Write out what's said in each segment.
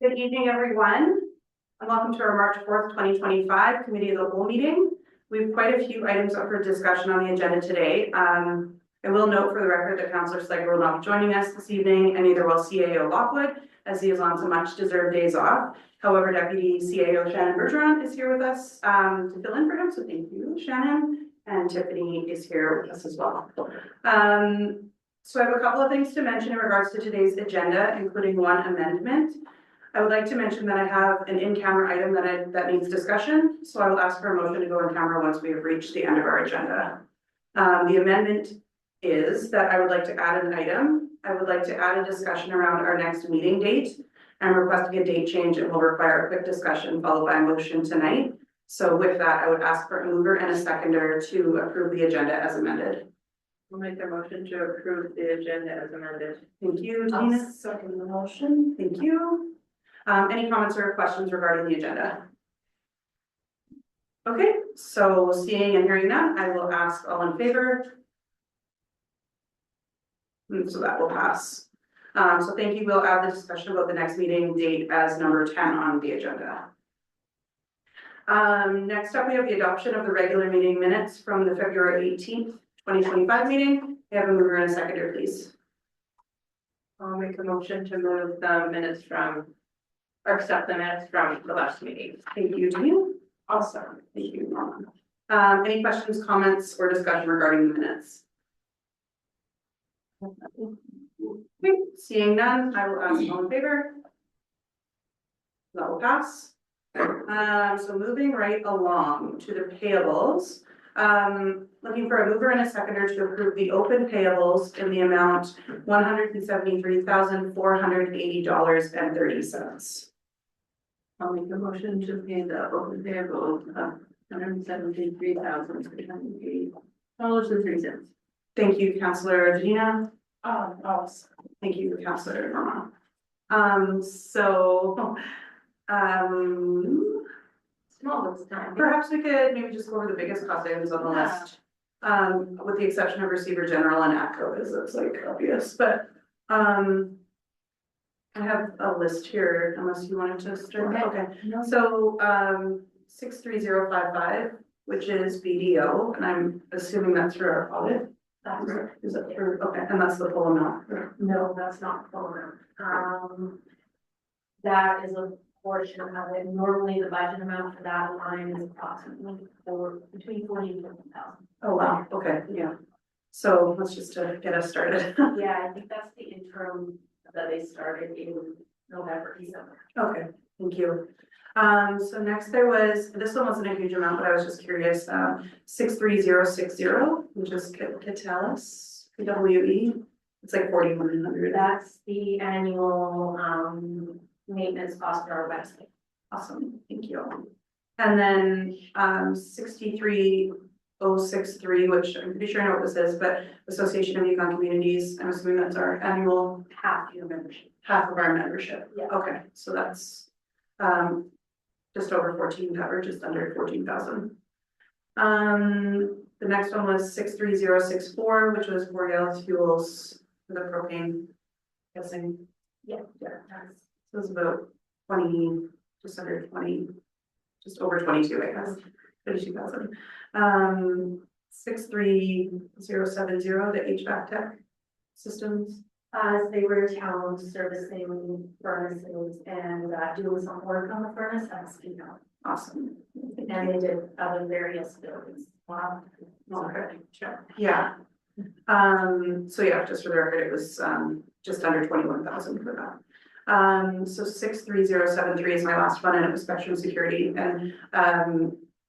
Good evening, everyone, and welcome to our March 4th, 2025 Committee of the Whole meeting. We have quite a few items up for discussion on the agenda today. I will note for the record that Councillor Slegger will not be joining us this evening, and neither will CAO Lockwood, as he is on some much-deserved days off. However, Deputy CAO Shannon Bergeron is here with us to fill in for him, so thank you, Shannon. And Tiffany is here with us as well. So I have a couple of things to mention in regards to today's agenda, including one amendment. I would like to mention that I have an in-camera item that needs discussion, so I will ask for a motion to go in camera once we have reached the end of our agenda. The amendment is that I would like to add an item. I would like to add a discussion around our next meeting date and requesting a date change. It will require a quick discussion followed by a motion tonight. So with that, I would ask for a mover and a seconder to approve the agenda as amended. I'll make a motion to approve the agenda as amended. Thank you, Tina. Second the motion. Thank you. Any comments or questions regarding the agenda? Okay, so seeing and hearing none, I will ask all in favor. And so that will pass. So thank you. We'll add the discussion about the next meeting date as number 10 on the agenda. Next up, we have the adoption of the regular meeting minutes from the February 18th, 2025 meeting. We have a mover and a seconder, please. I'll make a motion to move the minutes from, or accept the minutes from the last meeting. Thank you, Jean. Awesome. Thank you, Mama. Any questions, comments, or discussion regarding the minutes? Okay, seeing none, I will ask all in favor. That will pass. So moving right along to the payables. Looking for a mover and a seconder to approve the open payables in the amount $173,480.30. I'll make a motion to pay the open payable of $173,380.03. Thank you, Councillor Janina. Awesome. Thank you, Councillor Norma. Small this time. Perhaps we could maybe just go over the biggest cost items on the list. With the exception of receiver general and ATCO, because it's like obvious, but I have a list here unless you wanted to start. Okay. No. So 63055, which is BDO, and I'm assuming that's for our audit. That's right. Is that for, okay, and that's the full amount. No, that's not full amount. That is a portion of it. Normally, the budget amount for that line is approximately between 40 and 50,000. Oh, wow, okay, yeah. So let's just get us started. Yeah, I think that's the interim that they started in November, December. Okay, thank you. So next there was, this one wasn't a huge amount, but I was just curious, 63060, which is Catalyst, PWE. It's like 4,100. That's the annual maintenance cost for our website. Awesome, thank you. And then 63063, which I'm pretty sure I know what this is, but Association of Yukon Communities, I'm assuming that's our annual Half your membership. half of our membership. Yeah. Okay, so that's just over 14, or just under 14,000. The next one was 63064, which was Borealis Fuels for the propane. Guessing. Yeah. So it was about 20, just under 20, just over 22, I guess, 32,000. 63070, the HVAC tech systems. They were in town servicing furnaces and doing some work on the furnace, that's, Awesome. and they did other various buildings. Wow. Okay, sure. Yeah. So yeah, just for the record, it was just under 21,000 for that. So 63073 is my last one, and it was Spectrum Security, and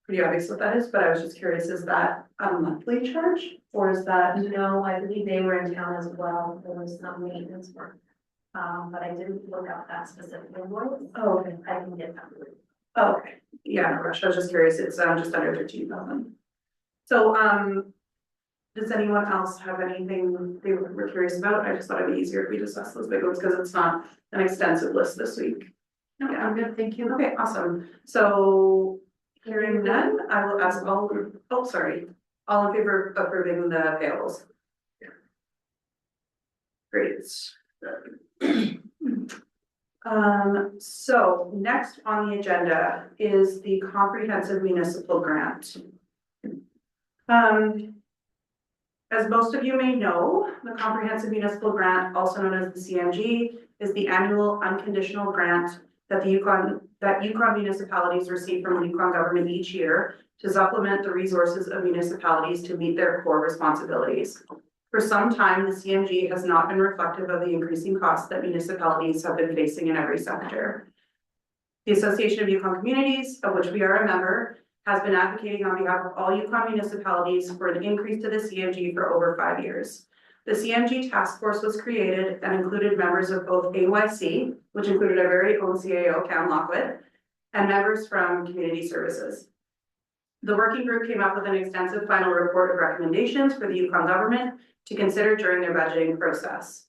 pretty obvious what that is, but I was just curious, is that a monthly charge or is that? No, I believe they were in town as well, there was some maintenance work. But I didn't look up that specific invoice. Oh, okay. I can get that. Oh, okay, yeah, no rush, I was just curious, it's just under 13,000. So does anyone else have anything they were curious about? I just thought it'd be easier if we discuss those big ones because it's not an extensive list this week. No, Yeah. I'm good, thank you. Okay, awesome. So hearing none, I will ask all in favor of approving the payables. Great. So next on the agenda is the comprehensive municipal grant. As most of you may know, the comprehensive municipal grant, also known as the CMG, is the annual unconditional grant that Yukon municipalities receive from the Yukon government each year to supplement the resources of municipalities to meet their core responsibilities. For some time, the CMG has not been reflective of the increasing costs that municipalities have been facing in every sector. The Association of Yukon Communities, of which we are a member, has been advocating on behalf of all Yukon municipalities for an increase to the CMG for over 5 years. The CMG task force was created and included members of both AYC, which included our very own CAO, Cam Lockwood, and members from community services. The working group came up with an extensive final report of recommendations for the Yukon government to consider during their budgeting process.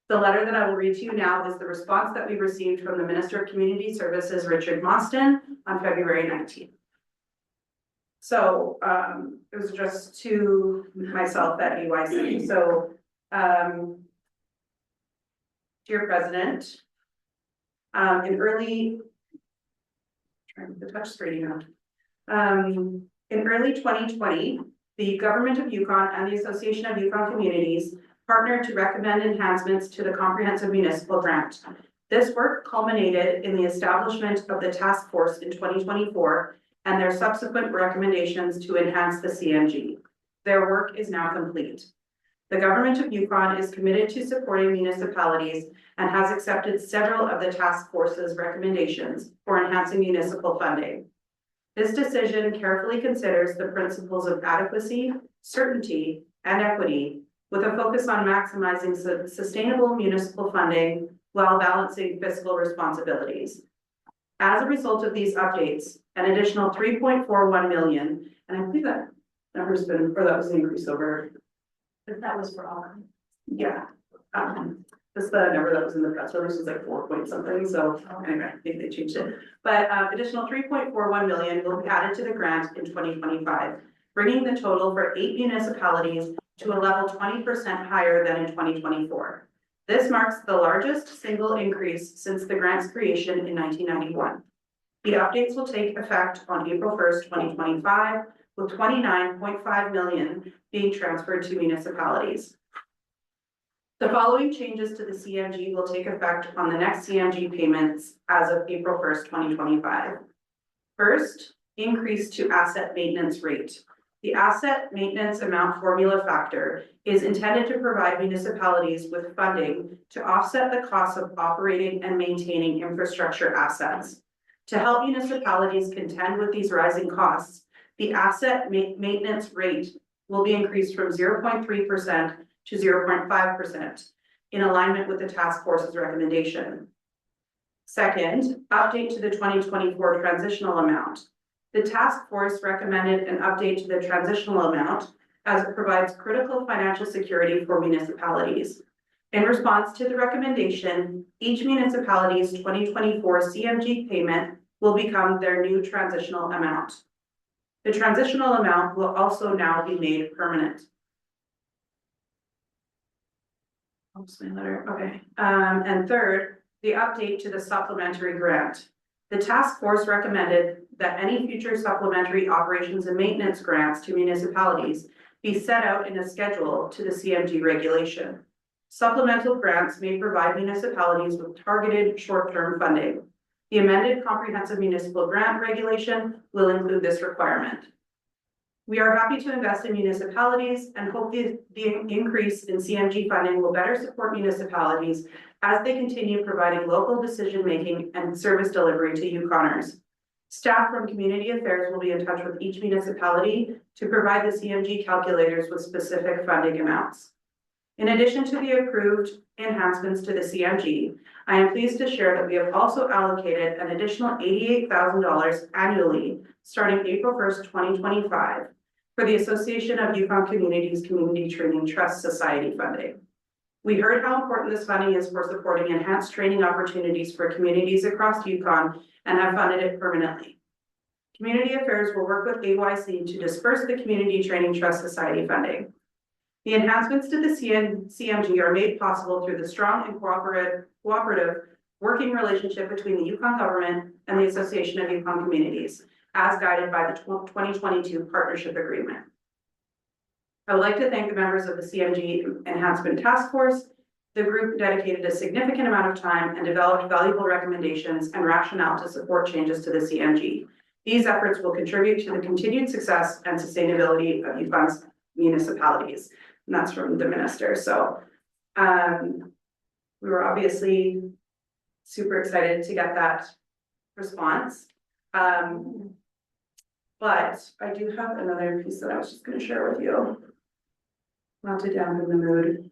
The letter that I will read to you now is the response that we received from the Minister of Community Services, Richard Mostyn, on February 19th. So it was addressed to myself at AYC. So, dear President, in early 2020, the Government of Yukon and the Association of Yukon Communities partnered to recommend enhancements to the comprehensive municipal grant. This work culminated in the establishment of the task force in 2024 and their subsequent recommendations to enhance the CMG. Their work is now complete. The Government of Yukon is committed to supporting municipalities and has accepted several of the task force's recommendations for enhancing municipal funding. This decision carefully considers the principles of adequacy, certainty, and equity, with a focus on maximizing sustainable municipal funding while balancing fiscal responsibilities. As a result of these updates, an additional 3.41 million, and I believe that number's been, or that was an increase over. But that was for all. Yeah. That's the number that was in the press release was like 4 point something. So anyway, I think they changed it. But additional 3.41 million will be added to the grant in 2025, bringing the total for 8 municipalities to a level 20% higher than in 2024. This marks the largest single increase since the grant's creation in 1991. The updates will take effect on April 1st, 2025, with 29.5 million being transferred to municipalities. The following changes to the CMG will take effect on the next CMG payments as of April 1st, 2025. First, increase to asset maintenance rate. The asset maintenance amount formula factor is intended to provide municipalities with funding to offset the costs of operating and maintaining infrastructure assets. To help municipalities contend with these rising costs, the asset maintenance rate will be increased from 0.3% to 0.5% in alignment with the task force's recommendation. Second, update to the 2024 transitional amount. The task force recommended an update to the transitional amount as it provides critical financial security for municipalities. In response to the recommendation, each municipality's 2024 CMG payment will become their new transitional amount. The transitional amount will also now be made permanent. Okay. And third, the update to the supplementary grant. The task force recommended that any future supplementary operations and maintenance grants to municipalities be set out in a schedule to the CMG regulation. Supplemental grants may provide municipalities with targeted short-term funding. The amended comprehensive municipal grant regulation will include this requirement. We are happy to invest in municipalities and hope the increase in CMG funding will better support municipalities as they continue providing local decision-making and service delivery to Yukoners. Staff from Community Affairs will be in touch with each municipality to provide the CMG calculators with specific funding amounts. In addition to the approved enhancements to the CMG, I am pleased to share that we have also allocated an additional $88,000 annually starting April 1st, 2025 for the Association of Yukon Communities Community Training Trust Society funding. We heard how important this funding is for supporting enhanced training opportunities for communities across Yukon and have funded it permanently. Community Affairs will work with AYC to disperse the Community Training Trust Society funding. The enhancements to the CMG are made possible through the strong and cooperative working relationship between the Yukon government and the Association of Yukon Communities, as guided by the 2022 partnership agreement. I would like to thank the members of the CMG Enhancement Task Force. The group dedicated a significant amount of time and developed valuable recommendations and rationale to support changes to the CMG. These efforts will contribute to the continued success and sustainability of Yukon's municipalities. And that's from the minister. So we were obviously super excited to get that response. But I do have another piece that I was just going to share with you. Not to dampen the mood.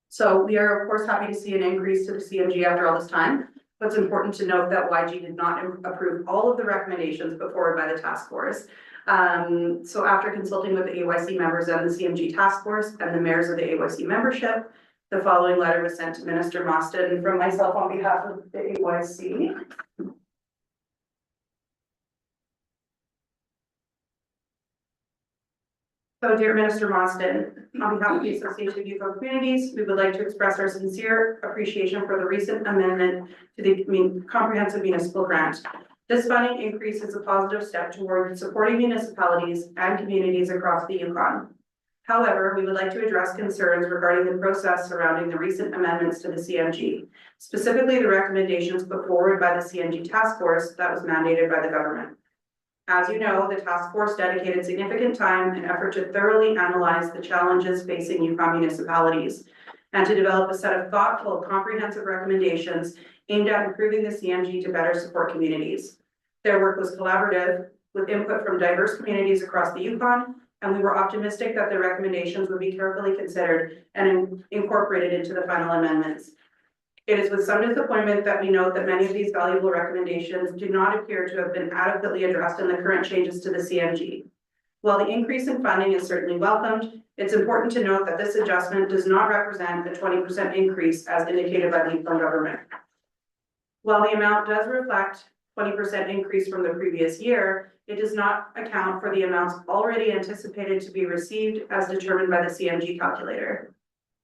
So we are of course happy to see an increase to the CMG after all this time. But it's important to note that YG did not approve all of the recommendations put forward by the task force. So after consulting with the AYC members and the CMG task force and the mayors of the AYC membership, the following letter was sent to Minister Mostyn from myself on behalf of the AYC. So dear Minister Mostyn, on behalf of the Association of Yukon Communities, we would like to express our sincere appreciation for the recent amendment to the comprehensive municipal grant. This funding increase is a positive step toward supporting municipalities and communities across the Yukon. However, we would like to address concerns regarding the process surrounding the recent amendments to the CMG, specifically the recommendations put forward by the CMG task force that was mandated by the government. As you know, the task force dedicated significant time and effort to thoroughly analyze the challenges facing Yukon municipalities and to develop a set of thoughtful, comprehensive recommendations aimed at improving the CMG to better support communities. Their work was collaborative with input from diverse communities across the Yukon, and we were optimistic that the recommendations would be carefully considered and incorporated into the final amendments. It is with some disappointment that we note that many of these valuable recommendations do not appear to have been adequately addressed in the current changes to the CMG. While the increase in funding is certainly welcomed, it's important to note that this adjustment does not represent a 20% increase as indicated by the Yukon government. While the amount does reflect 20% increase from the previous year, it does not account for the amounts already anticipated to be received as determined by the CMG calculator.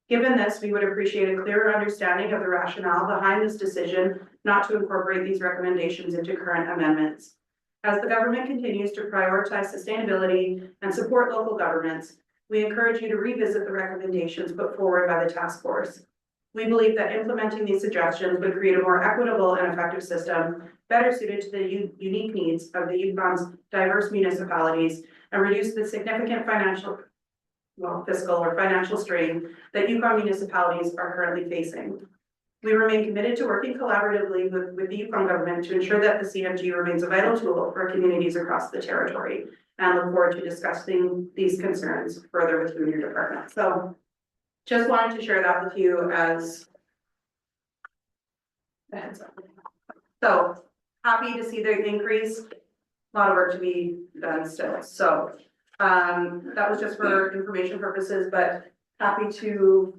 Given this, we would appreciate a clearer understanding of the rationale behind this decision not to incorporate these recommendations into current amendments. As the government continues to prioritize sustainability and support local governments, we encourage you to revisit the recommendations put forward by the task force. We believe that implementing these suggestions would create a more equitable and effective system, better suited to the unique needs of the Yukon's diverse municipalities and reduce the significant fiscal or financial strain that Yukon municipalities are currently facing. We remain committed to working collaboratively with the Yukon government to ensure that the CMG remains a vital tool for communities across the territory, and look forward to discussing these concerns further with you and your department. So just wanted to share that with you as a heads up. So happy to see the increase. A lot of work to be done still. So that was just for information purposes, but happy to.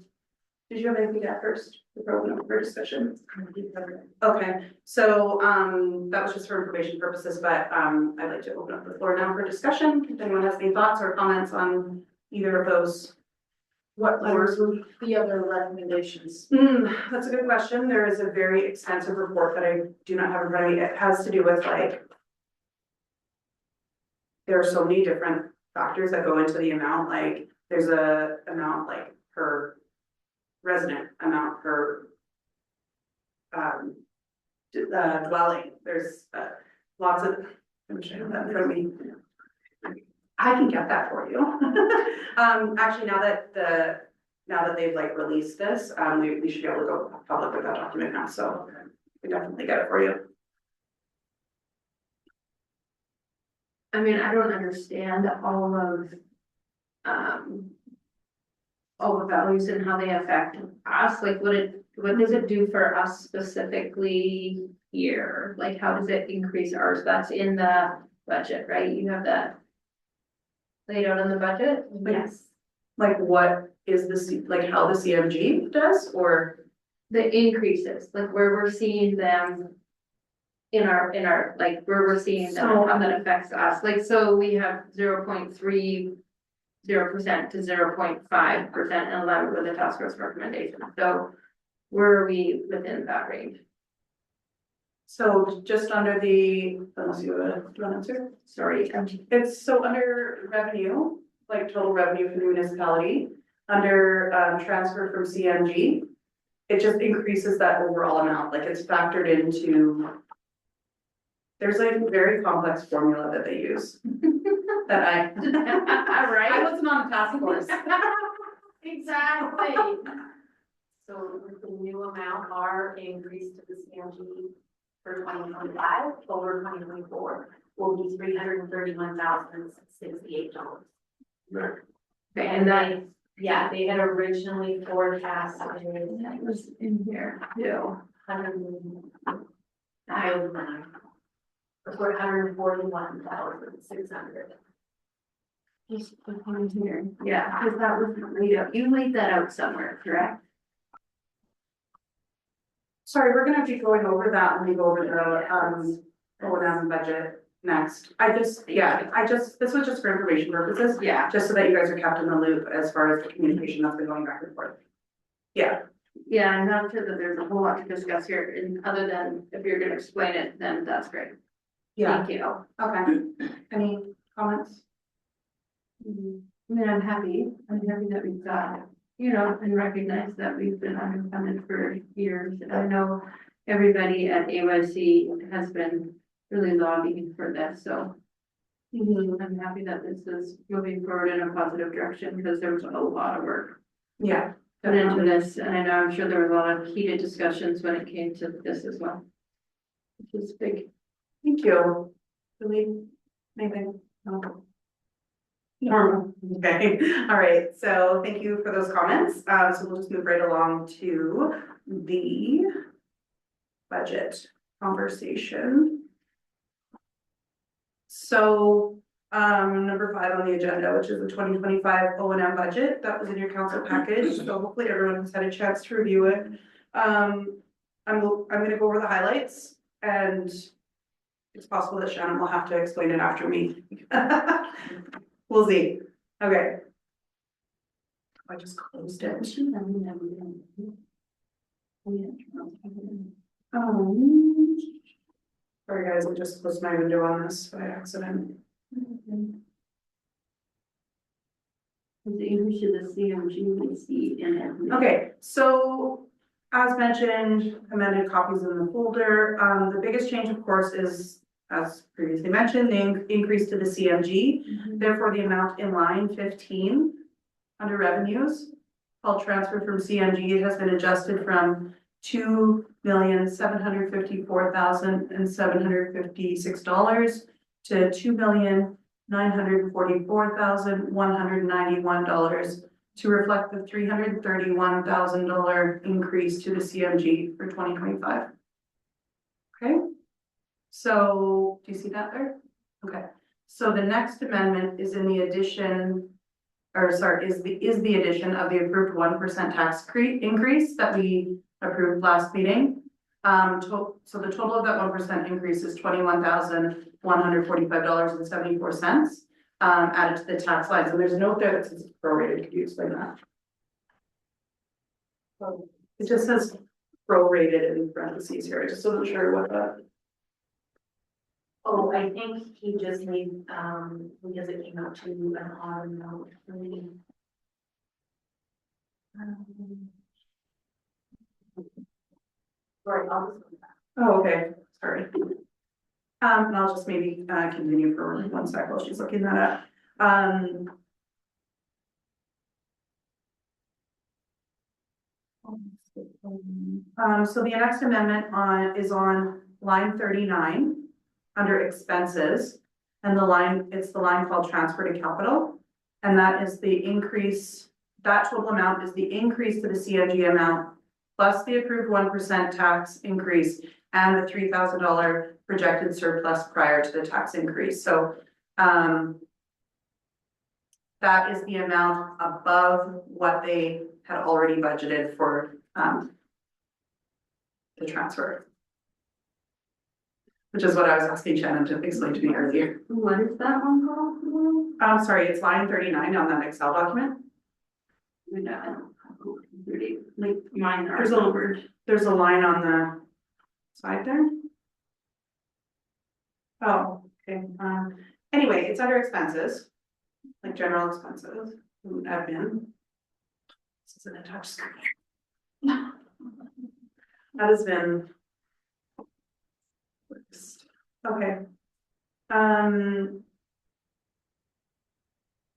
Did you have anything to add first? We're open up for discussion. Okay, so that was just for information purposes, but I'd like to open up the floor now for discussion. If anyone has any thoughts or comments on either of those. What letters were the other recommendations? That's a good question. There is a very extensive report that I do not have in front of me. It has to do with like, there are so many different factors that go into the amount. Like there's a amount like per resident, amount per dwelling. There's lots of, I'm showing that in front of me. I can get that for you. Actually, now that they've like released this, we should be able to go public with that document now. So we definitely get it for you. I mean, I don't understand all the values and how they affect us. Like, what does it do for us specifically here? Like, how does it increase ours? That's in the budget, right? You have that laid out in the budget? Yes. Like what is like how the CMG does, or The increases, like where we're seeing them in our, like where we're seeing them, how that affects us. Like, so we have 0.30 0% to 0.5% in line with the task force recommendation. So where are we within that range? So just under the, unless you do you want to answer? Sorry, It's so under revenue, like total revenue for the municipality, under transfer from CMG. It just increases that overall amount, like it's factored into. There's like a very complex formula that they use. That I right? wasn't on a task force. Exactly. So with the new amount, our increase to the CMG for 2025 over 2024 will be $331,068. Okay, and that Yeah, they had originally forecast was in here too. 141,600. Just put on here. Yeah, because that was laid out. You laid that out somewhere, correct? Sorry, we're gonna be going over that when we go over the O&M budget next. This was just for information purposes, Yeah. just so that you guys are kept in the loop as far as the communication that's been going back and forth. Yeah, Yeah, I'm not sure that there's a whole lot to discuss here, and other than if you're gonna explain it, then that's great. yeah, Thank you. okay. Any comments? I mean, I'm happy that we've got, and recognize that we've been underfunded for years. And I know everybody at AYC has been really lobbying for this, so I'm happy that this is moving forward in a positive direction, because there was a lot of work Yeah. put into this, and I know, I'm sure there were a lot of heated discussions when it came to this as well. Which is big. Thank you. Really, anything? No. Normal, okay, all right, so thank you for those comments, so we'll just move right along to the budget conversation. So, number 5 on the agenda, which is the 2025 O&M budget, that was in your council package, so hopefully everyone has had a chance to review it. I'm gonna go over the highlights, and it's possible that Shannon will have to explain it after me. We'll see. Okay. I just closed it. Sorry guys, I just closed my window on this by accident. The English of the CMG we see in it. Okay, so as mentioned, amended copies in the folder. The biggest change, of course, is, as previously mentioned, the increase to the CMG. Therefore, the amount in line 15 under revenues, called transfer from CMG, has been adjusted from $2,754,756 to $2,944,191 to reflect the $331,000 increase to the CMG for 2025. Okay, so do you see that there? Okay, so the next amendment is in the addition, or sorry, is the addition of the approved 1% tax increase that we approved last meeting. So the total of that 1% increase is $21,145.74, added to the tax lines, and there's a note there that says prorated. Could you explain that? It just says prorated in parentheses here. I just wasn't sure what that. Oh, I think he just made, because it came out to an odd note for me. Sorry, I'll just. Oh, okay, sorry. And I'll just maybe continue for 1 sec while she's looking that up. So the next amendment is on line 39 under expenses, and it's the line called transfer to capital, and that is the increase. That total amount is the increase to the CMG amount plus the approved 1% tax increase and the $3,000 projected surplus prior to the tax increase. So that is the amount above what they had already budgeted for the transfer. which is what I was asking Shannon to explain to me earlier. What is that one called? Sorry, it's line 39 on that Excel document. Really, like mine are There's a- numbered. There's a line on the side there. Oh, okay, anyway, it's under expenses, like general expenses, and admin. This isn't a touch screen. That has been. Okay.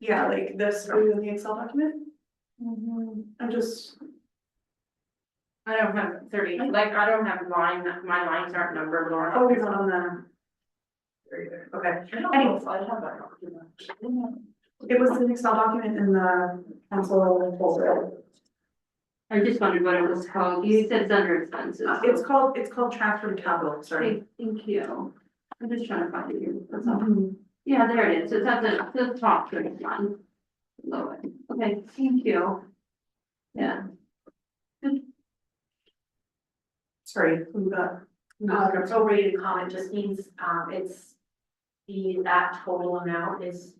Yeah, like this, are you in the Excel document? I'm just, I don't have 30, like, I don't have line, my lines aren't numbered, Laura. oh, it's on the. There you go, okay. Anyway, it was an Excel document in the council folder. I just wondered what it was called. You said it's under expenses. It's called transfer to capital, sorry. Okay, thank you. I'm just trying to find it here. That's all. Yeah, there it is. It's at the top of the line. Below it. Okay, thank you. Yeah. Sorry, who got? Prorated comment just means, it's that total amount is,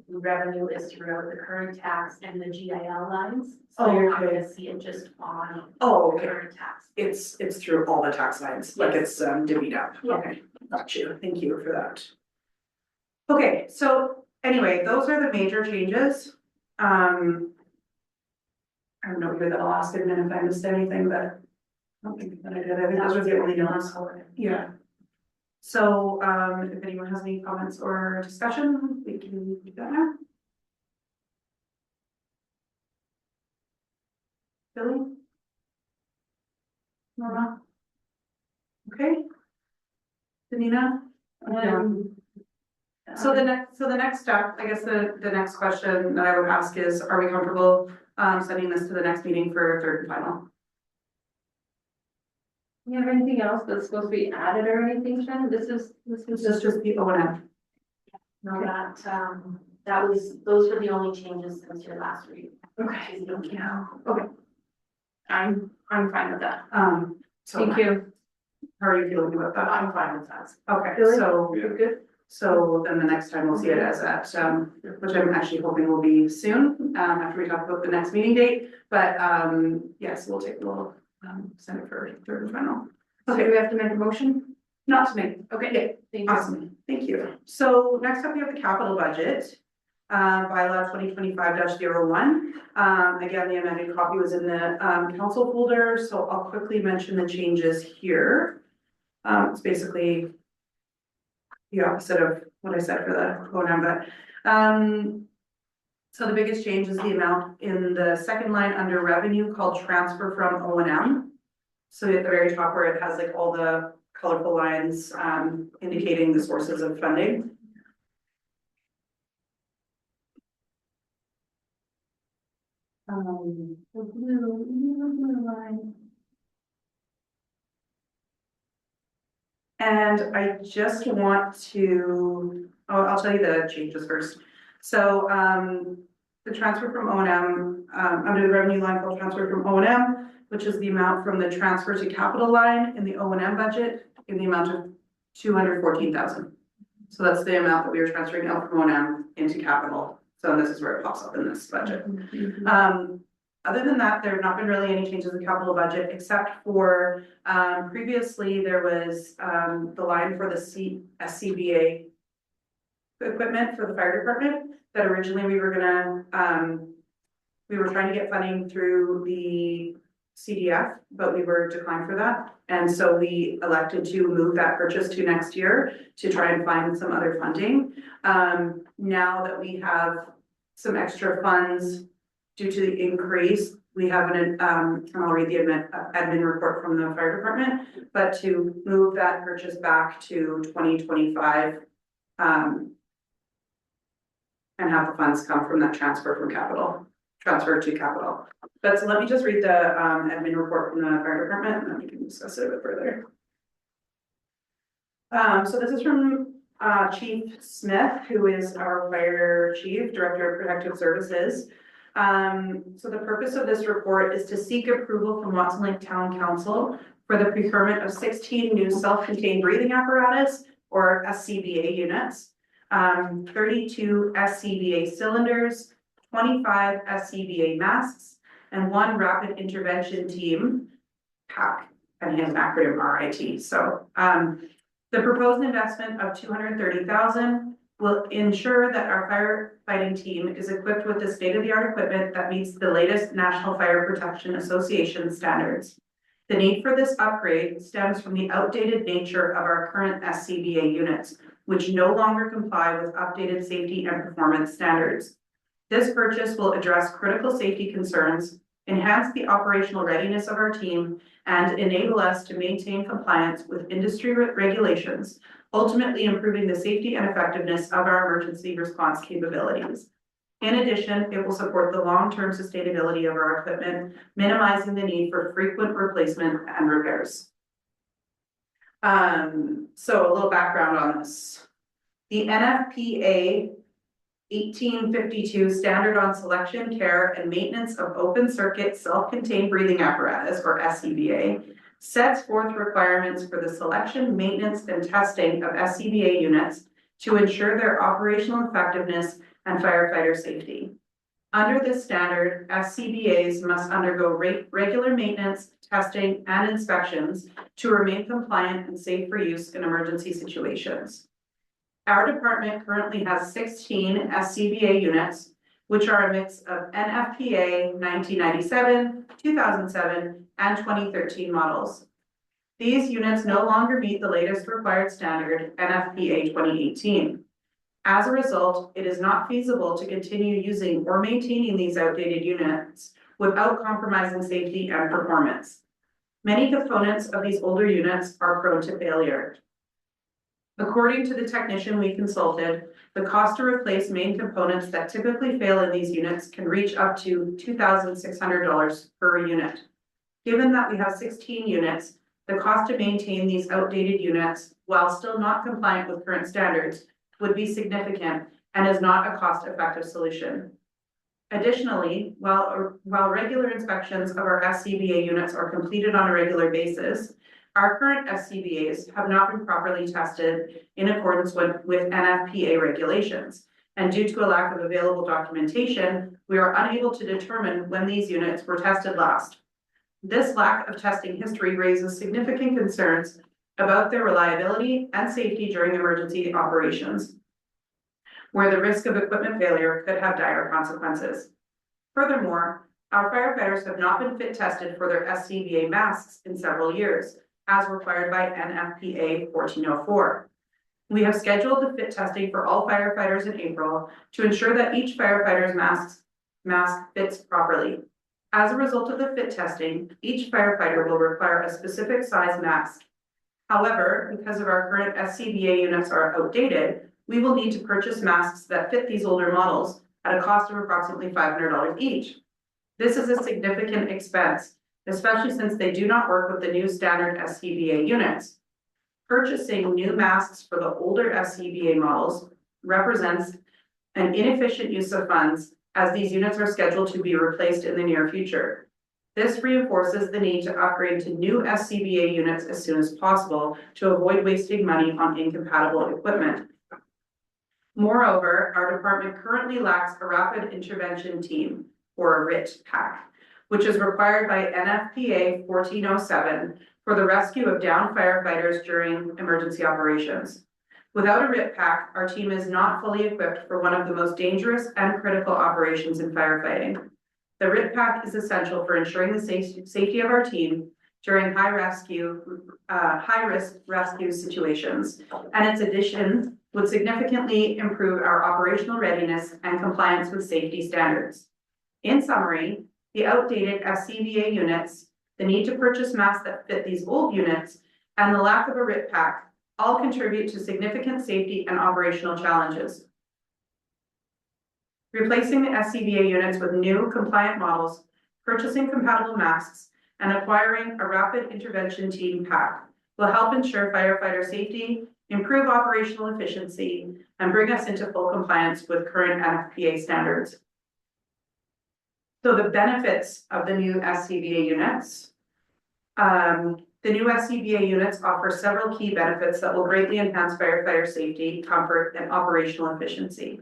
revenue is throughout the current tax and the GIL lines. So you're not Okay. gonna see it just on Oh, okay, current tax. it's through all the tax lines, like it's divvied up, Yeah. okay, got you, thank you for that. Okay, so anyway, those are the major changes. I don't know if that'll ask him if I missed anything, but I don't think that I did, I think those were the only ones. Yeah. So, if anyone has any comments or discussion, we can do that now. Billy? Nora? Okay. Danina? So the next step, I guess the next question that I would ask is, are we comfortable, sending this to the next meeting for third and final? You have anything else that's supposed to be added or anything, Shannon? This is This is just the O and M. No, those were the only changes since your last read. Okay. Thank you. Okay, I'm fine with that. so Thank you. how are you feeling about that? I'm fine with that. Okay, Really? so. You're good? So then the next time we'll see it as at, which I'm actually hoping will be soon, after we talk about the next meeting date. But, yes, we'll send it for third and final. So do we have to make a motion? Not to make, Okay, thank you. awesome, thank you. So next up, we have the capital budget. Bylaw 2025-01. Again, the amended copy was in the, council folder, so I'll quickly mention the changes here. It's basically the opposite of what I said for the O&M, but, so the biggest change is the amount in the second line under revenue called transfer from O&M. So at the very top where it has like all the colorful lines, indicating the sources of funding. The blue line. And I just want to, I'll tell you the changes first. So, the transfer from O&M, under the revenue line called transfer from O&M, which is the amount from the transfer to capital line in the O&M budget in the amount of 214,000. So that's the amount that we are transferring out from O&M into capital. So this is where it pops up in this budget. Other than that, there have not been really any changes in the capital budget, except for, previously there was, the line for the SCBA equipment for the fire department, that originally we were gonna, we were trying to get funding through the CDF, but we were declined for that. And so we elected to move that purchase to next year to try and find some other funding. Now that we have some extra funds due to the increase, we have and I'll read the admin report from the fire department, but to move that purchase back to 2025, and have the funds come from that transfer to capital. But so let me just read the admin report from the fire department, and then we can discuss it a bit further. So this is from Chief Smith, who is our fire chief, director of protective services. So the purpose of this report is to seek approval from Watson Lake Town Council for the procurement of 16 new self-contained breathing apparatus or SCBA units, 32 SCBA cylinders, 25 SCBA masks, and 1 rapid intervention team PAC, and his acronym RIT. So the proposed investment of $230,000 will ensure that our firefighting team is equipped with the state-of-the-art equipment that meets the latest National Fire Protection Association standards. The need for this upgrade stems from the outdated nature of our current SCBA units, which no longer comply with updated safety and performance standards. This purchase will address critical safety concerns, enhance the operational readiness of our team, and enable us to maintain compliance with industry regulations, ultimately improving the safety and effectiveness of our emergency response capabilities. In addition, it will support the long-term sustainability of our equipment, minimizing the need for frequent replacement and repairs. So a little background on this. The NFPA 1852 Standard on Selection, Care, and Maintenance of Open Circuit Self-Contained Breathing Apparatus, or SCBA, sets forth requirements for the selection, maintenance, and testing of SCBA units to ensure their operational effectiveness and firefighter safety. Under this standard, SCBAs must undergo regular maintenance, testing, and inspections to remain compliant and safe for use in emergency situations. Our department currently has 16 SCBA units, which are a mix of NFPA 1997, 2007, and 2013 models. These units no longer meet the latest required standard, NFPA 2018. As a result, it is not feasible to continue using or maintaining these outdated units without compromising safety and performance. Many components of these older units are prone to failure. According to the technician we consulted, the cost to replace main components that typically fail in these units can reach up to $2,600 per unit. Given that we have 16 units, the cost to maintain these outdated units, while still not compliant with current standards, would be significant and is not a cost-effective solution. Additionally, while regular inspections of our SCBA units are completed on a regular basis, our current SCBAs have not been properly tested in accordance with NFPA regulations. And due to a lack of available documentation, we are unable to determine when these units were tested last. This lack of testing history raises significant concerns about their reliability and safety during emergency operations, where the risk of equipment failure could have dire consequences. Furthermore, our firefighters have not been fit tested for their SCBA masks in several years, as required by NFPA 1404. We have scheduled the fit testing for all firefighters in April to ensure that each firefighter's mask fits properly. As a result of the fit testing, each firefighter will require a specific size mask. However, because of our current SCBA units are outdated, we will need to purchase masks that fit these older models at a cost of approximately $500 each. This is a significant expense, especially since they do not work with the new standard SCBA units. Purchasing new masks for the older SCBA models represents an inefficient use of funds, as these units are scheduled to be replaced in the near future. This reinforces the need to upgrade to new SCBA units as soon as possible to avoid wasting money on incompatible equipment. Moreover, our department currently lacks a rapid intervention team, or a RIT PAC, which is required by NFPA 1407 for the rescue of downed firefighters during emergency operations. Without a RIT PAC, our team is not fully equipped for one of the most dangerous and critical operations in firefighting. The RIT PAC is essential for ensuring the safety of our team during high-risk rescue situations, and its addition would significantly improve our operational readiness and compliance with safety standards. In summary, the outdated SCBA units, the need to purchase masks that fit these old units, and the lack of a RIT PAC all contribute to significant safety and operational challenges. Replacing the SCBA units with new compliant models, purchasing compatible masks, and acquiring a rapid intervention team PAC will help ensure firefighter safety, improve operational efficiency, and bring us into full compliance with current NFPA standards. So the benefits of the new SCBA units. The new SCBA units offer several key benefits that will greatly enhance firefighter safety, comfort, and operational efficiency.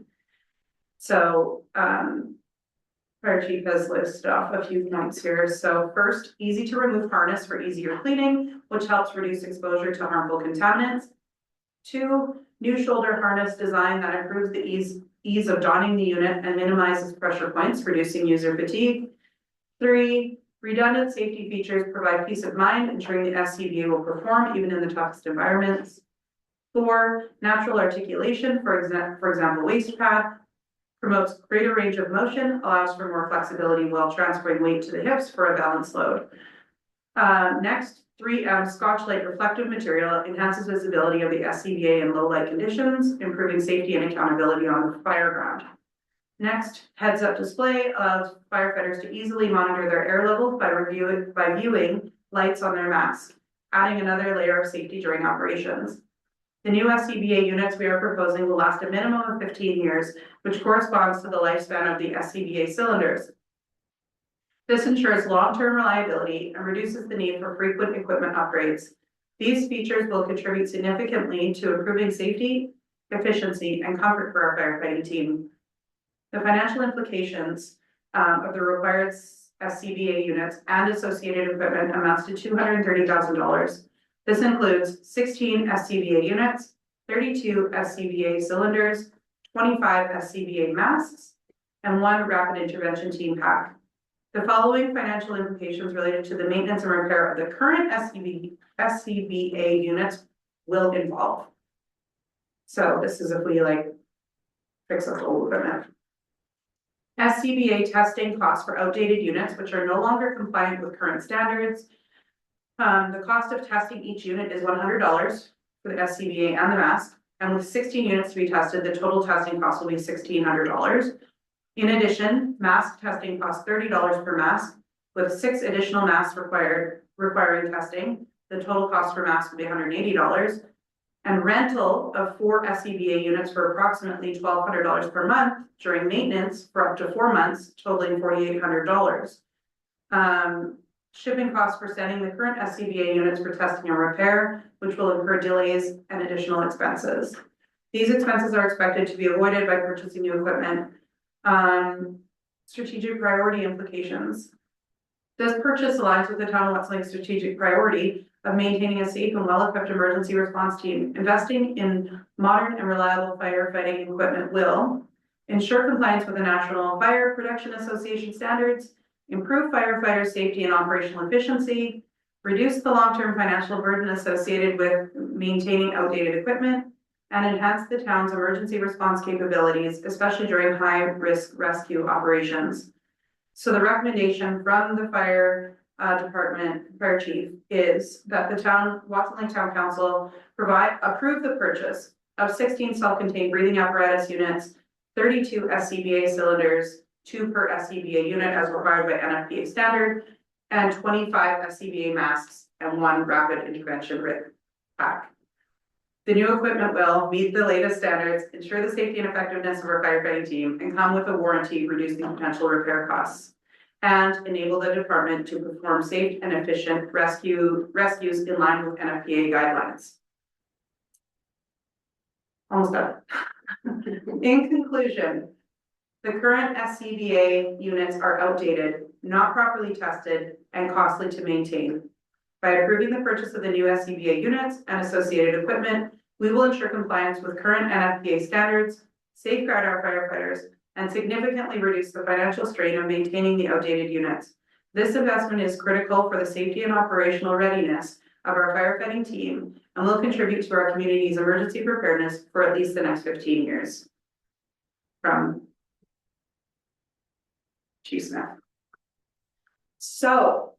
So, Fire Chief has listed off a few points here. So first, easy to remove harness for easier cleaning, which helps reduce exposure to harmful contaminants. 2, new shoulder harness design that improves the ease of donning the unit and minimizes pressure points, reducing user fatigue. 3, redundant safety features provide peace of mind, ensuring the SCBA will perform even in the toughest environments. 4, natural articulation, for example, waist pad, promotes greater range of motion, allows for more flexibility while transferring weight to the hips for a balanced load. Next, 3M Scotch-Lite reflective material enhances visibility of the SCBA in low light conditions, improving safety and accountability on the fire ground. Next, heads-up display allows firefighters to easily monitor their air levels by viewing lights on their masks, adding another layer of safety during operations. The new SCBA units we are proposing will last a minimum of 15 years, which corresponds to the lifespan of the SCBA cylinders. This ensures long-term reliability and reduces the need for frequent equipment upgrades. These features will contribute significantly to improving safety, efficiency, and comfort for our firefighting team. The financial implications of the required SCBA units and associated equipment amounts to $230,000. This includes 16 SCBA units, 32 SCBA cylinders, 25 SCBA masks, and 1 rapid intervention team pack. The following financial implications related to the maintenance and repair of the current SCBA units will involve. So this is if we fix up old equipment. SCBA testing costs for outdated units, which are no longer compliant with current standards. The cost of testing each unit is $100 for the SCBA and the mask, and with 16 units to be tested, the total testing cost will be $1,600. In addition, mask testing costs $30 per mask, with 6 additional masks requiring testing. The total cost per mask will be $180, and rental of 4 SCBA units for approximately $1,200 per month during maintenance for up to 4 months, totaling $4,800. Shipping costs for sending the current SCBA units for testing and repair, which will incur delays and additional expenses. These expenses are expected to be avoided by purchasing new equipment. Strategic priority implications. This purchase aligns with the town of Wetseling's strategic priority of maintaining a safe and well-equipped emergency response team. Investing in modern and reliable firefighting equipment will ensure compliance with the National Fire Protection Association standards, improve firefighter safety and operational efficiency, reduce the long-term financial burden associated with maintaining outdated equipment, and enhance the town's emergency response capabilities, especially during high-risk rescue operations. So the recommendation from the fire department, fire chief, is that the Watson Lake Town Council approve the purchase of 16 self-contained breathing apparatus units, 32 SCBA cylinders, 2 per SCBA unit as required by NFPA standard, and 25 SCBA masks and 1 rapid intervention pack. The new equipment will meet the latest standards, ensure the safety and effectiveness of our firefighting team, and come with a warranty reducing potential repair costs, and enable the department to perform safe and efficient rescues in line with NFPA guidelines. Almost done. In conclusion, the current SCBA units are outdated, not properly tested, and costly to maintain. By approving the purchase of the new SCBA units and associated equipment, we will ensure compliance with current NFPA standards, safeguard our firefighters, and significantly reduce the financial strain of maintaining the outdated units. This investment is critical for the safety and operational readiness of our firefighting team and will contribute to our community's emergency preparedness for at least the next 15 years. From Chief Smith. So,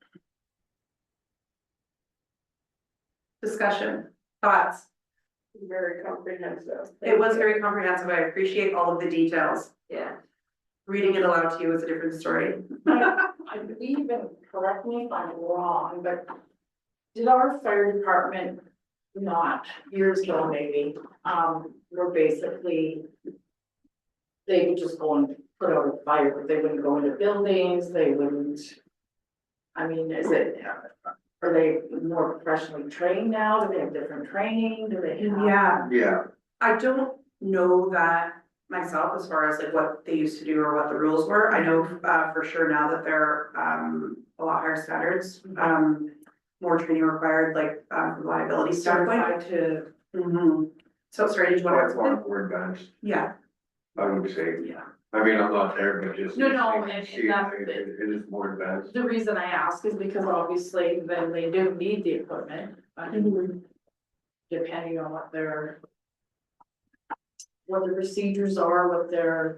discussion, thoughts. Very comprehensive. It was very comprehensive. I appreciate all of the details. Yeah. Reading it aloud to you is a different story. I believe, and correct me if I'm wrong, but did our fire department not, years ago maybe, were basically, they would just go and put out a fire, they wouldn't go into buildings, they wouldn't. I mean, are they more professionally trained now? Do they have different training? Do they have? Yeah, Yeah, I don't know that myself as far as like what they used to do or what the rules were. I know for sure now that there are a lot higher standards, more training required, like from liability standpoint. Certified to, Mhm. So sorry, did you want quite to? more advanced, Yeah, I would say. yeah. I mean, I'm not there, but just. No, no, it and seems that's like it is more advanced. the reason I ask is because obviously then they do need the equipment. I mean, depending on what their procedures are, what their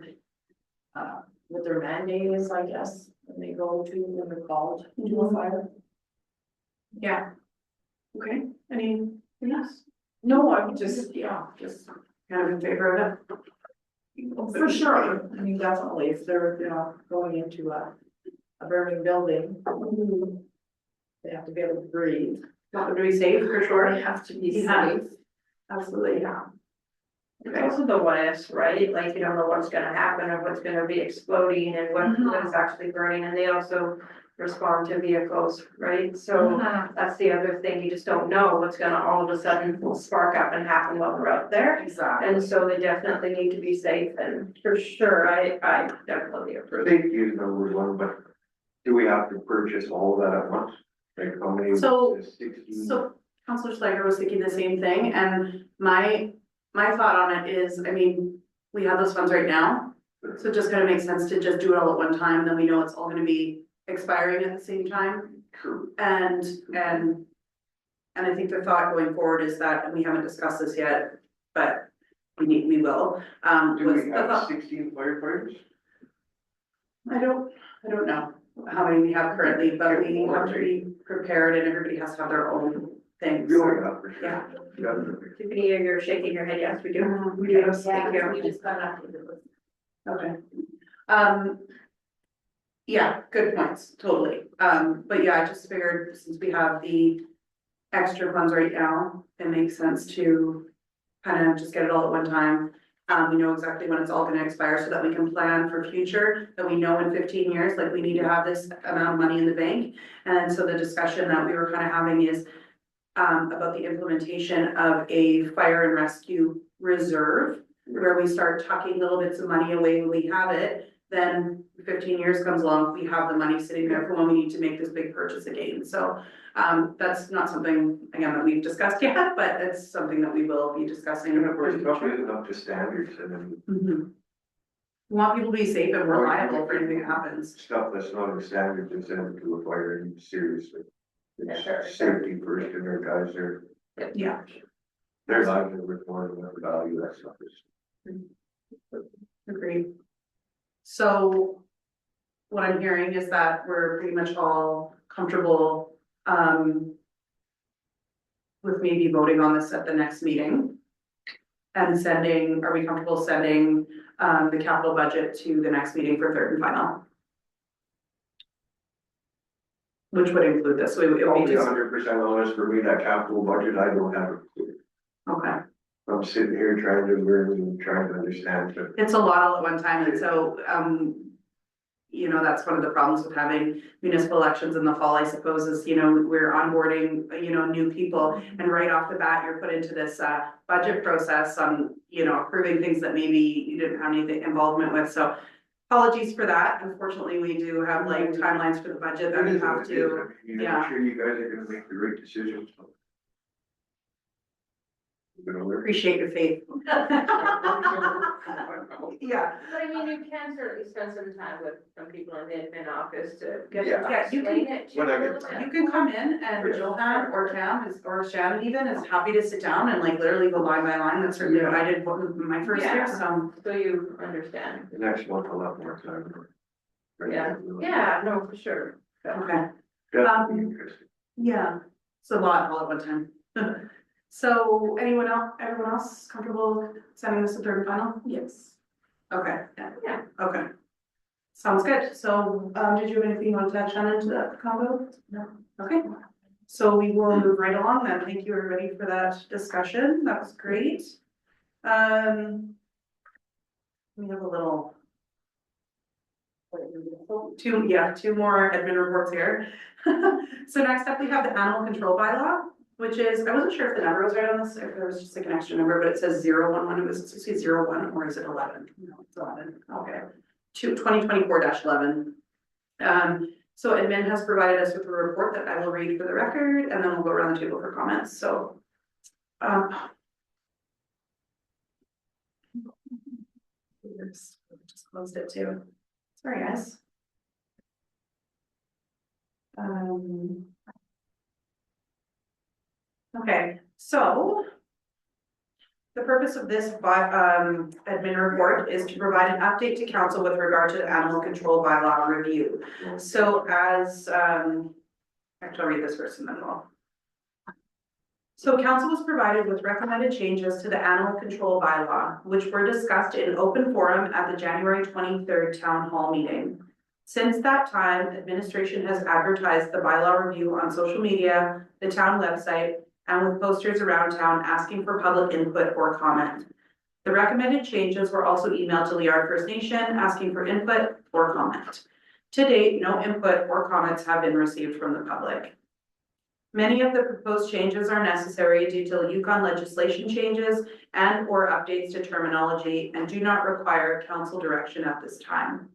mandate is, I guess, when they go to, when they're called to a fire. Yeah. Okay, any, yes, No, I would just kind of in favor of it? for sure, I mean, definitely, if they're, going into a burning building, they have to be able to breathe. That would be safe for sure. They have to be Yeah. safe. Absolutely. Yeah. It's also the what ifs, right? Like you don't know what's gonna happen or what's gonna be exploding and what is actually burning, and they also respond to vehicles, right? So that's the other thing, you just don't know what's gonna all of a sudden spark up and happen while we're out there. Exactly. And so they definitely need to be safe, and for sure, I definitely approve. Safety is number one, but do we have to purchase all that at once? Like how many? So- 16? So Counselor Schleicher was thinking the same thing, and my thought on it is, I mean, we have those funds right now. So it just kind of makes sense to just do it all at one time, then we know it's all gonna be expiring at the same time. True. And I think the thought going forward is that, and we haven't discussed this yet, but we will, Do was we the have thought, 16 firefighters? I don't know how many we have currently, but we have to be prepared and everybody has to have their own things. Oh, yeah, for sure. Yeah. Definitely. Tiffany, you're shaking your head, yes, we do. We do. Thank you. We just got up to the list. Okay. Yeah, good points, totally. But yeah, I just figured since we have the extra funds right now, it makes sense to kind of just get it all at one time. We know exactly when it's all gonna expire so that we can plan for future, that we know in 15 years, like we need to have this amount of money in the bank. And so the discussion that we were kind of having is about the implementation of a fire and rescue reserve, where we start tucking little bits of money away when we have it. Then 15 years comes along, we have the money sitting there for when we need to make this big purchase again. So that's not something, again, that we've discussed yet, but it's something that we will be discussing. And of course, stuff isn't up to standards and then Mhm. We want people to be safe and reliable for anything that happens. stuff that's not in standards is sent to a fire and seriously. Yeah, sure. It's safety first and their guys are, Yeah. their lives are worth more than their value, that stuff is. Agreed. So what I'm hearing is that we're pretty much all comfortable with maybe voting on this at the next meeting. And are we comfortable sending the capital budget to the next meeting for third and final? Which would include this, so it would I'll be be just, 100% honest, for me, that capital budget, I don't have a clue. okay. I'm sitting here trying to learn and trying to understand it. It's a lot all at one time, and so, you know, that's one of the problems with having municipal elections in the fall, I suppose, is, you know, we're onboarding, you know, new people. And right off the bat, you're put into this, budget process on, you know, approving things that maybe you didn't have any involvement with, so. Apologies for that, unfortunately, we do have like timelines for the budget that we have It is to, what it is. I mean, yeah. I'm sure you guys are gonna make the right decisions. You're gonna learn. appreciate your faith. Yeah. But I mean, you can certainly spend some time with some people in the admin office to get Yeah. them to Yeah, you can- explain it to you When I a get little time. You bit. can come in and Johan or Cam or Shannon even is happy to sit down and like literally go line by line. That's certainly what I did my first year, Yeah. so. So you understand. The next month I'll have more time. Right. Yeah, no, for sure. Okay, Definitely interesting. yeah, it's a lot all at one time. So everyone else comfortable sending this to third and final? Yes. Okay, Yeah. okay. Sounds good. So, did you have anything you want to add, Shannon, to that combo? No. Okay, so we will move right along then. Thank you, everybody, for that discussion. That was great. We have a little Two more admin reports here. So next up, we have the animal control bylaw, which is, I wasn't sure if the number was right on this, if there was just like an extra number, but it says 011, it was supposed to say 01, or is it 11? No, it's 11, okay. 2024-11. So admin has provided us with a report that I will read for the record, and then we'll go around the table for comments, so. Just closed it too. Sorry, guys. Okay, so the purpose of this admin report is to provide an update to council with regard to the animal control bylaw review. So as, actually I'll read this first and then we'll. So council was provided with recommended changes to the animal control bylaw, which were discussed in open forum at the January 23rd town hall meeting. Since that time, administration has advertised the bylaw review on social media, the town website, and with posters around town asking for public input or comment. The recommended changes were also emailed to Liard First Nation asking for input or comment. To date, no input or comments have been received from the public. Many of the proposed changes are necessary due to Yukon legislation changes and or updates to terminology and do not require council direction at this time.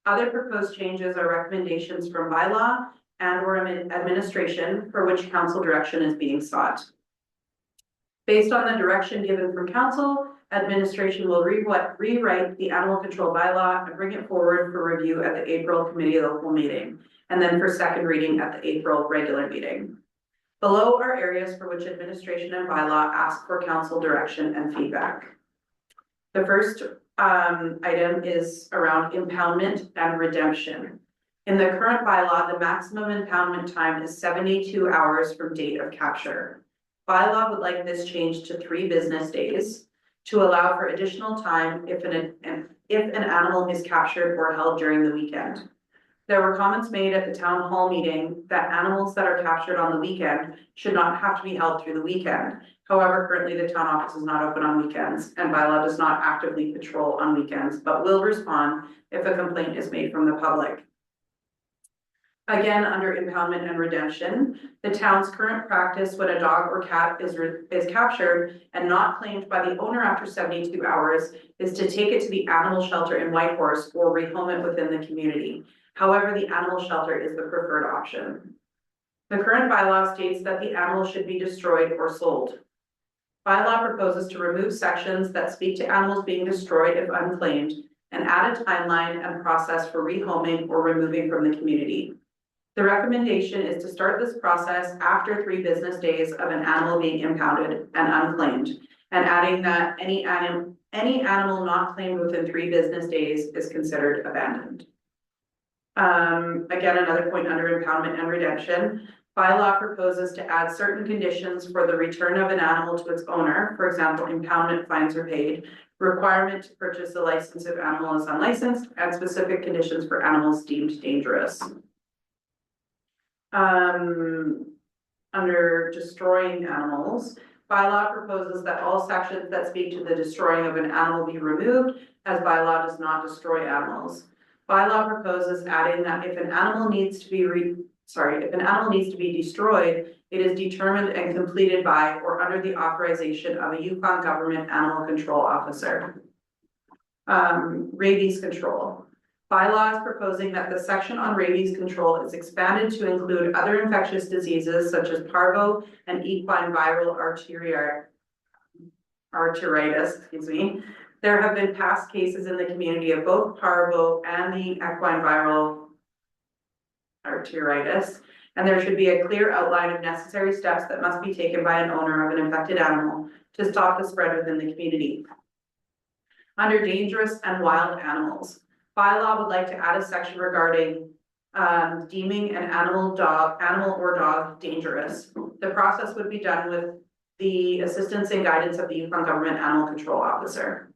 Other proposed changes are recommendations from bylaw and or administration for which council direction is being sought. Based on the direction given from council, administration will rewrite the animal control bylaw and bring it forward for review at the April committee of the whole meeting, and then for second reading at the April regular meeting. Below are areas for which administration and bylaw ask for council direction and feedback. The first item is around impoundment and redemption. In the current bylaw, the maximum impoundment time is 72 hours from date of capture. Bylaw would like this changed to 3 business days to allow for additional time if an animal is captured or held during the weekend. There were comments made at the town hall meeting that animals that are captured on the weekend should not have to be held through the weekend. However, currently the town office is not open on weekends and bylaw does not actively patrol on weekends, but will respond if a complaint is made from the public. Again, under impoundment and redemption, the town's current practice when a dog or cat is captured and not claimed by the owner after 72 hours is to take it to the animal shelter in Whitehorse or rehome it within the community. However, the animal shelter is the preferred option. The current bylaw states that the animal should be destroyed or sold. Bylaw proposes to remove sections that speak to animals being destroyed if unclaimed and add a timeline and process for rehoming or removing from the community. The recommendation is to start this process after 3 business days of an animal being impounded and unclaimed, and adding that any animal not claimed within 3 business days is considered abandoned. Again, another point under impoundment and redemption, bylaw proposes to add certain conditions for the return of an animal to its owner. For example, impoundment fines are paid, requirement to purchase a license if animal is unlicensed, and specific conditions for animals deemed dangerous. Under destroying animals, bylaw proposes that all sections that speak to the destroying of an animal be removed, as bylaw does not destroy animals. Bylaw proposes adding that if an animal needs to be destroyed, it is determined and completed by or under the authorization of a Yukon government animal control officer. Rabies control. Bylaw is proposing that the section on rabies control is expanded to include other infectious diseases such as parvo and equine viral arteritis, There have been past cases in the community of both parvo and the equine viral arteritis, and there should be a clear outline of necessary steps that must be taken by an owner of an infected animal to stop the spread within the community. Under dangerous and wild animals, bylaw would like to add a section regarding deeming an animal or dog dangerous. The process would be done with the assistance and guidance of the Yukon Government Animal Control Officer.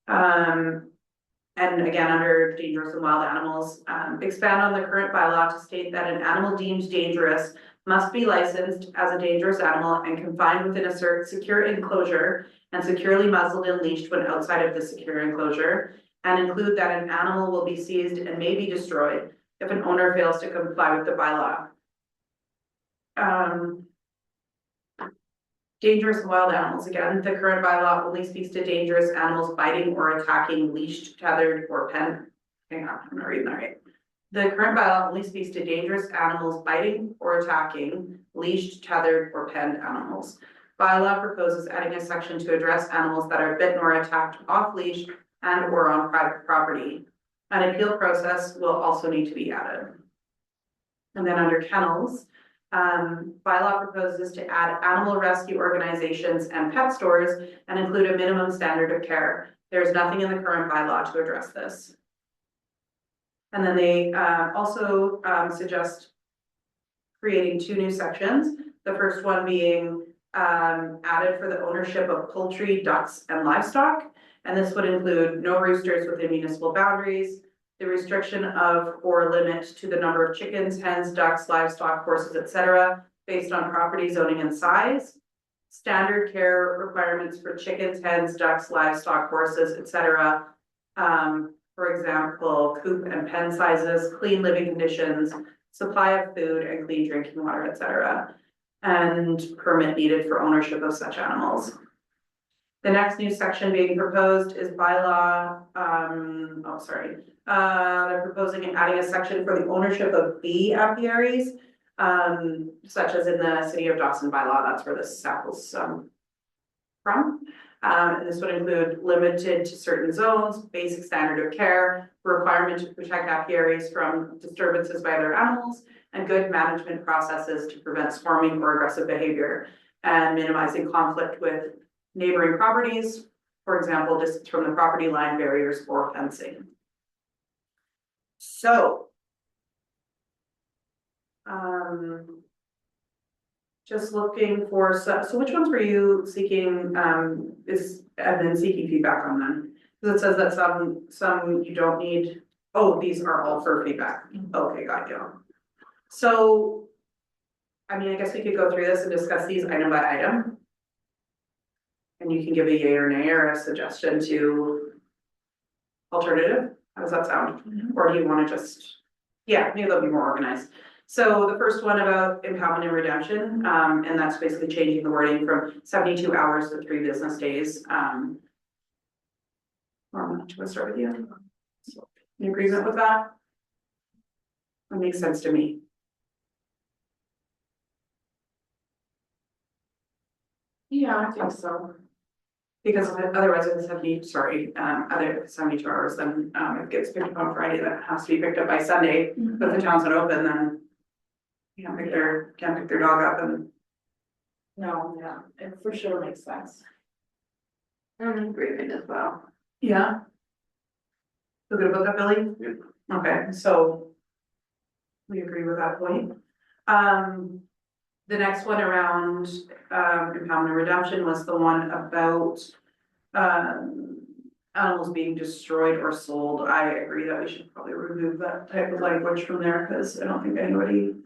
And again, under dangerous and wild animals, expand on the current bylaw to state that an animal deemed dangerous must be licensed as a dangerous animal and confined within a secure enclosure and securely muzzled and leashed when outside of the secure enclosure, and include that an animal will be seized and may be destroyed if an owner fails to comply with the bylaw. Dangerous wild animals, again, the current bylaw only speaks to dangerous animals biting or attacking leashed, tethered, or penned. Hang on, I'm not reading that right. The current bylaw only speaks to dangerous animals biting or attacking leashed, tethered, or penned animals. Bylaw proposes adding a section to address animals that are bitten or attacked off leash and or on private property. An appeal process will also need to be added. And then under kennels, bylaw proposes to add animal rescue organizations and pet stores and include a minimum standard of care. There's nothing in the current bylaw to address this. And then they also suggest creating 2 new sections. The first one being added for the ownership of poultry, ducks, and livestock. And this would include no roosters within municipal boundaries, the restriction of or limit to the number of chickens, hens, ducks, livestock, horses, etc., based on property zoning and size, standard care requirements for chickens, hens, ducks, livestock, horses, etc. For example, coop and pen sizes, clean living conditions, supply of food and clean drinking water, etc. And permit needed for ownership of such animals. The next new section being proposed is bylaw, they're proposing and adding a section for the ownership of bee apiaries, such as in the city of Dawson bylaw, that's where this sample's from. And this would include limited to certain zones, basic standard of care, requirement to protect apiaries from disturbances by other animals, and good management processes to prevent swarming or aggressive behavior, and minimizing conflict with neighboring properties, for example, distance from the property line, barriers, or fencing. So, just looking for, so which ones were you seeking, I've been seeking feedback on them? Because it says that some you don't need, oh, these are all for feedback. Okay, got you. So, I mean, I guess we could go through this and discuss these item by item. And you can give a yay or nay or a suggestion to alternative. How does that sound? Or do you want to just, yeah, maybe they'll be more organized. So the first one about impoundment and redemption, and that's basically changing the wording from 72 hours to 3 business days. I'm going to start with you. In agreement with that? That makes sense to me. Yeah, I think so. Because otherwise it's 72 hours, then it gets picked up on Friday, that has to be picked up by Sunday, but if the town's not open, then you know, can't pick their dog up and. No, yeah, it for sure makes sense. I'm in agreement as well. Yeah. Feel good about that, Billy? Yeah. Okay, so. We agree with that point. The next one around impoundment and redemption was the one about animals being destroyed or sold. I agree that we should probably remove that type of language from there, because I don't think anybody.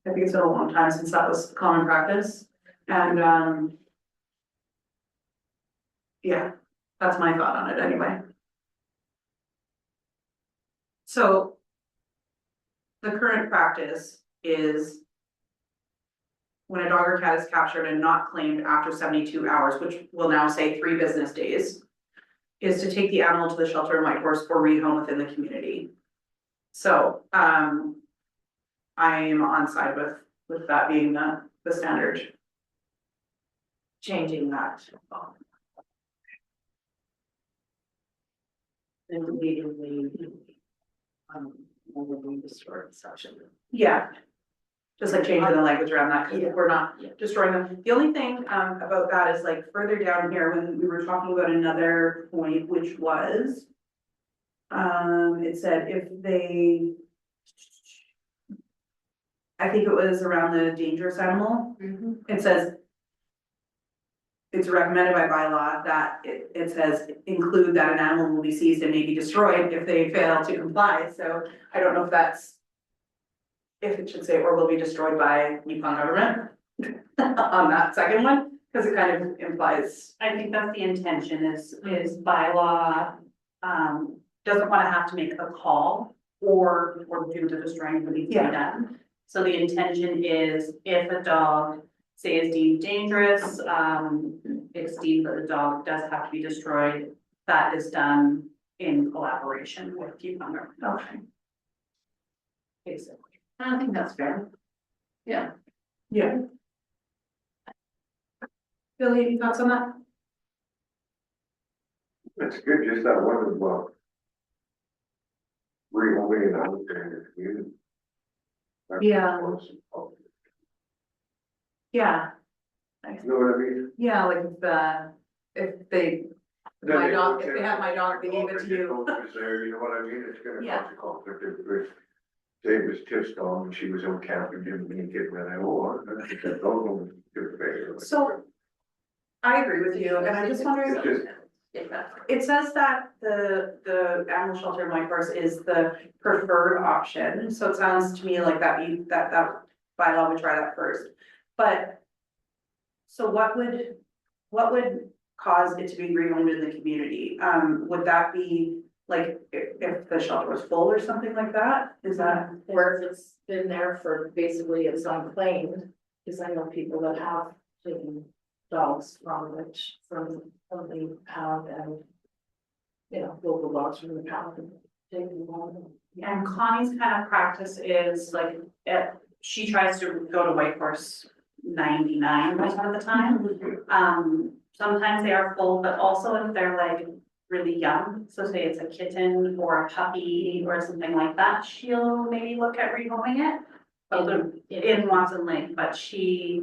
I think it's been a long time since that was common practice, and yeah, that's my thought on it anyway. So the current practice is when a dog or cat is captured and not claimed after 72 hours, which will now say 3 business days, is to take the animal to the shelter in Whitehorse or rehome within the community. So, I am on side with that being the standard. Changing that. And immediately, when we destroy the section. Yeah. Just like changing the language around that, because we're not destroying them. The only thing about that is like further down here, when we were talking about another point, which was. It said if they. I think it was around the dangerous animal. It says. It's recommended by bylaw that it says include that an animal will be seized and may be destroyed if they fail to comply, so I don't know if that's. If it should say or will be destroyed by Yukon government on that second one, because it kind of implies. I think that's the intention is bylaw doesn't wanna have to make a call or do the destroying that needs to be done. So the intention is if a dog, say, is deemed dangerous, it's deemed that the dog does have to be destroyed, that is done in collaboration with Cucumber. Okay. Basically. I think that's fair. Yeah. Yeah. Billy, any thoughts on that? It's good, just that one about rehoming out there in the community. Yeah. Yeah, You know what I mean? yeah, like if they, my dog, if they have my dog, they gave it to you. There, you know what I mean? It's gonna Yeah. cause a conflict of interest. Say it was Tiff's dog and she was on camping, didn't make it, and I, oh, I think that dog was good for. So, I agree with you, and I just wonder, It's just, it says that the animal shelter in Whitehorse is the preferred option, so it sounds to me like that bylaw would try that first. But, so what would cause it to be rehomed in the community? Would that be like if the shelter was full or something like that? Is that? Or if it's been there for, basically it's unclaimed, because I know people that have taken dogs from the pound and, you know, local dogs from the pound and taken them home. And Connie's kind of practice is like, she tries to go to Whitehorse 99% of the time. Sometimes they are full, but also if they're like really young, so say it's a kitten or a puppy or something like that, she'll maybe look at rehoming it. In Watson Lake, but she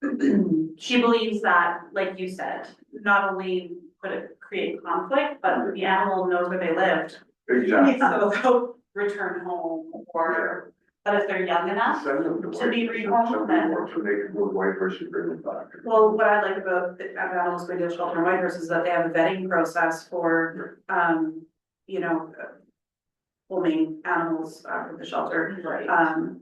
believes that, like you said, not only could it create conflict, but the animal knows where they lived. exactly. So they'll return home or, but if they're young enough, Send them to be Whitehorse. rehomed, Somebody then- wants to make a good Whitehorse and bring them back. well, what I like about the animals going to the shelter in Whitehorse is that they have a vetting process for, you know, pulling animals out of the shelter. Right.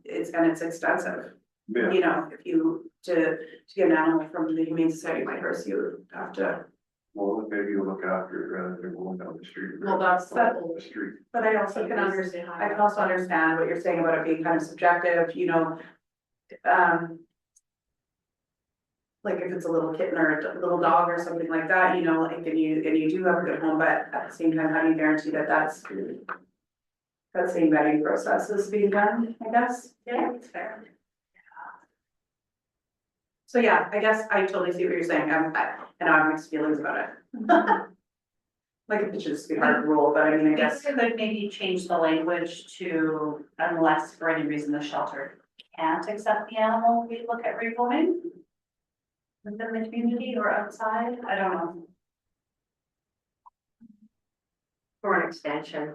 It's extensive. Yeah. You know, if you, to get an animal from the Humane Society of Whitehorse, you have to, Well, maybe you look after it rather than going down the street. Well, that's the But- whole. The street. but I also can understand, I can also understand what you're saying about it being kind of subjective, you know. Like if it's a little kitten or a little dog or something like that, you know, like, and you do have a good home, but at the same time, how do you guarantee that that same vetting process is being done, I guess? Yeah, it's fair. So yeah, I guess I totally see what you're saying, and I have mixed feelings about it. Like if it should just be hard to rule, but I mean, I guess. Could maybe change the language to unless for any reason the shelter can't accept the animal, we look at rehoming within the community or outside, I don't know. For an extension.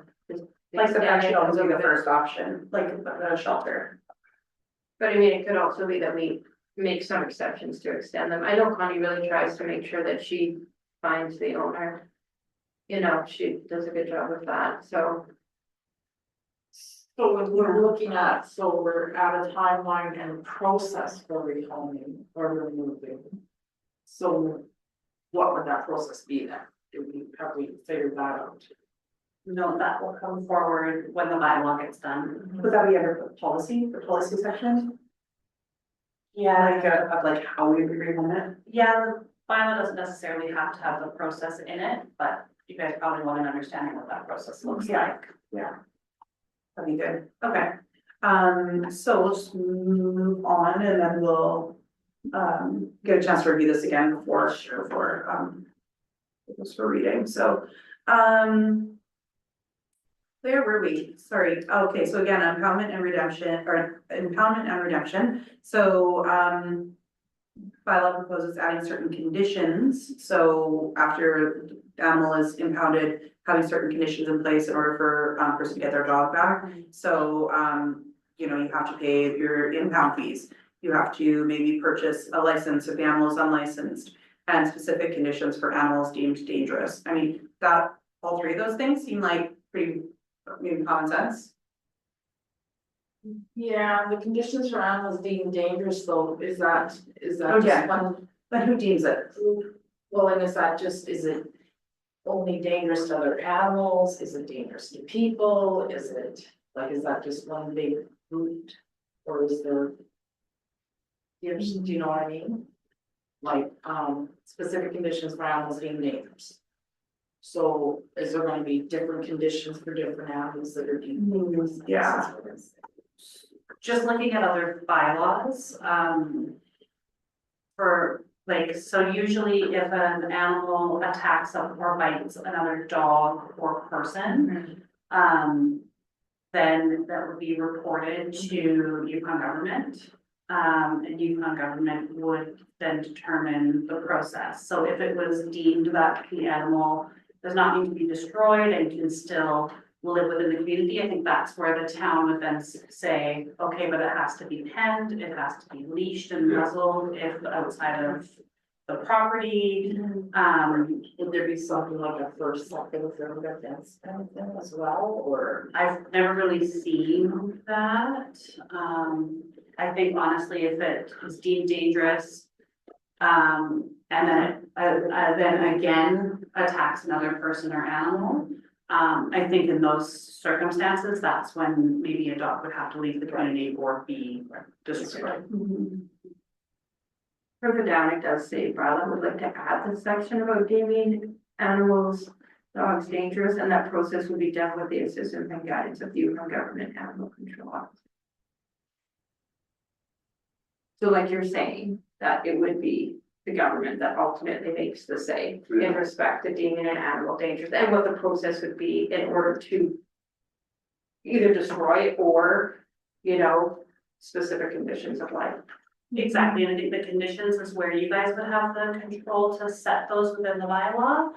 Like the pet should always be the first option, like the shelter. But I mean, it could also be that we make some exceptions to extend them. I know Connie really tries to make sure that she finds the owner. You know, she does a good job with that, so. So when we're looking at, so we're at a timeline and process for rehoming or removing. So what would that process be then? Have we figured that out? No, that will come forward when the bylaw gets done. Would that be under the policy section? Yeah, Like, of like how we would rehome it? yeah, the bylaw doesn't necessarily have to have the process in it, but you guys probably want an understanding what that process looks Yeah. like. That'd be good, okay. So we'll just move on and then we'll, get a chance to review this again before, it was for reading, so, where were we? Sorry, okay, so again, impoundment and redemption, so, bylaw proposes adding certain conditions, so after the animal is impounded, having certain conditions in place in order for, person to get their dog back. So, you know, you have to pay your impound fees, you have to maybe purchase a license if the animal is unlicensed, and specific conditions for animals deemed dangerous. I mean, that, all three of those things seem like pretty, maybe common sense. Yeah, the conditions for animals deemed dangerous though, is that Oh, yeah. just one? But who deems it? Well, and is that just, is it only dangerous to other animals? Is it dangerous to people? Is it, like, is that just one big root? Or is there? Do you know what I mean? Like, specific conditions for animals being dangerous. So is there gonna be different conditions for different animals that are deemed dangerous? Yeah. Just looking at other bylaws, for, like, so usually if an animal attacks or bites another dog or person, then that would be reported to Yukon government. And Yukon government would then determine the process. So if it was deemed that the animal does not need to be destroyed and can still live within the community, I think that's where the town would then say, okay, but it has to be penned, it has to be leashed and muzzled if outside of the property. Would there be something like a first, second, third offense kind of thing as well, or? I've never really seen that. I think honestly, if it is deemed dangerous, and then it, then again attacks another person or animal, I think in those circumstances, that's when maybe a dog would have to leave the community or be destroyed. Further down, it does say, Bradley would like to add the section about deeming animals, dogs dangerous, and that process would be done with the assistance and guidance of the Yukon Government Animal Control Office. So like you're saying, that it would be the government that ultimately makes the say in respect to deeming an animal dangerous, and what the process would be in order to either destroy it or, you know, specific conditions of life. Exactly, and I think the conditions is where you guys would have the control to set those within the bylaw.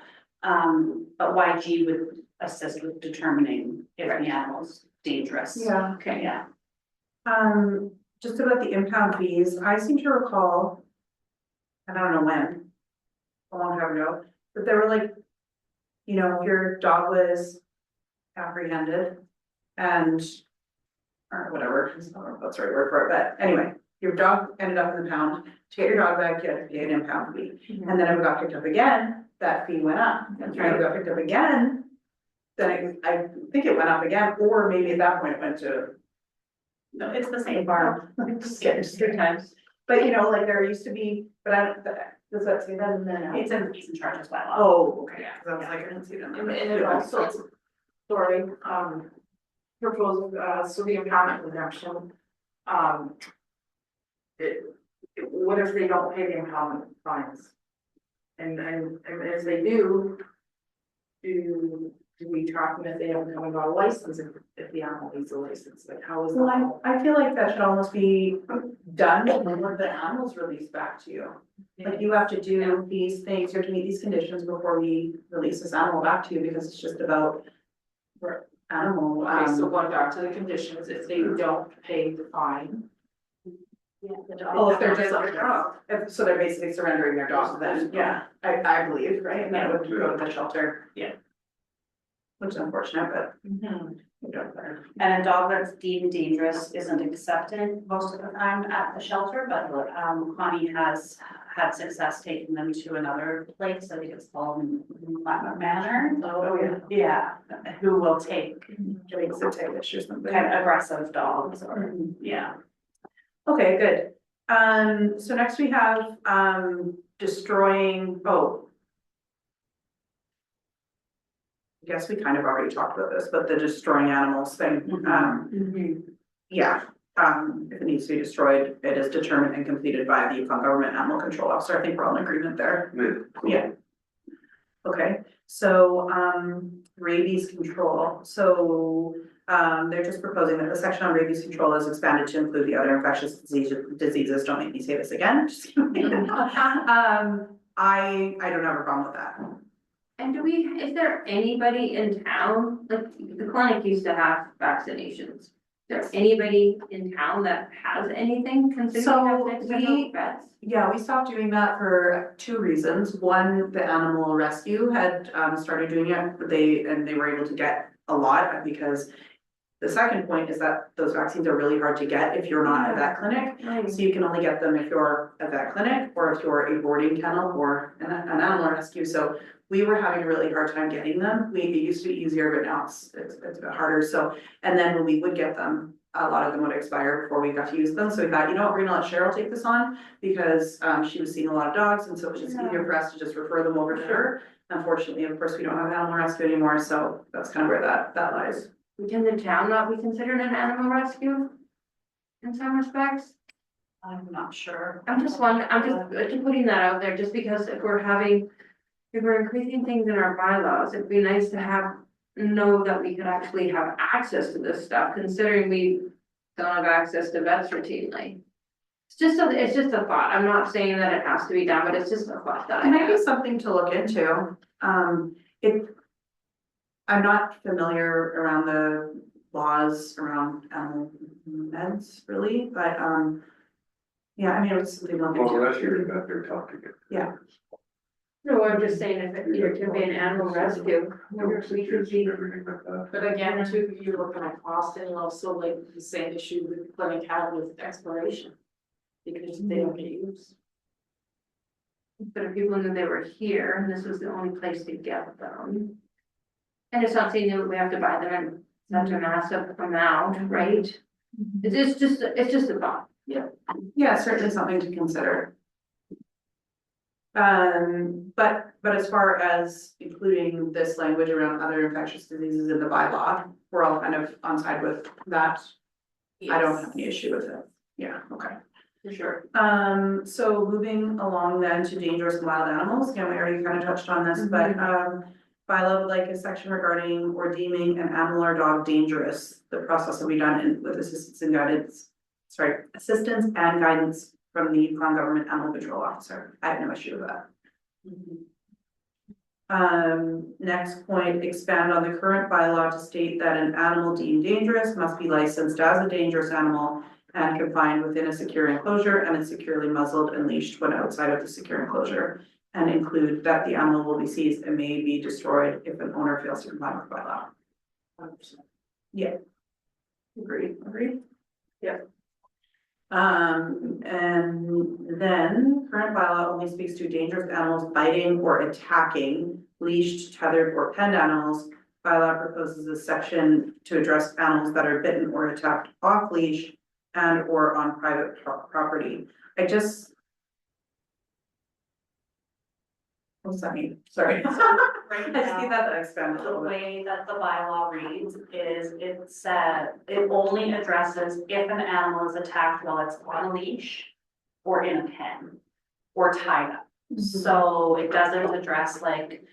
But YG would assist with determining if the animal's dangerous. Yeah. Okay. Yeah. Just about the impound fees, I seem to recall, and I don't know when, a long time ago, but there were like, you know, if your dog was apprehended and, or whatever, I don't know if that's the right word for it, but anyway, your dog ended up in the pound, to get your dog back, you had to pay an impound fee. And then if it got picked up again, that fee went up. And if it got picked up again, then I think it went up again, or maybe at that point it went to No, it's the same. farm. Just good times. But you know, like there used to be, but I don't, does that say that in there? It's in fees and charges bylaw. Oh, okay, yeah, 'cause I was like, I didn't see them. And it also, sorry, proposal, so the impoundment redemption, what if they don't pay the impoundment fines? And if they do we track them if they haven't come got a license, if the animal needs a license, like how is that? Well, I feel like that should almost be done when the animal's released back to you. Like you have to do these things, you have to meet these conditions before we release this animal back to you, because it's just about animal, Okay, so going back to the conditions, if they don't pay the fine. oh, if they're just, so they're basically surrendering their dog then, yeah, I believe, right? And then it would go to the shelter. Yeah. Which is unfortunate, but Mm-hmm. we don't better. And a dog that's deemed dangerous isn't accepted most of the time at the shelter, but Connie has had success taking them to another place, I think it's called Latin Manor. Oh, yeah. Yeah, who will take Getting some ticklish or something. kind of aggressive dogs or, yeah. Okay, good. So next we have, destroying, I guess we kind of already talked about this, but the destroying animals thing, yeah. If it needs to be destroyed, it is determined and completed by the Yukon Government Animal Control Officer. I think we're all in agreement there. Yeah. Okay, so, rabies control, so, they're just proposing that the section on rabies control is expanded to include the other infectious diseases, don't make me say this again. Just kidding. I don't have a problem with that. And is there anybody in town, like the clinic used to have vaccinations? Is there anybody in town that has anything considering So we have next we- to vets? Yeah, we stopped doing that for two reasons. One, the animal rescue had started doing it, they were able to get a lot because The second point is that those vaccines are really hard to get if you're not at that clinic. So you can only get them if you're at that clinic or if you're a boarding kennel or an animal rescue. So we were having a really hard time getting them. It used to be easier, but now it's a bit harder. So, and then when we would get them, a lot of them would expire before we got to use them. So we thought, you know what, we're gonna let Cheryl take this on because she was seeing a lot of dogs, and so it was just easier for us to just refer them over to her. Unfortunately, of course, we don't have animal rescue anymore, so that's kind of where that lies. Can the town not be considered an animal rescue? In some respects? I'm not sure. I'm just wondering, just putting that out there, just because if we're increasing things in our bylaws, it'd be nice to know that we could actually have access to this stuff, considering we don't have access to vets routinely. It's just a thought. I'm not saying that it has to be done, but it's just a thought that I It might be have. something to look into. I'm not familiar around the laws around animal meds really, but yeah, I mean, it was something to look Well, into. unless you're about there talking. No, I'm just saying if it could be an animal rescue, we could be. Everything like that. But again, too, you're looking at cost and also like the same issue the clinic had with exploration. Because they don't get used. But if people knew they were here and this was the only place to get them. And it's not saying that we have to buy them in such a massive amount, right? It's just a thought. Yeah, certainly something to consider. But as far as including this language around other infectious diseases in the bylaw, we're all kind of on side with that. I don't have any issue with it. Yeah, okay. For sure. So moving along then to dangerous and wild animals, again, we already kind of touched on this, but bylaw would like a section regarding or deeming an animal or dog dangerous. The process will be done with assistance and guidance from the Yukon Government Animal Control Officer. I have no issue with that. Next point, expand on the current bylaw to state that an animal deemed dangerous must be licensed as a dangerous animal and confined within a secure enclosure and is securely muzzled and leashed when outside of the secure enclosure. And include that the animal will be seized and may be destroyed if an owner fails to comply with bylaw. 100%. Yeah. Agreed. Yeah. And then current bylaw only speaks to dangerous animals biting or attacking leashed, tethered, or penned animals. Bylaw proposes a section to address animals that are bitten or attacked off leash and or on private property. What's that mean? Sorry. Right I just need now, that to expand a the little bit. way that the bylaw reads is it said, it only addresses if an animal is attacked while it's on a leash or in a pen or tied up. So it doesn't address like,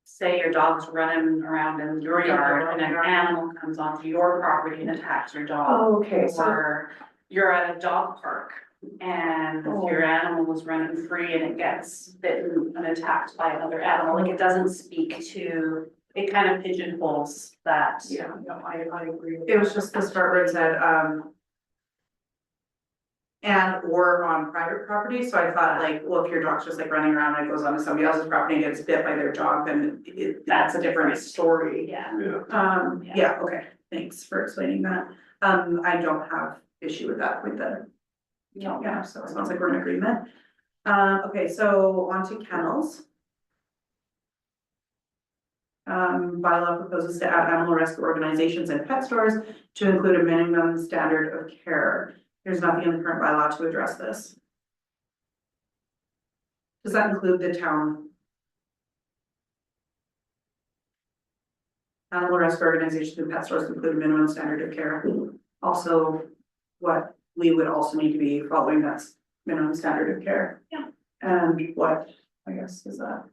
say your dog's running around in your yard and an animal comes onto your property and attacks your dog. Oh, okay, so, Or you're at a dog park and your animal is running free and it gets bitten and attacked by another animal, like it doesn't speak to, it kind of pigeonholes that. Yeah, no, I agree with it was that. just this part where it said, and or on private property, so I thought like, well, if your dog's just like running around and it goes onto somebody else's property and gets bit by their dog, then that's a different story. Yeah. Yeah. Yeah, okay, thanks for explaining that. I don't have issue with that with the. Yeah, so it sounds like we're in agreement. Okay, so on to kennels. Bylaw proposes to add animal rescue organizations and pet stores to include a minimum standard of care. There's nothing in the current bylaw to address this. Does that include the town? Animal rescue organizations and pet stores include a minimum standard of care. Also, what we would also need to be following that's minimum standard of care. Yeah. And what, I guess, is that?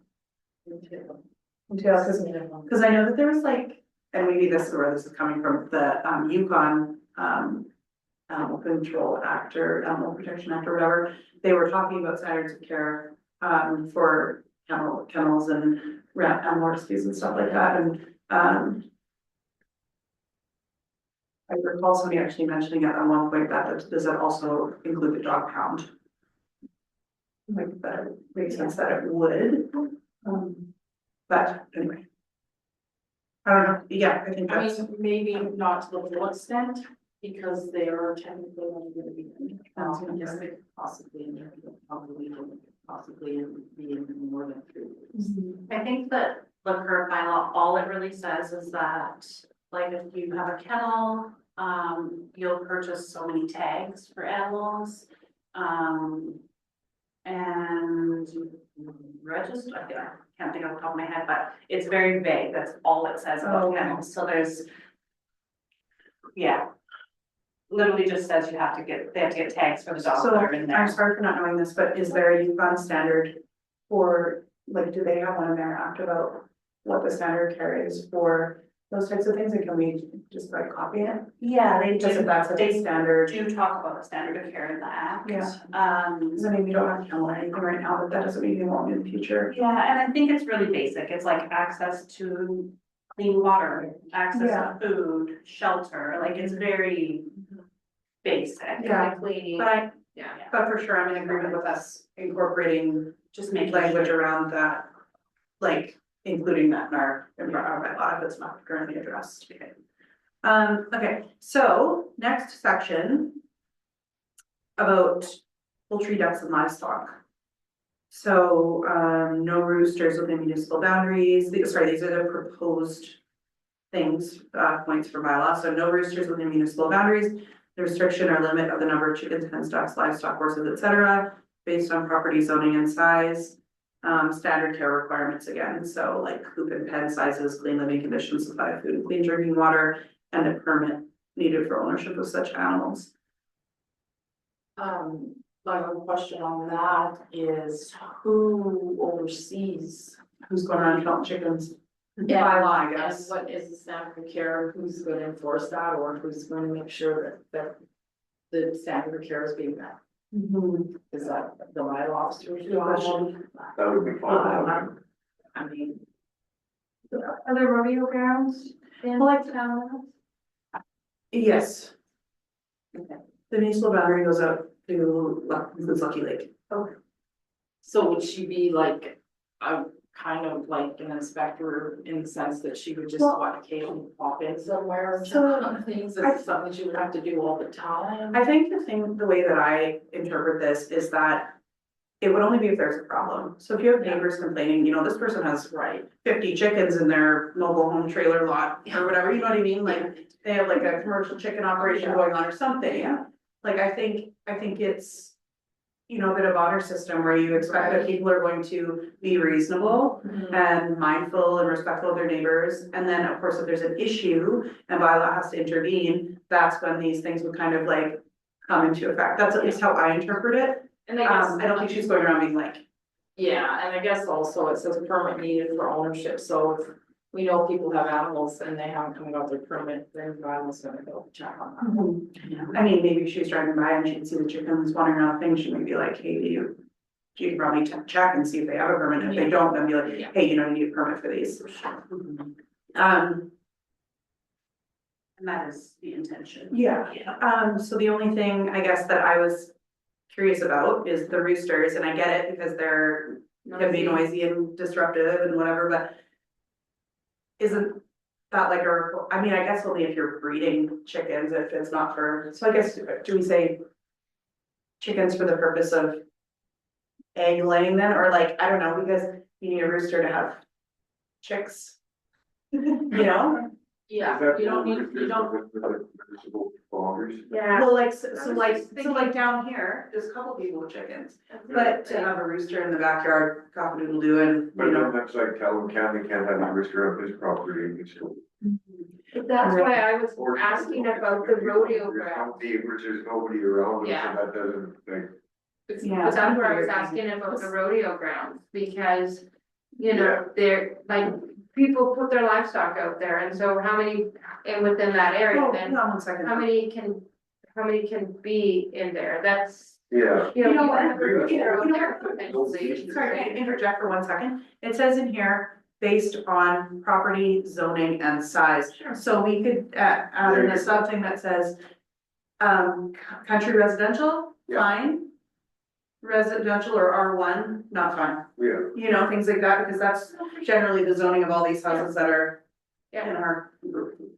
Entail. Because I know that there was like, and maybe this is where this is coming from, the Yukon Animal Control Act or Animal Protection Act or whatever. They were talking about standards of care for kennels and animal rescues and stuff like that. And I recall somebody actually mentioning at one point that does that also include the dog pound? Like that makes sense that it would. But anyway. I don't know, yeah, I think I that's, mean, maybe not to the full extent, because they are technically only gonna be, yes, they could possibly, and they could possibly be in more than 3 weeks. I think that the current bylaw, all it really says is that, like, if you have a kennel, you'll purchase so many tags for animals. And register, I can't think off the top of my head, but it's very vague, that's all it says about Oh. kennels, so there's. Yeah. Literally just says they have to get tags for the dogs so that are in I'm there. sorry for not knowing this, but is there a Yukon standard for, like, do they have one in their act about what the standard care is for those types of things, and can we just like copy it? Yeah, they Just if do, that's a they standard, do talk about the standard of care in the act. Yeah. because I mean, we don't have kennel or anything right now, but that doesn't mean we won't in the future. Yeah, and I think it's really basic, it's like access to clean water, access Yeah. to food, shelter, like it's very basic. Yeah. Cleaning, But yeah. but for sure, I'm in agreement with us incorporating Just making language sure. around that, like, including that in our bylaw if it's not currently addressed. Okay, so next section about poultry, ducks and livestock. So, no roosters within municipal boundaries, these are the proposed things, points for bylaw, so no roosters within municipal boundaries. The restriction or limit of the number of chickens, hens, ducks, livestock, horses, etc., based on property zoning and size. Standard care requirements again, so like coop and pen sizes, clean living conditions, supply of food and clean drinking water, and a permit needed for ownership of such animals. My own question on that is who oversees? Who's going around counting chickens? Yeah, By law, I and guess. what is the standard of care, who's gonna enforce that, or who's going to make sure that the standard of care is being met? Is that the bylaw officers? Good question. That would be fine. I mean, Are there rodeo grounds in Well, town? Yes. The municipal boundary goes up to, includes Lucky Lake. so would she be like a kind of like an inspector in the sense that she would just Well- want occasionally pop in somewhere and check So, on things? Is I- it something she would have to do all the time? I think the way that I interpret this is that it would only be if there's a problem. So if you have neighbors complaining, you know, this person has Right. 50 chickens in their mobile home trailer lot or whatever, you know what I mean? Like, they have like a commercial chicken operation Yeah. going on or something. Like, I think it's, you know, a bit of honor system where you expect that people are going to be reasonable and mindful and respectful of their neighbors. And then, of course, if there's an issue and bylaw has to intervene, that's when these things would kind of like come into effect. That's at least how I interpret it. And I guess. I don't think she's going around being like, Yeah, and I guess also it says a permit needed for ownership, so if we know people have animals and they haven't come about their permit, then the animal's gonna go check on that. I mean, maybe if she was driving by and she'd see the chickens wandering around thing, she might be like, hey, you could probably check and see if they have a permit. If they don't, then be like, Yeah. hey, you know, you need a permit for these. And that is the intention. Yeah, so the only thing I guess that I was curious about is the roosters, and I get it because they're can be noisy and disruptive and whatever, but isn't that like I mean, I guess only if you're breeding chickens, if it's not for, so I guess, do we say chickens for the purpose of egg laying then, or like, I don't know, because you need a rooster to have chicks? You know? Yeah, you don't need, you don't, Municipal boundaries. Yeah. Well, like, I so was like, just so thinking- like down here, there's a couple people with chickens, but to have a rooster in the backyard, cock-a-doodle-doo and, But you then know. that's like Calvin County can't have a rooster on his property, it's still. That's why I was Or- asking about the rodeo ground. There's nobody around, so Yeah. that doesn't, like, Yeah. But that's where I was asking about the rodeo grounds, because, you know, they're like, people put their livestock out there, and so how many, and within that area, Oh, then hang on one second. how many can be in there? That's, yeah. you know, You know you what? have a rodeo You know there what? potentially. Sorry, can I interject for 1 second? It says in here, based on property zoning and size. Sure. So we could add in a something that says, country residential, Yeah. fine. Residential or R1, not fine, Yeah, you know, things like that, because that's generally the zoning of all these houses that are in our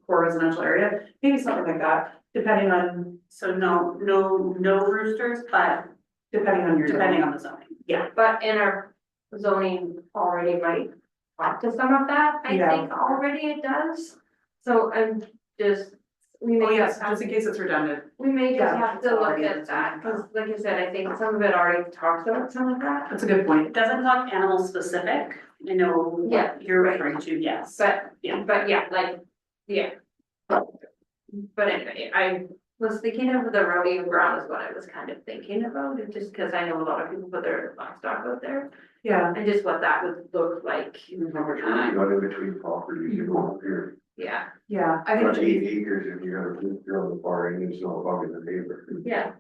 core residential area, maybe something like that, depending on, So no roosters, but depending on your. depending zone. on the zoning. But in our zoning already might talk to some of that, I Yeah. think already it does. So I'm just, we Oh, may yes, just have, just in case it's redundant. we may just Yeah, have it's to look already at that, in cause like I said, I think some of it already talks about some of that. That's a good point. It doesn't talk animal specific, I know Yeah, what you're right. referring to, yes. But, Yeah. but yeah, like, yeah. But anyway, I was thinking of the rodeo ground is what I was kind of thinking about, and just cause I know a lot of people put their livestock out there. Yeah, And just what that would look like How much room you got in between properties, you go up here, yeah, yeah, I think. got 8 acres and you got a, you're on the far end, there's no bug in the neighbor. yeah.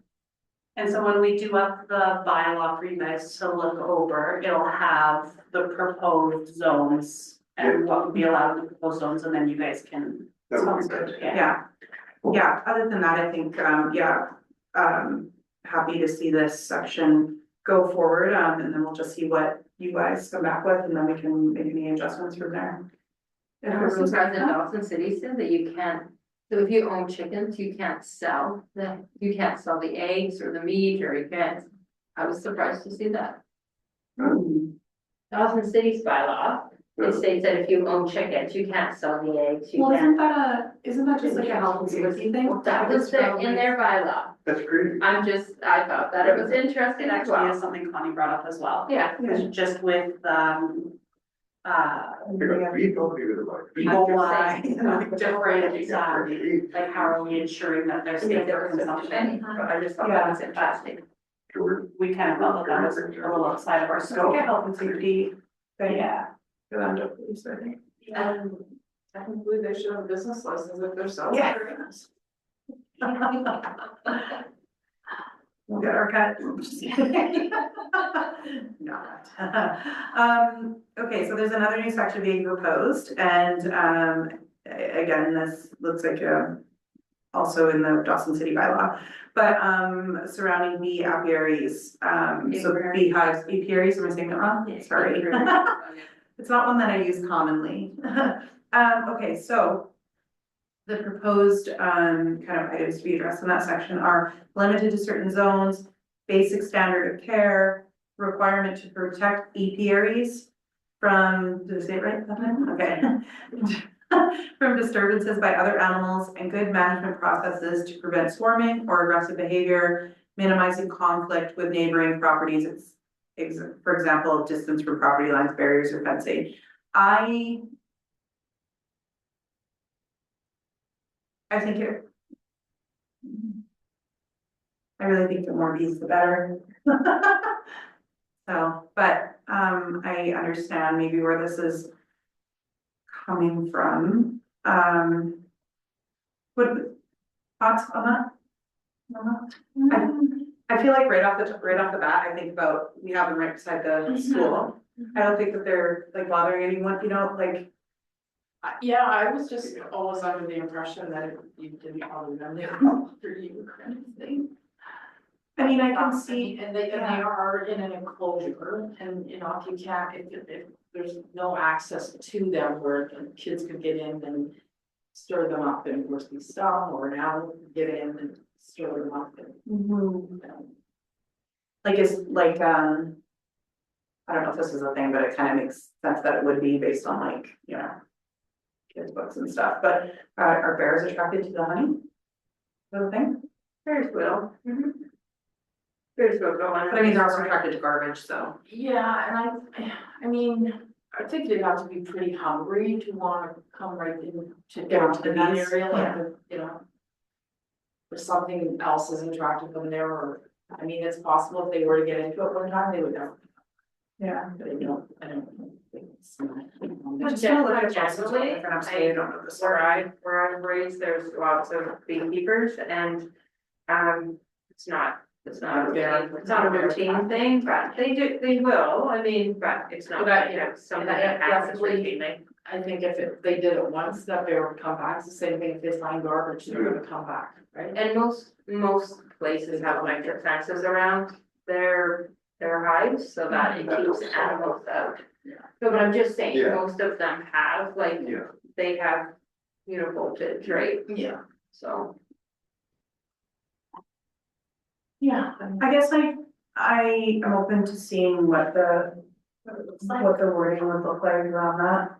And so when we do up the bylaw for you guys to look over, it'll have the proposed zones and what would be allowed in the proposed zones, and then you guys can. That would Sounds be good, good. yeah. Yeah, other than that, I think, happy to see this section go forward, and then we'll just see what you guys come back with, and then we can make any adjustments from there. If I was everyone's surprised that good. Dawson City said that you can't, so if you own chickens, you can't sell the eggs or the meat, or you can't. I was surprised to see that. Dawson City's bylaw, it states that if you own chickens, you can't sell the eggs, you Well, can't. isn't that just like a health and safety thing? That was there in their bylaw. That's crazy. I thought that it was interesting It as actually is well. something Connie brought up as well. Yeah, Yeah. Just with, They got beef, don't leave it alone. Ebola, different, Sheep, like how are we ensuring that there's maybe safe there was consumption? many, but I just thought that was interesting. Jordan. We kind of felt that that was a little outside of our So, scope. health and safety thing. Yeah. For them to police, I think. And technically they should have a business license if they're selling. Yeah. chickens. We'll get our cut. Not. Okay, so there's another new section being proposed, and, again, this looks like, also in the Dawson City bylaw, but, surrounding bee apiaries, so beehives, apiaries, am I saying that wrong? Sorry. It's not one that I use commonly. Okay, so the proposed, kind of items to be addressed in that section are limited to certain zones, basic standard of care, requirement to protect apiaries from, did I say it right that time? Okay. From disturbances by other animals, and good management processes to prevent swarming or aggressive behavior, minimizing conflict with neighboring properties, for example, distance from property lines, barriers, or fencing. I think I really think the more bees, the better. So, but, I understand maybe where this is coming from. What, thoughts on that? I feel like right off the bat, I think about, we have them right beside the school. I don't think that they're like bothering anyone, you know, like, Yeah, I was just always under the impression that you didn't probably them, they were after you kind of thing. I mean, I can see. And they are in an enclosure, and you know, if you can't, if there's no access to them where the kids could get in and stir them up and force be stung, or an owl could get in and stir them up and. Like, it's like, I don't know if this is a thing, but it kind of makes sense that it would be based on like, you know, kids' books and stuff, but are bears attracted to the honey? Is that a thing? Bears will. Bears will go on. But I mean, they're also attracted to garbage, so. Yeah, and I mean, I think you'd have to be pretty hungry to wanna come right in to Get onto the in that bees, area, like, yeah. you know. If something else is attracting them there, or, I mean, it's possible if they were to get into it one time, they would know, Yeah. but I don't think it's not. But still, look at Generally, different upstate, I don't know this. where I'm raised, there's lots of beekeepers and, it's not a routine thing, but they will, I mean, but it's not But that, like yeah, it's something and that that happens definitely- routinely. I think if they did it once, that bear would come back, it's the same thing if they find garbage, they're gonna come back, right? And most places have electric fences around their hives, so that it keeps animals out. Yeah. So, but I'm just saying, Yeah. most of them have, like, Yeah. they have, voltage, right? Yeah. So. Yeah. I guess I am open to seeing what the wording would look like around that.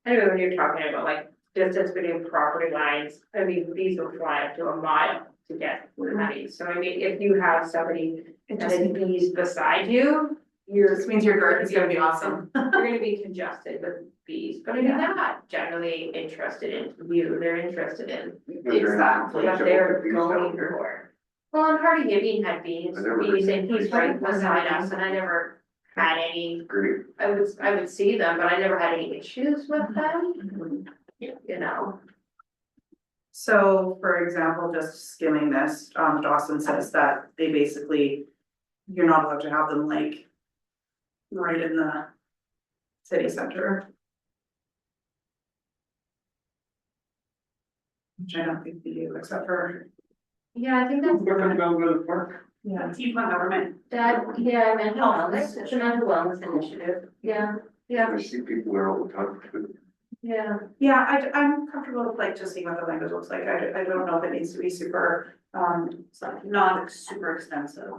Anyway, when you're talking about like distance between property lines, I mean, these will fly up to a mile to get the money. So I mean, if you have somebody It and just, then bees beside you, this means your garden's gonna be awesome. you're gonna be congested with bees, but they're not generally interested in you, they're interested in Exactly. what they're going for. Well, and Hardy Gibbing had bees, I never- bees, and he's right beside us, and I never had any, Great. I would see them, but I never had any issues with them. You know, So, for example, just skimming this, Dawson says that they basically, you're not allowed to have them like right in the city center. Which I don't think we do, except for, yeah, I think that's. yeah. Team on government. That, yeah, mental wellness, it's a mental wellness initiative, yeah, I see people there all the time. yeah. Yeah, I'm comfortable with like just seeing what the language looks like. I don't know if it needs to be super, Not super expensive.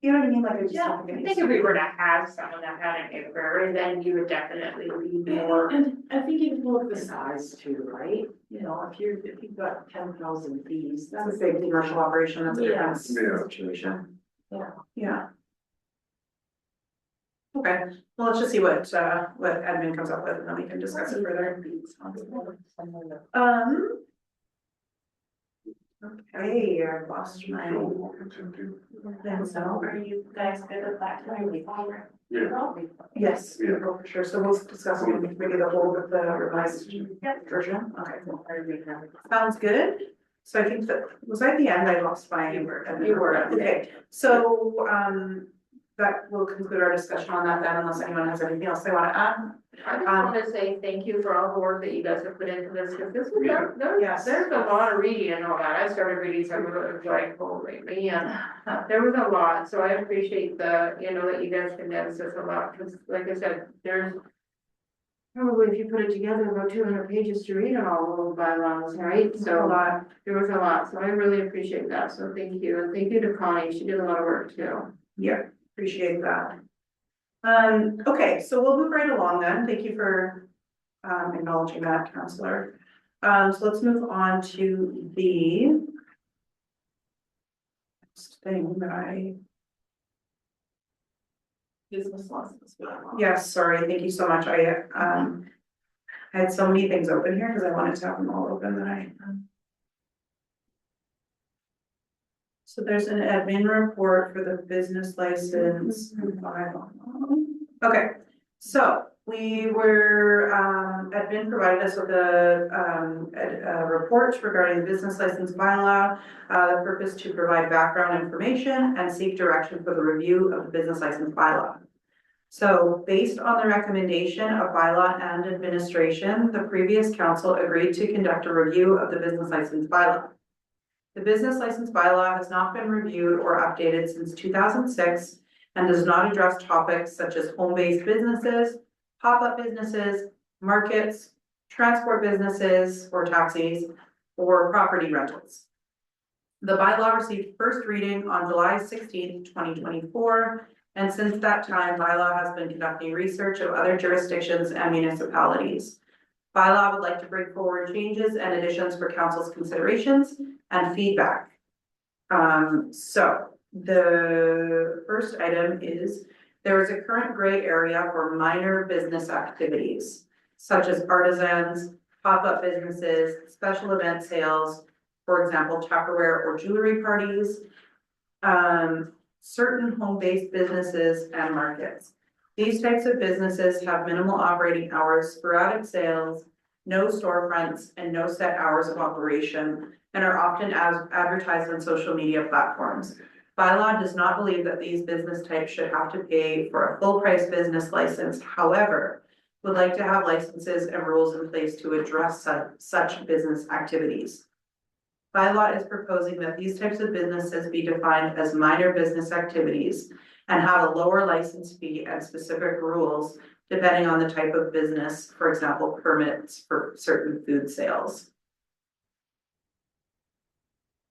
you know what I mean? Like, I just Yeah, don't I think it needs think to if we be. were to have someone that had an acre, then you would definitely be more. And I think you can look the size too, right? You know, if you've got 10,000 bees, That's a that's big commercial operation, that's a different Yeah. situation. Yeah. Yeah. Okay, well, let's just see what admin comes up with, and then we can discuss it further. Okay, I've lost my. Joe Wilkinson too. Then so, Are you guys good with that? Yeah. yes, Yeah. for sure, so we'll discuss it with maybe the whole of the revised version, okay, cool. Sounds good. So I think that, was I at the end, I lost my. You were. Okay, so, that will conclude our discussion on that then, unless anyone has anything else they wanna add. I just wanna say thank you for all the work that you guys have put into this, because this is, Yes. there's a lot of reading and all that, I started reading some of it, like, holy man. There was a lot, so I appreciate that you guys condensed this a lot, because like I said, there's. Probably if you put it together, about 200 pages to read on all those bylaws, right? So there was a lot, so I really appreciate that, so thank you, and thank you to Connie, she did a lot of work too. Yeah, appreciate that. Okay, so we'll move right along then. Thank you for acknowledging that, Counselor. So let's move on to the next thing that business license. yes, sorry, thank you so much. I had so many things open here because I wanted to have them all open that I. So there's an admin report for the business license. Okay, so we were, admin provided us with a report regarding the business license bylaw. The purpose to provide background information and seek direction for the review of the business license bylaw. So based on the recommendation of bylaw and administration, the previous council agreed to conduct a review of the business license bylaw. The business license bylaw has not been reviewed or updated since 2006 and does not address topics such as home-based businesses, pop-up businesses, markets, transport businesses or taxis, or property rentals. The bylaw received first reading on July 16th, 2024, and since that time, bylaw has been conducting research of other jurisdictions and municipalities. Bylaw would like to bring forward changes and additions for council's considerations and feedback. So the first item is there is a current gray area for minor business activities such as artisans, pop-up businesses, special event sales, for example, Tupperware or jewelry parties, certain home-based businesses and markets. These types of businesses have minimal operating hours, sporadic sales, no storefronts, and no set hours of operation, and are often advertised on social media platforms. Bylaw does not believe that these business types should have to pay for a full price business license. However, would like to have licenses and rules in place to address such business activities. Bylaw is proposing that these types of businesses be defined as minor business activities and have a lower license fee and specific rules depending on the type of business, for example, permits for certain food sales.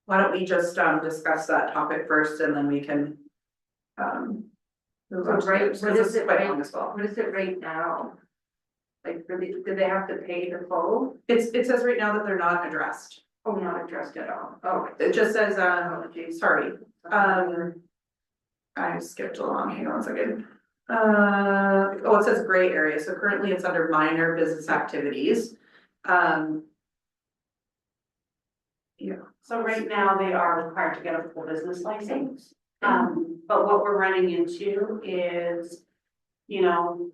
Why don't we just discuss that topic first and then we can move on to Right, it, 'cause what this is is it quite right- long as well. What is it right now? Like, really, do they have to pay the full? It says right now that they're not addressed. Oh, not addressed at all. Oh, It just says, sorry, I skipped along, hang on one second. It says gray area, so currently it's under minor business activities. Yeah, So right now, they are required to get a full business license. But what we're running into is, you know,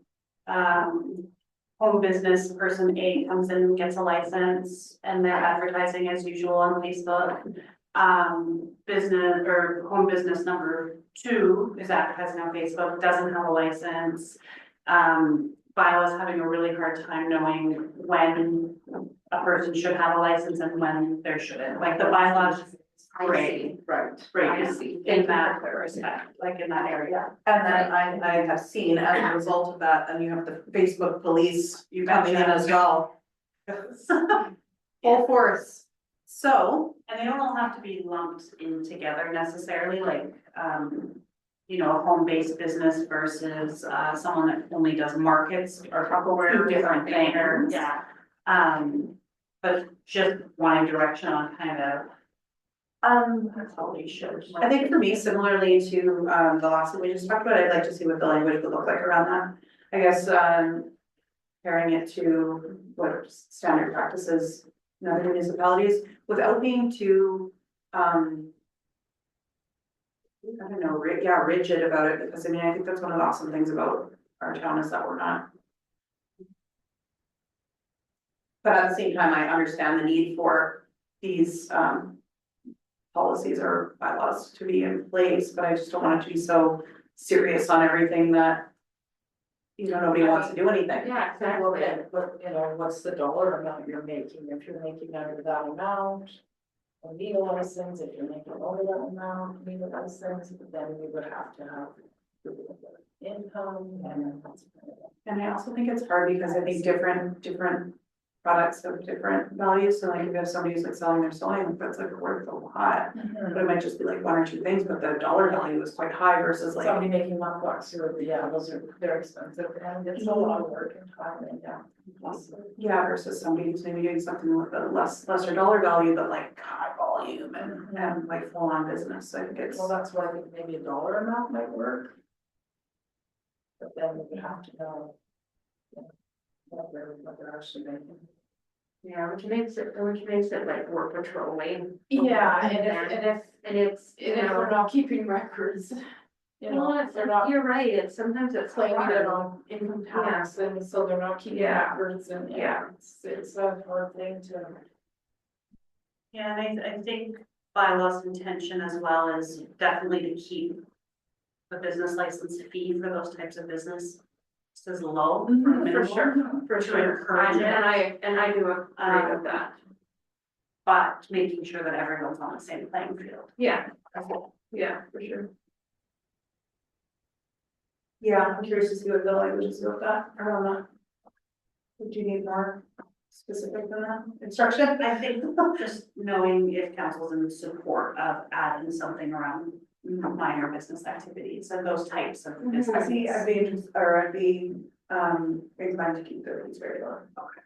home business person A comes in and gets a license and they're advertising as usual on Facebook. Business or home business number 2 is advertising on Facebook, doesn't have a license. Bylaws having a really hard time knowing when a person should have a license and when there shouldn't, like the bylaws. I Great. see. right. Right, I see. Thank in you that for respect, like in that area. And then I have seen as a result of that, then you have the Facebook police You coming in betcha. as well. Full force. So, And they don't all have to be lumped in together necessarily, like, you know, a home-based business versus, someone that only does markets or Tupperware, different thing, or, yeah. But just wanting direction on kind of, that's all we should. I think for me, similarly to the last one we just talked about, I'd like to see what the language would look like around that. I guess comparing it to what standard practices in other municipalities without being too I don't know, rigid about it, because I mean, I think that's one of the awesome things about our town is that we're not. But at the same time, I understand the need for these policies or bylaws to be in place, but I just don't want it to be so serious on everything that you know, nobody wants to do anything. Yeah, Well, exactly. then, what, you know, what's the dollar amount you're making, if you're making under that amount? You need a license, if you're making over that amount, you need a license, but then we would have to have income and that's kind of. And I also think it's hard because I think different products have different values, so like if you have somebody who's like selling their sewing, that's like worth a lot. But it might just be like 1 or 2 things, but the dollar value is quite high versus like. Somebody making $1 or, yeah, those are, they're expensive and it's a lot of work and time and Yeah, versus somebody who's maybe doing something with a lesser dollar value, but like high volume and like full on business, I think it's. Well, that's why I think maybe a dollar amount might work. But then we would have to know. What they're actually making. Yeah, which makes it like we're patrolling. Yeah, And it's, you if know. we're not keeping records, you know, Well, if they're not you're right, it's sometimes it's claiming hard. it on income tax and so they're not keeping Yeah. records and Yeah. it's a hard thing to. Yeah, and I think bylaws intention as well is definitely to keep the business license fee for those types of business as low. For minimal, sure, for to sure. encourage it. And I do agree with that. But making sure that everyone's on the same playing field. Yeah, yeah, for sure. Yeah, I'm curious to see what the language is about that, around that. Would you need more specific than that instruction? I think just knowing if council's in support of adding something around minor business activities and those types of businesses. I'd be interested, or I'd be inclined to keep their fees very low. Okay.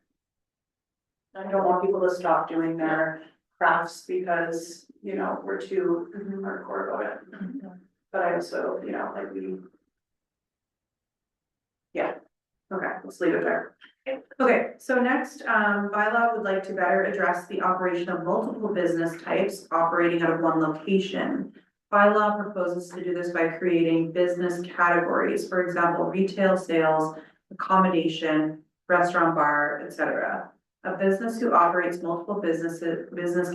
I don't want people to stop doing their crafts because, you know, we're too hardcore about it. But I also, you know, like we. Yeah, okay, let's leave it there. Okay, so next, bylaw would like to better address the operation of multiple business types operating out of one location. Bylaw proposes to do this by creating business categories, for example, retail sales, accommodation, restaurant, bar, etc. A business who operates multiple business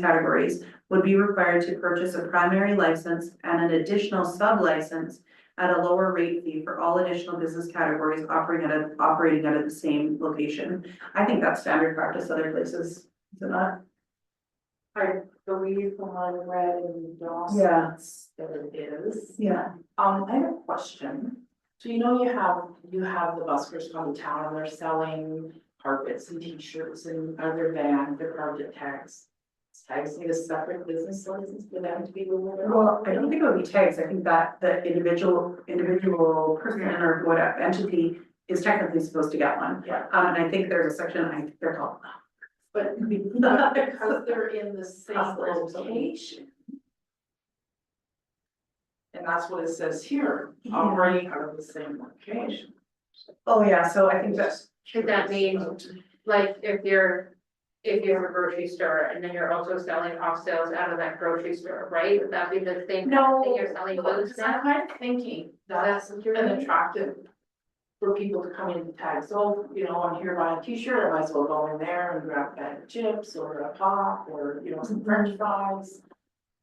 categories would be required to purchase a primary license and an additional sub-license at a lower rate fee for all additional business categories operating out of the same location. I think that's standard practice other places, is it not? I believe when I read in Dawson's Yeah. that it is. Yeah. I have a question. So you know you have the buskers come to town and they're selling carpets and t-shirts and other van, they're carpet tags. Tags need a separate business license for them to be moving around. Well, I don't think it would be tags, I think that the individual person or whatever entity is technically supposed to get one. Yeah. And I think there's a section, they're called. But because they're in the same location. And that's what it says here, operating out of the same location. Oh, yeah, so I think that's. Should that mean, like, if you have a grocery store and then you're also selling off sales out of that grocery store, right? Would that be the same kind of thing, you're selling food Because I'm stuff? kind of thinking that's an attractive for people to come in and tag, so, you know, I'm here buying a t-shirt, I might as well go in there and grab a bag of chips or a pop or, you know, some french fries.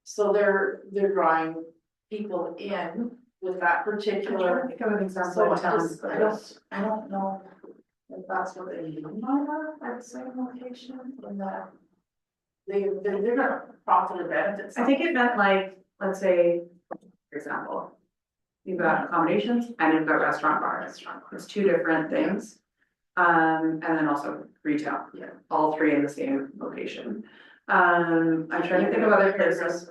So they're drawing people in with that particular. think of an example So of towns, I don't know if that's what they mean by at the same location, and that they're gonna profit or benefit. I think it meant like, let's say, for example, you've got accommodations and you've got restaurant bar. It's two different things. And then also retail, all three in the same location. I'm trying to think of other places.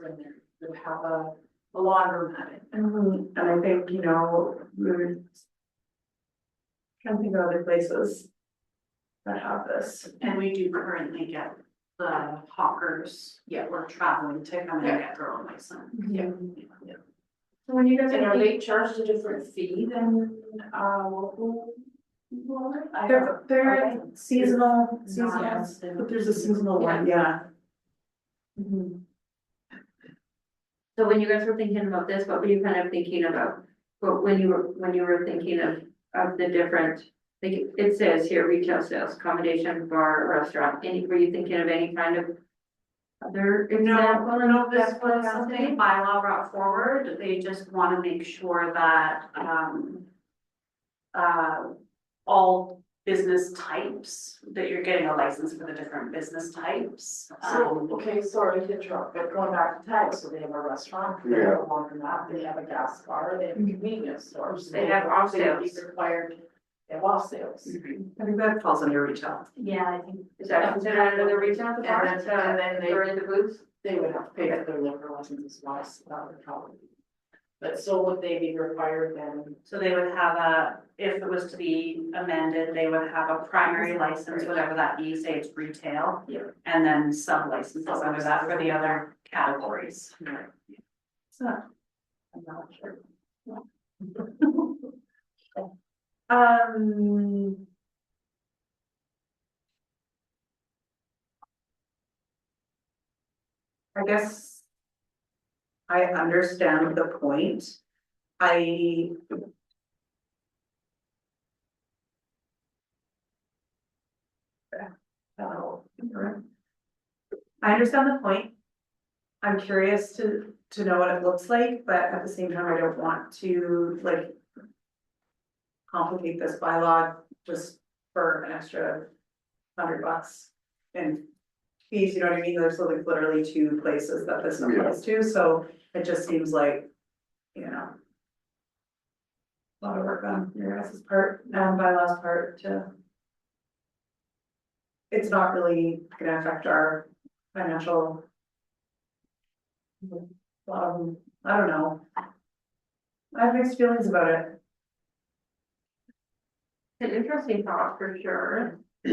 Would have a laundromat. And I think, you know, we would. Trying to think of other places that have this. And we do currently get the hawkers, we're traveling to come in and get their own license. Yeah. So when you guys And are are they charged a different fee than local people are? They're seasonal, Not- but there's a seasonal one, yeah. So when you guys were thinking about this, what were you kind of thinking about? But when you were thinking of the different, like it says here, retail sales, accommodation, bar, restaurant, were you thinking of any kind of other example? No, this was something bylaw brought forward, they just wanna make sure that, all business types, that you're getting a license for the different business types. So, okay, sorry to interrupt, but going back to tags, so they have a restaurant, they have a laundromat, they have a gas bar, they have a convenience store. So They have off they would be sales. Required, they have off sales. I think that falls under retail. Yeah, I think. Is that considered under the retail And department, then they, or in the booths? they would have to pay for their liquor license as well, so that would probably. But so would they be required then? So they would have if it was to be amended, they would have a primary license, whatever that be, say it's retail. Yeah. And then sub licenses under that for the other categories. So, I'm not sure. I guess. I understand the point. I. I understand the point. I'm curious to know what it looks like, but at the same time, I don't want to like. Complicate this bylaw just for an extra $100 in fees, you know what I mean? There's like literally two places that this applies to, so it just seems like, you know. A lot of work on your guys' part and bylaws part to. It's not really gonna affect our financial. I don't know. I have mixed feelings about it. An interesting thought for sure. I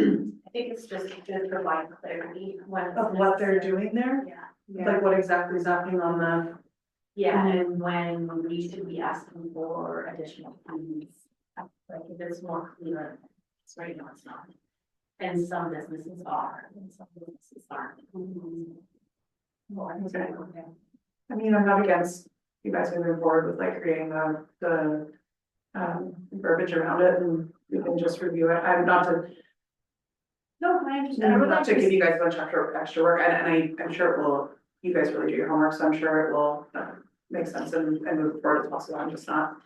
think it's just to provide clarity when. Of what they're doing there, Yeah, like what exactly is happening on the. yeah, and when we should be asking for additional fees, like if it's more clear, it's right now it's not. And some businesses are, and some businesses aren't. Okay. I mean, I'm not against you guys moving forward with like creating the verbiage around it and we can just review it. I'm not to. No, I understand. I would Not like to to give you guys a bunch of extra work and I'm sure it will, you guys really do your homework, so I'm sure it will make sense and move forward as possible. I'm just not.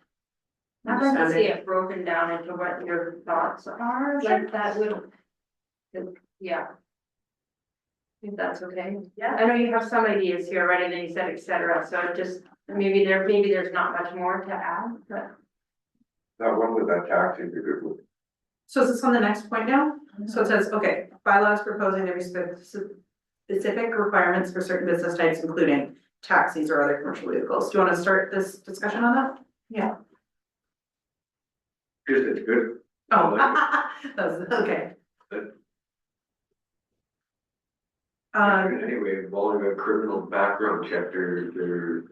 I'd like to see it broken down into what your thoughts are, like that would. Yeah. If that's okay. Yeah. I know you have some ideas here already, and then you said et cetera, so it just, maybe there's not much more to add, but. That one with that tax is a good one. So is this on the next point now? So it says, okay, bylaws proposing the specific requirements for certain business types, including taxis or other commercial vehicles. Do you want to start this discussion on that? Yeah. Just it's good. Oh, that's, okay. Anyway, involving a criminal background check, they're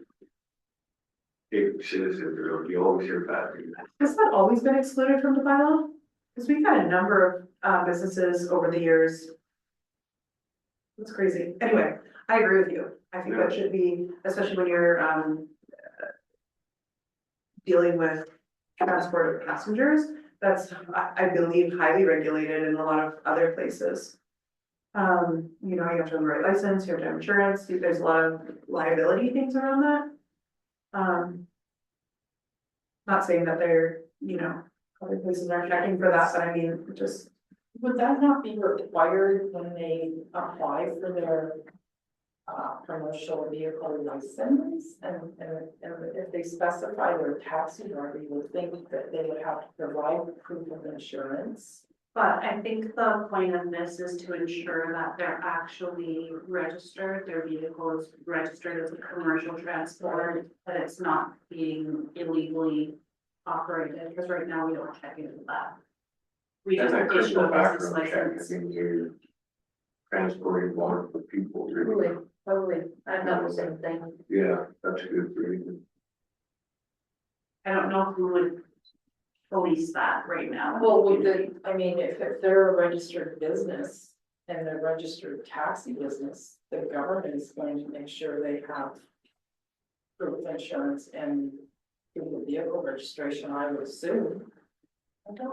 citizens, you always hear bad news. Has that always been excluded from the bylaw? Because we've had a number of businesses over the years. It's crazy. Anyway, I agree with you. I think that should be, especially when you're dealing with transport of passengers, that's, I believe, highly regulated in a lot of other places. You know, you have to have the right license, you have to have insurance, there's a lot of liability things around that. Not saying that they're, you know, other places aren't checking for that, but I mean, just, Would that not be required when they apply for their commercial vehicle license? And if they specify their taxi driver, you would think that they would have to provide proof of insurance. But I think the point of this is to ensure that they're actually registered, their vehicle is registered as a commercial transport, that it's not being illegally operated, because right now we don't check into that. We And just that issue a criminal business background check, I license. think you're transporting multiple people, really. Totally, I've done the same thing. Yeah, that's a good reason. I don't know who would police that right now. Well, would they, I mean, if they're a registered business and they're a registered taxi business, the government is going to make sure they have proof of insurance and the vehicle registration, I would assume.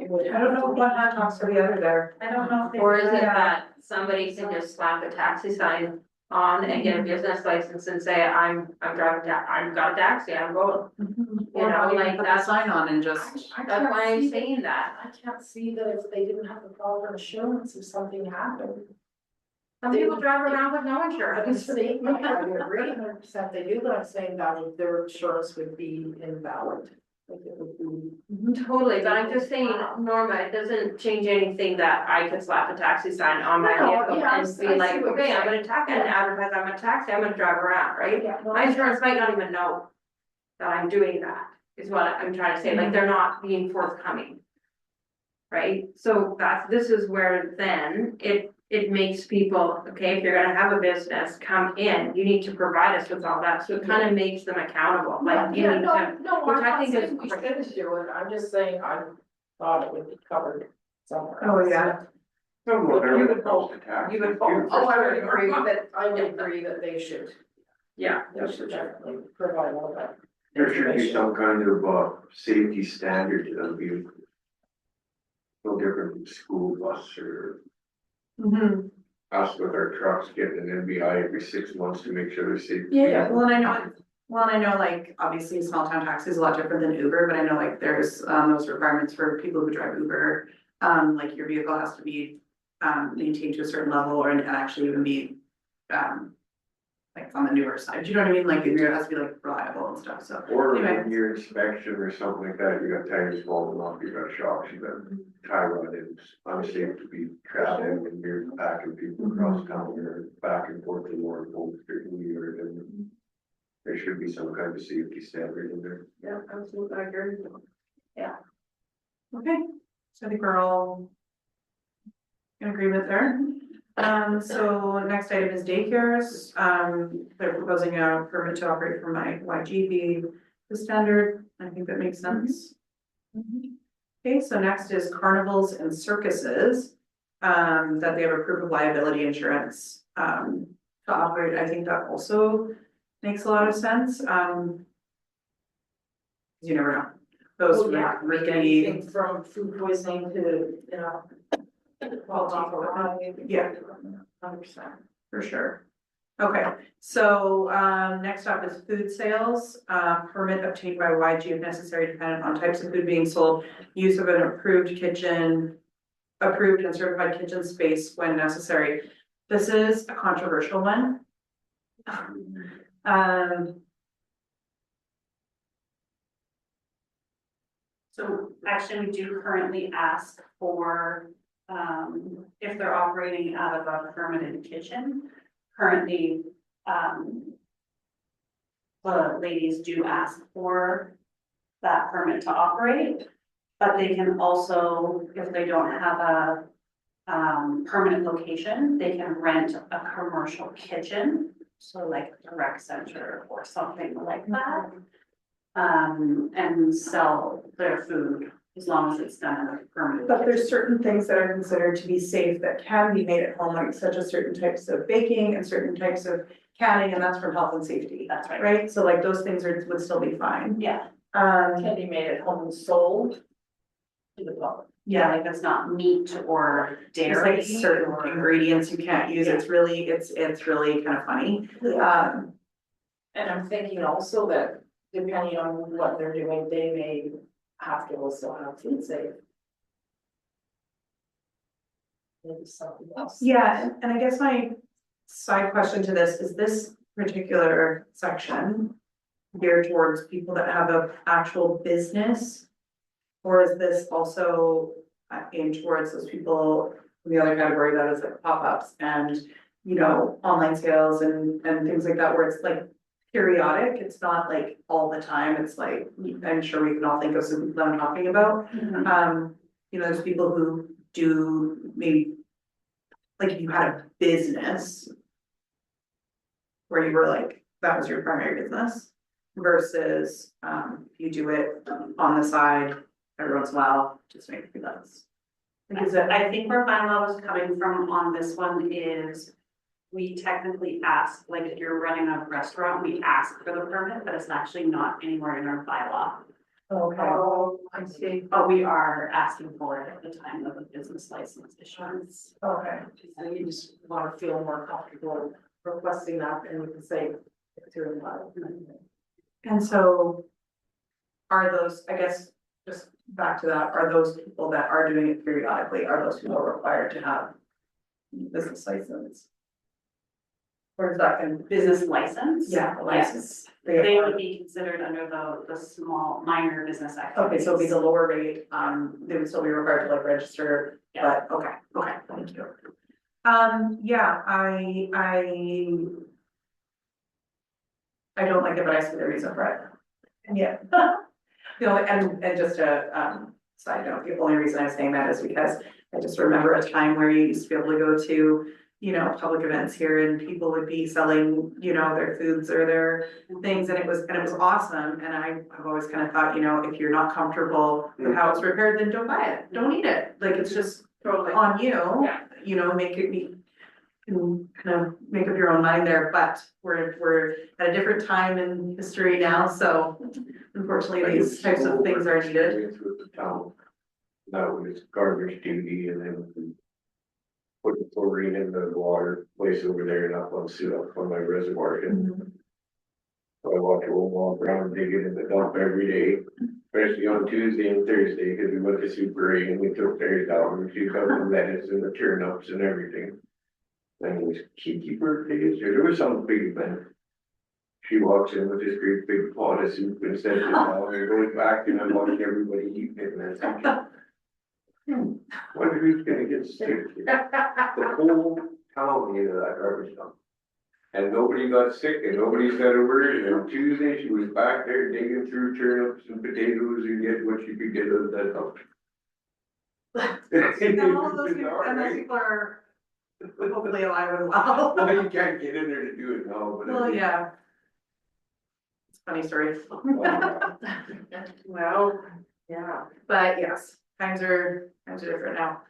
It would I don't know what happens to the other there. I don't know if they. Or is it Yeah. that somebody can just slap a taxi sign on and get a business license and say, I'm driving, I've got a taxi, I'm going. You know, like Put the that's, sign on and just, that's why I'm saying that. I can't see that if they didn't have the proper insurance, if something happened. Some people drive around with no I insurance. just say, I agree 100% they do, but I'm saying that their insurance would be invalid. Like it would be. Totally, but I'm just saying, Norma, it doesn't change anything that I could slap a taxi sign on my No, vehicle yeah, I and see be what like, you're okay, I'm saying. gonna tack and advertise I'm a taxi, I'm gonna drive around, right? Yeah, well, My insurance might not even know that I'm doing that, is what I'm trying to say, like, they're not being forthcoming. Right, so this is where then it makes people, okay, if you're gonna have a business come in, you need to provide us with all that, so it kind of makes them accountable, like, you Yeah, need to. no, which I'm I not think saying is we great. shouldn't do it, I'm just saying I thought it would be covered somewhere. oh, else. yeah. Some of You them would cost a tax. you would vote. Oh, I would agree that they should, Yeah. they should definitely provide all that. There should be information. some kind of safety standard to them, be no different from school bus or Mhm. us with our trucks getting an NBI every 6 months to make sure they're safe. Yeah, well, and I know like, obviously, small town taxi is a lot different than Uber, but I know like there's those requirements for people who drive Uber. Like your vehicle has to be maintained to a certain level or and actually even be like on the newer side, you know what I mean? Like it has to be like reliable and stuff, so. Or Anyway. when your inspection or something like that, you got tires falling off, you got shocks, you got tie rod, it's unsafe to be traveling when you're backing people across town or back and forth to Warren, Old Street, and there should be some kind of safety standard in there. Yeah, absolutely, I agree. Okay, so I think we're all in agreement there. So next item is daycares. They're proposing a permit to operate for my YGB, the standard. I think that makes sense. Okay, so next is carnivals and circuses, that they have approved of liability insurance, to operate. I think that also makes a lot of sense. You never know. Those Oh, yeah, like like rickety, anything from food poisoning to, you know. Yeah. 100%. for sure. Okay, so next up is food sales, permit obtained by YG if necessary, dependent on types of food being sold, use of an approved kitchen, approved and certified kitchen space when necessary. This is a controversial one. So actually, we do currently ask for, if they're operating out of a permanent kitchen. Currently, the ladies do ask for that permit to operate. But they can also, if they don't have a, permanent location, they can rent a commercial kitchen. So like a rec center or something like that. And sell their food as long as it's done in a permanent. But there's certain things that are considered to be safe that can be made at home, like such as certain types of baking and certain types of canning, and that's from health and safety. That's right. Right, so like those things would still be fine. Yeah, Can be made at home and sold to the public. yeah, like it's not meat or There's dairy. like certain or- ingredients you can't use, it's really kind of funny. And I'm thinking also that depending on what they're doing, they may have to also have food safe. Maybe something else. Yeah, and I guess my side question to this is this particular section geared towards people that have an actual business? Or is this also aimed towards those people in the other category that is like pop-ups and, you know, online sales and things like that, where it's like periodic, it's not like all the time, it's like, I'm sure we can all think of some people I'm talking about. You know, there's people who do maybe, like if you had a business where you were like, that was your primary business versus, you do it on the side every once in a while, just make it less. Like, is it, I think where bylaw was coming from on this one is we technically ask, like if you're running a restaurant, we ask for the permit, but it's actually not anywhere in our bylaw. okay, Oh, I see. But we are asking for it at the time of the business license issuance. okay. And you just wanna feel more comfortable requesting that, and you can say it's through the bylaw. And so are those, I guess, just back to that, are those people that are doing it periodically, are those people required to have business license? Or is that can, Business license? yeah, a license? Yes, they would be considered under the small minor business activities. Okay, so it'd be the lower rate, they would still be required to like register, Yeah. but, okay, thank you. Yeah, I don't like it, but I see the reason for it. And yeah. You know, and just a, side note, the only reason I'm saying that is because I just remember a time where you used to be able to go to, you know, public events here and people would be selling, you know, their foods or their things, and it was awesome, and I've always kind of thought, you know, if you're not comfortable with how it's prepared, then don't buy it, don't eat it, like, it's just Totally. on you. Yeah. You know, make it be, can kind of make up your own mind there, but we're at a different time in history now, so unfortunately, these types of things are needed. Experience with the town. That was garbage duty and then we put the chlorine in the water place over there and up on my reservoir. And so I walked along around digging in the dump every day, especially on Tuesday and Thursday, because we went to Super 8 and we took theirs out and she got the lettuce and the turnips and everything. And it was Kiki birthday, there was some big event. She walks in with this great big pot of soup and sends it down and goes back and I'm watching everybody eating it and I'm thinking, wonder who's gonna get sick? The whole town into that garbage dump. And nobody got sick and nobody said a word, and on Tuesday, she was back there digging through turnips and potatoes and get what she could get out of that dump. And all of those people, and those people are hopefully alive and well. Well, you can't get in there to do it now, but. Well, yeah. It's a funny story. Well, yeah. But yes, times are different now.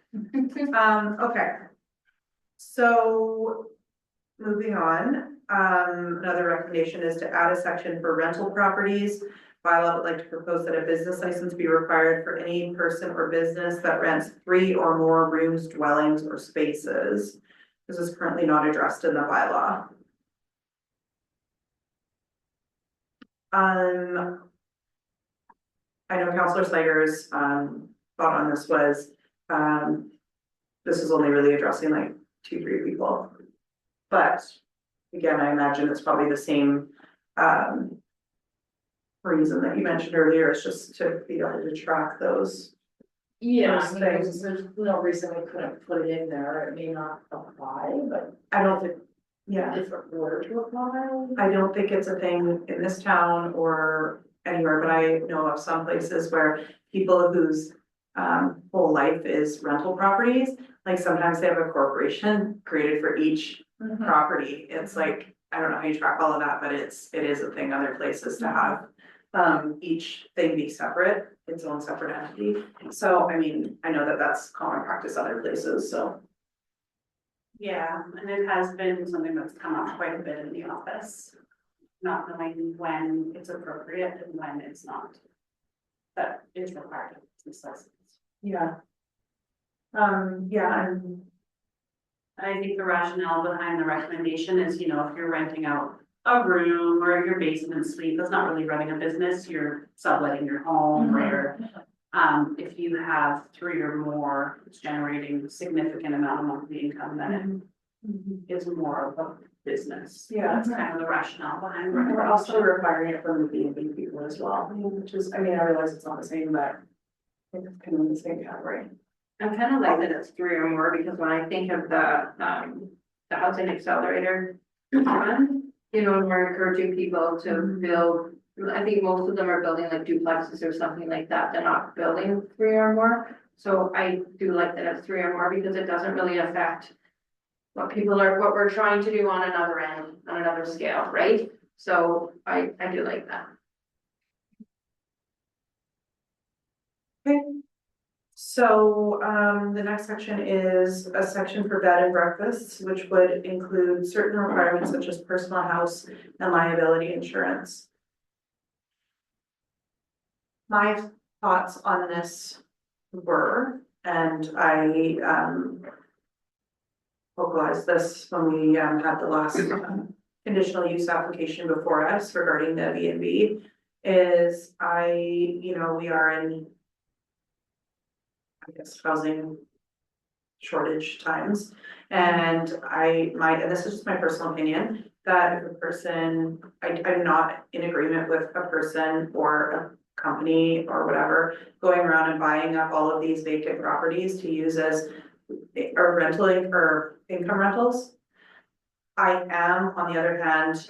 Okay. So, moving on, another recommendation is to add a section for rental properties. Bylaw would like to propose that a business license be required for any person or business that rents 3 or more rooms, dwellings, or spaces. This is currently not addressed in the bylaw. I know Councillor Slager's thought on this was, this is only really addressing like 2-3 people. But again, I imagine it's probably the same reason that you mentioned earlier, is just to be able to track those. Yeah, Those I mean, things. there's no reason we couldn't put it in there, it may not apply, but I don't think, yeah, if it were to apply. I don't think it's a thing in this town or anywhere, but I know of some places where people whose whole life is rental properties, like sometimes they have a corporation created for each property. It's like, I don't know how you track all of that, but it is a thing other places to have each thing be separate, its own separate entity. So, I mean, I know that that's common practice other places, so. Yeah, and it has been something that's come up quite a bit in the office. Not knowing when it's appropriate and when it's not. That is required of business license. Yeah. Yeah, and I think the rationale behind the recommendation is, you know, if you're renting out a room or your basement suite, that's not really running a business, you're subletting your home or. If you have 3 or more, it's generating significant amount of monthly income, then it is more of a business. Yeah. That's kind of the rationale behind. the we're also recommendation. requiring it from the B&B people as well, which is, I mean, I realize it's not the same, but I think it's kind of in the same category. I kind of like that it's 3 or more, because when I think of the housing accelerator fund, you know, when we're encouraging people to build, I think most of them are building like duplexes or something like that, they're not building 3 or more. So I do like that it's 3 or more, because it doesn't really affect what we're trying to do on another end, on another scale, right? So I do like that. Okay. So, the next section is a section for bed and breakfasts, which would include certain requirements such as personal house and liability insurance. My thoughts on this were, and I, vocalized this when we, had the last conditional use application before us regarding the B&B, is we are in, I guess, housing shortage times. And and this is just my personal opinion, that if a person, I'm not in agreement with a person or a company or whatever, going around and buying up all of these vacant properties to use as or rental or income rentals. I am, on the other hand,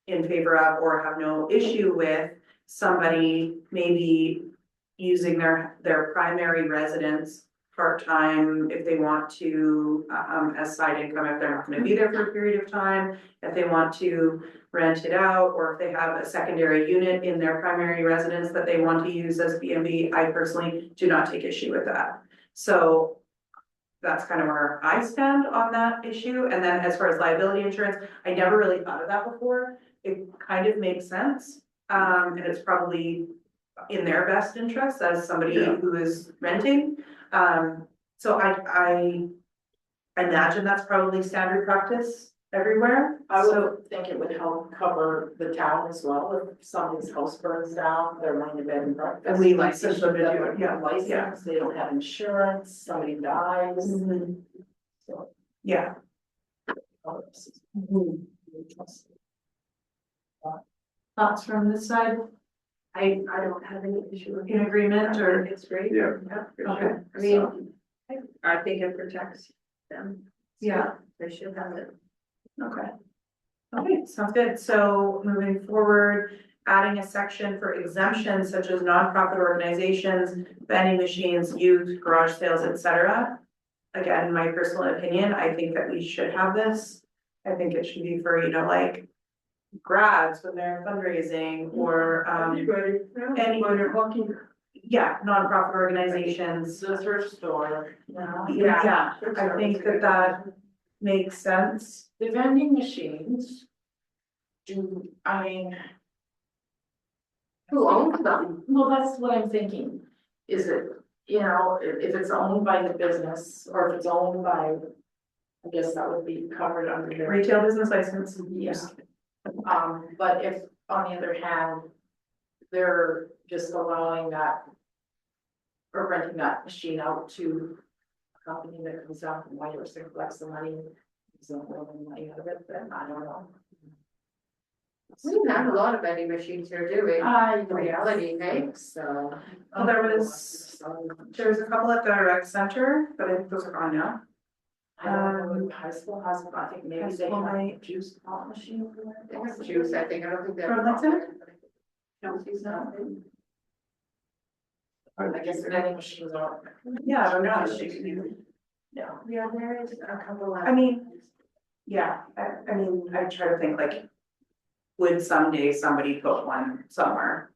in favor of or have no issue with somebody maybe using their primary residence part-time if they want to, as side income, if they're not gonna be there for a period of time, if they want to rent it out, or if they have a secondary unit in their primary residence that they want to use as B&B, I personally do not take issue with that. So that's kind of where I stand on that issue. And then as far as liability insurance, I never really thought of that before. It kind of makes sense. And it's probably in their best interest as somebody who is renting. So I imagine that's probably standard practice everywhere. I So would think it would help cover the town as well, if somebody's house burns down, they're running a bed and breakfast. And we license them to do it, yeah, License, they don't have insurance, somebody dies. So, yeah. Thoughts from this side, I don't have any issue with it. in agreement or? It's great. Yeah. For Okay. sure. I mean, I think it protects them. Yeah. They should have it. Okay. Okay, sounds good. So moving forward, adding a section for exemptions such as nonprofit organizations, vending machines, youth, garage sales, etc. Again, my personal opinion, I think that we should have this. I think it should be for, like grads when they're fundraising or, yeah, nonprofit organizations. The thrift store, Yeah, I think that makes sense. The vending machines. Who owns them? Well, that's what I'm thinking, is it, if it's owned by the business, or if it's owned by. I guess that would be covered under the. Retail business license. Yeah. But if, on the other hand, they're just allowing that. Or renting that machine out to a company that comes out from Whitehorse and collects the money. Isn't the money out of it, then I don't know. We don't have a lot of vending machines here, do we? In reality, hey? So. Well, there was a couple at the rec center, but I think those are gone now. I don't know, if high school has, I think maybe High they school have a might. juice pop machine over there. They have juice, I think, I don't think they're. From that center? No, she's not. I guess vending machines are. Yeah, I don't know. No. Yeah, there is a couple of. I mean, yeah, I mean, I try to think like, would someday somebody put one somewhere?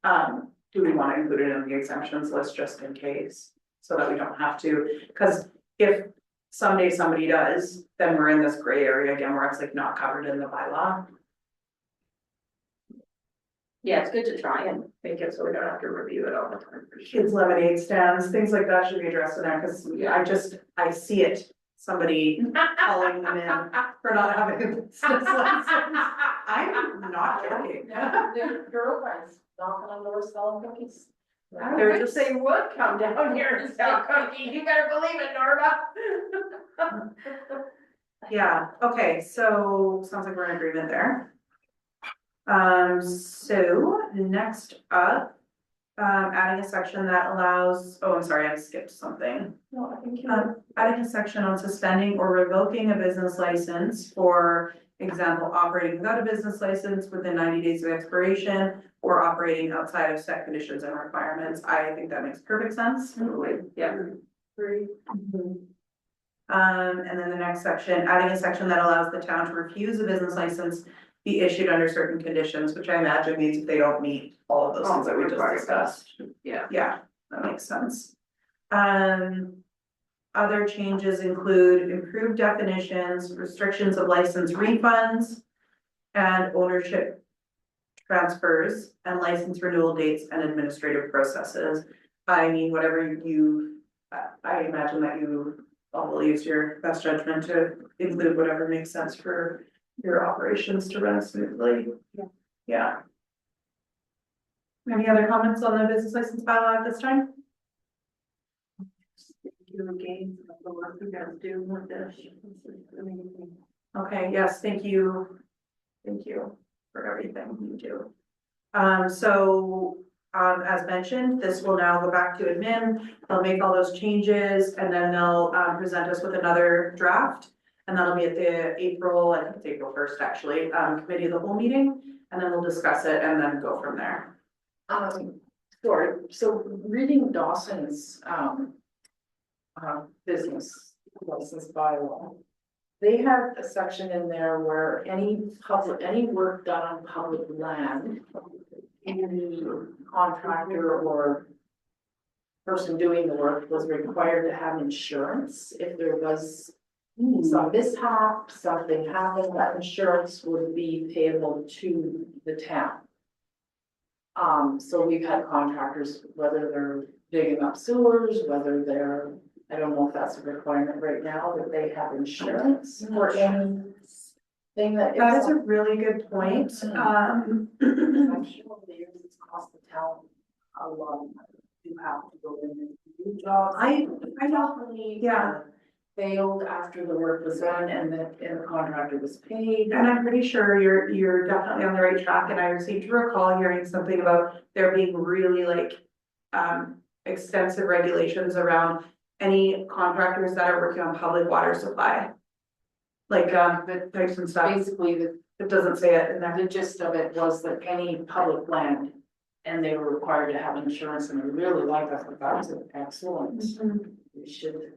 Do we wanna include it in the exemptions list just in case, so that we don't have to, cause if someday somebody does, then we're in this gray area again where it's like not covered in the bylaw. Yeah, it's good to try and make it so we don't have to review it all the time. Kids lemonade stands, things like that should be addressed in there, cause I see it, somebody calling them in for not having a business license. I'm not joking. They're girlfriends knocking on doors selling cookies. I They're would just- say would come down here and sell cookies, you better believe it, Norma. Yeah, okay, so sounds like we're in agreement there. So next up, adding a section that allows, oh, I'm sorry, I skipped something. No, I think Adding a section on suspending or revoking a business license, for example, operating without a business license within 90 days of expiration, or operating outside of set conditions and requirements. I think that makes perfect sense. Yeah. And then the next section, adding a section that allows the town to refuse a business license be issued under certain conditions, which I imagine means if they don't meet all of those things that we just discussed. Yeah. Yeah, that makes sense. Other changes include improved definitions, restrictions of license refunds, and ownership transfers, and license renewal dates and administrative processes. I mean, whatever I imagine that you all will use your best judgment to include whatever makes sense for your operations to run smoothly. Yeah. Any other comments on the business license bylaw at this time? You again, the work you guys do with this. Okay, yes, thank you. Thank you for everything you do. As mentioned, this will now go back to admin. They'll make all those changes and then they'll present us with another draft. And that'll be at the April, I think it's April 1st actually, committee of the whole meeting, and then we'll discuss it and then go from there. Sure, so reading Dawson's, business license bylaw. They have a section in there where any work done on public land, any contractor or person doing the work was required to have insurance. If there was some mishap, something happened, that insurance would be payable to the town. So we've had contractors, whether they're digging up sewers, whether they're, I don't know if that's a requirement right now, that they have insurance for anything that. That is a really good point. I'm sure over the years it's cost the town a lot of money. You have to go in and do jobs. I know, Properly, yeah. failed after the work was done and the contractor was paid. And I'm pretty sure you're definitely on the right track, and I seem to recall hearing something about there being really like extensive regulations around any contractors that are working on public water supply. Like the pipes and stuff, Basically, it doesn't say it in there. the gist of it was that any public land, and they were required to have insurance, and I really like that, but that was an excellent. We should.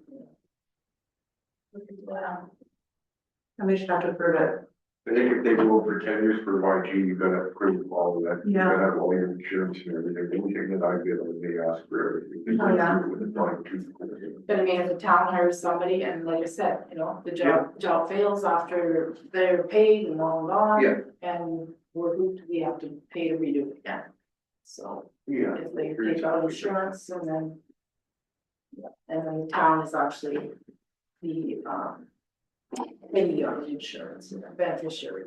And they should have to prove it. I think if they go for 10 years for YG, you gotta prove all of that, you Yeah. gotta have all your insurance and everything, anything that I get, they ask for everything. They Oh, yeah. go with the fine tooth comb. But I mean, if the town hires somebody and like I said, you know, the job fails after they're paid and long gone. Yeah. And we have to pay to redo it again. So Yeah. if they take out insurance and then. And then the town is actually the paying on the insurance, beneficiary.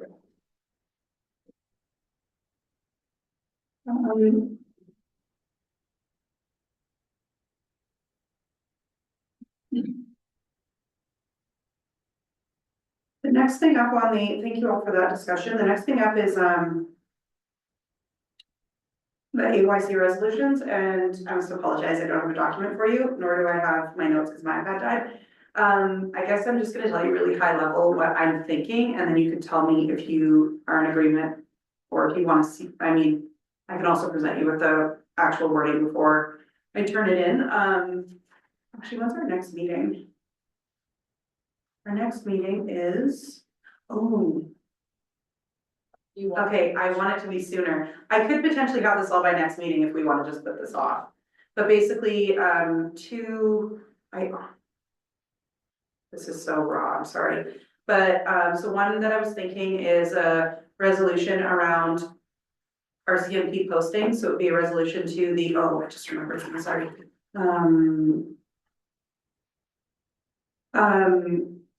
The next next thing up on thank you all for that discussion. The next thing up is, the AYC resolutions, and I must apologize, I don't have a document for you, nor do I have my notes because my iPad died. I guess I'm just gonna tell you really high level what I'm thinking, and then you can tell me if you are in agreement. Or if you wanna see, I mean, I can also present you with the actual wording before I turn it in. Actually, when's our next meeting? Our next meeting is, oh, You want- okay, I want it to be sooner. I could potentially have this all by next meeting if we wanna just put this off. But basically, this is so raw, I'm sorry. But, so one that I was thinking is a resolution around RCMP posting, so it'd be a resolution to the, oh, I just remembered, I'm sorry.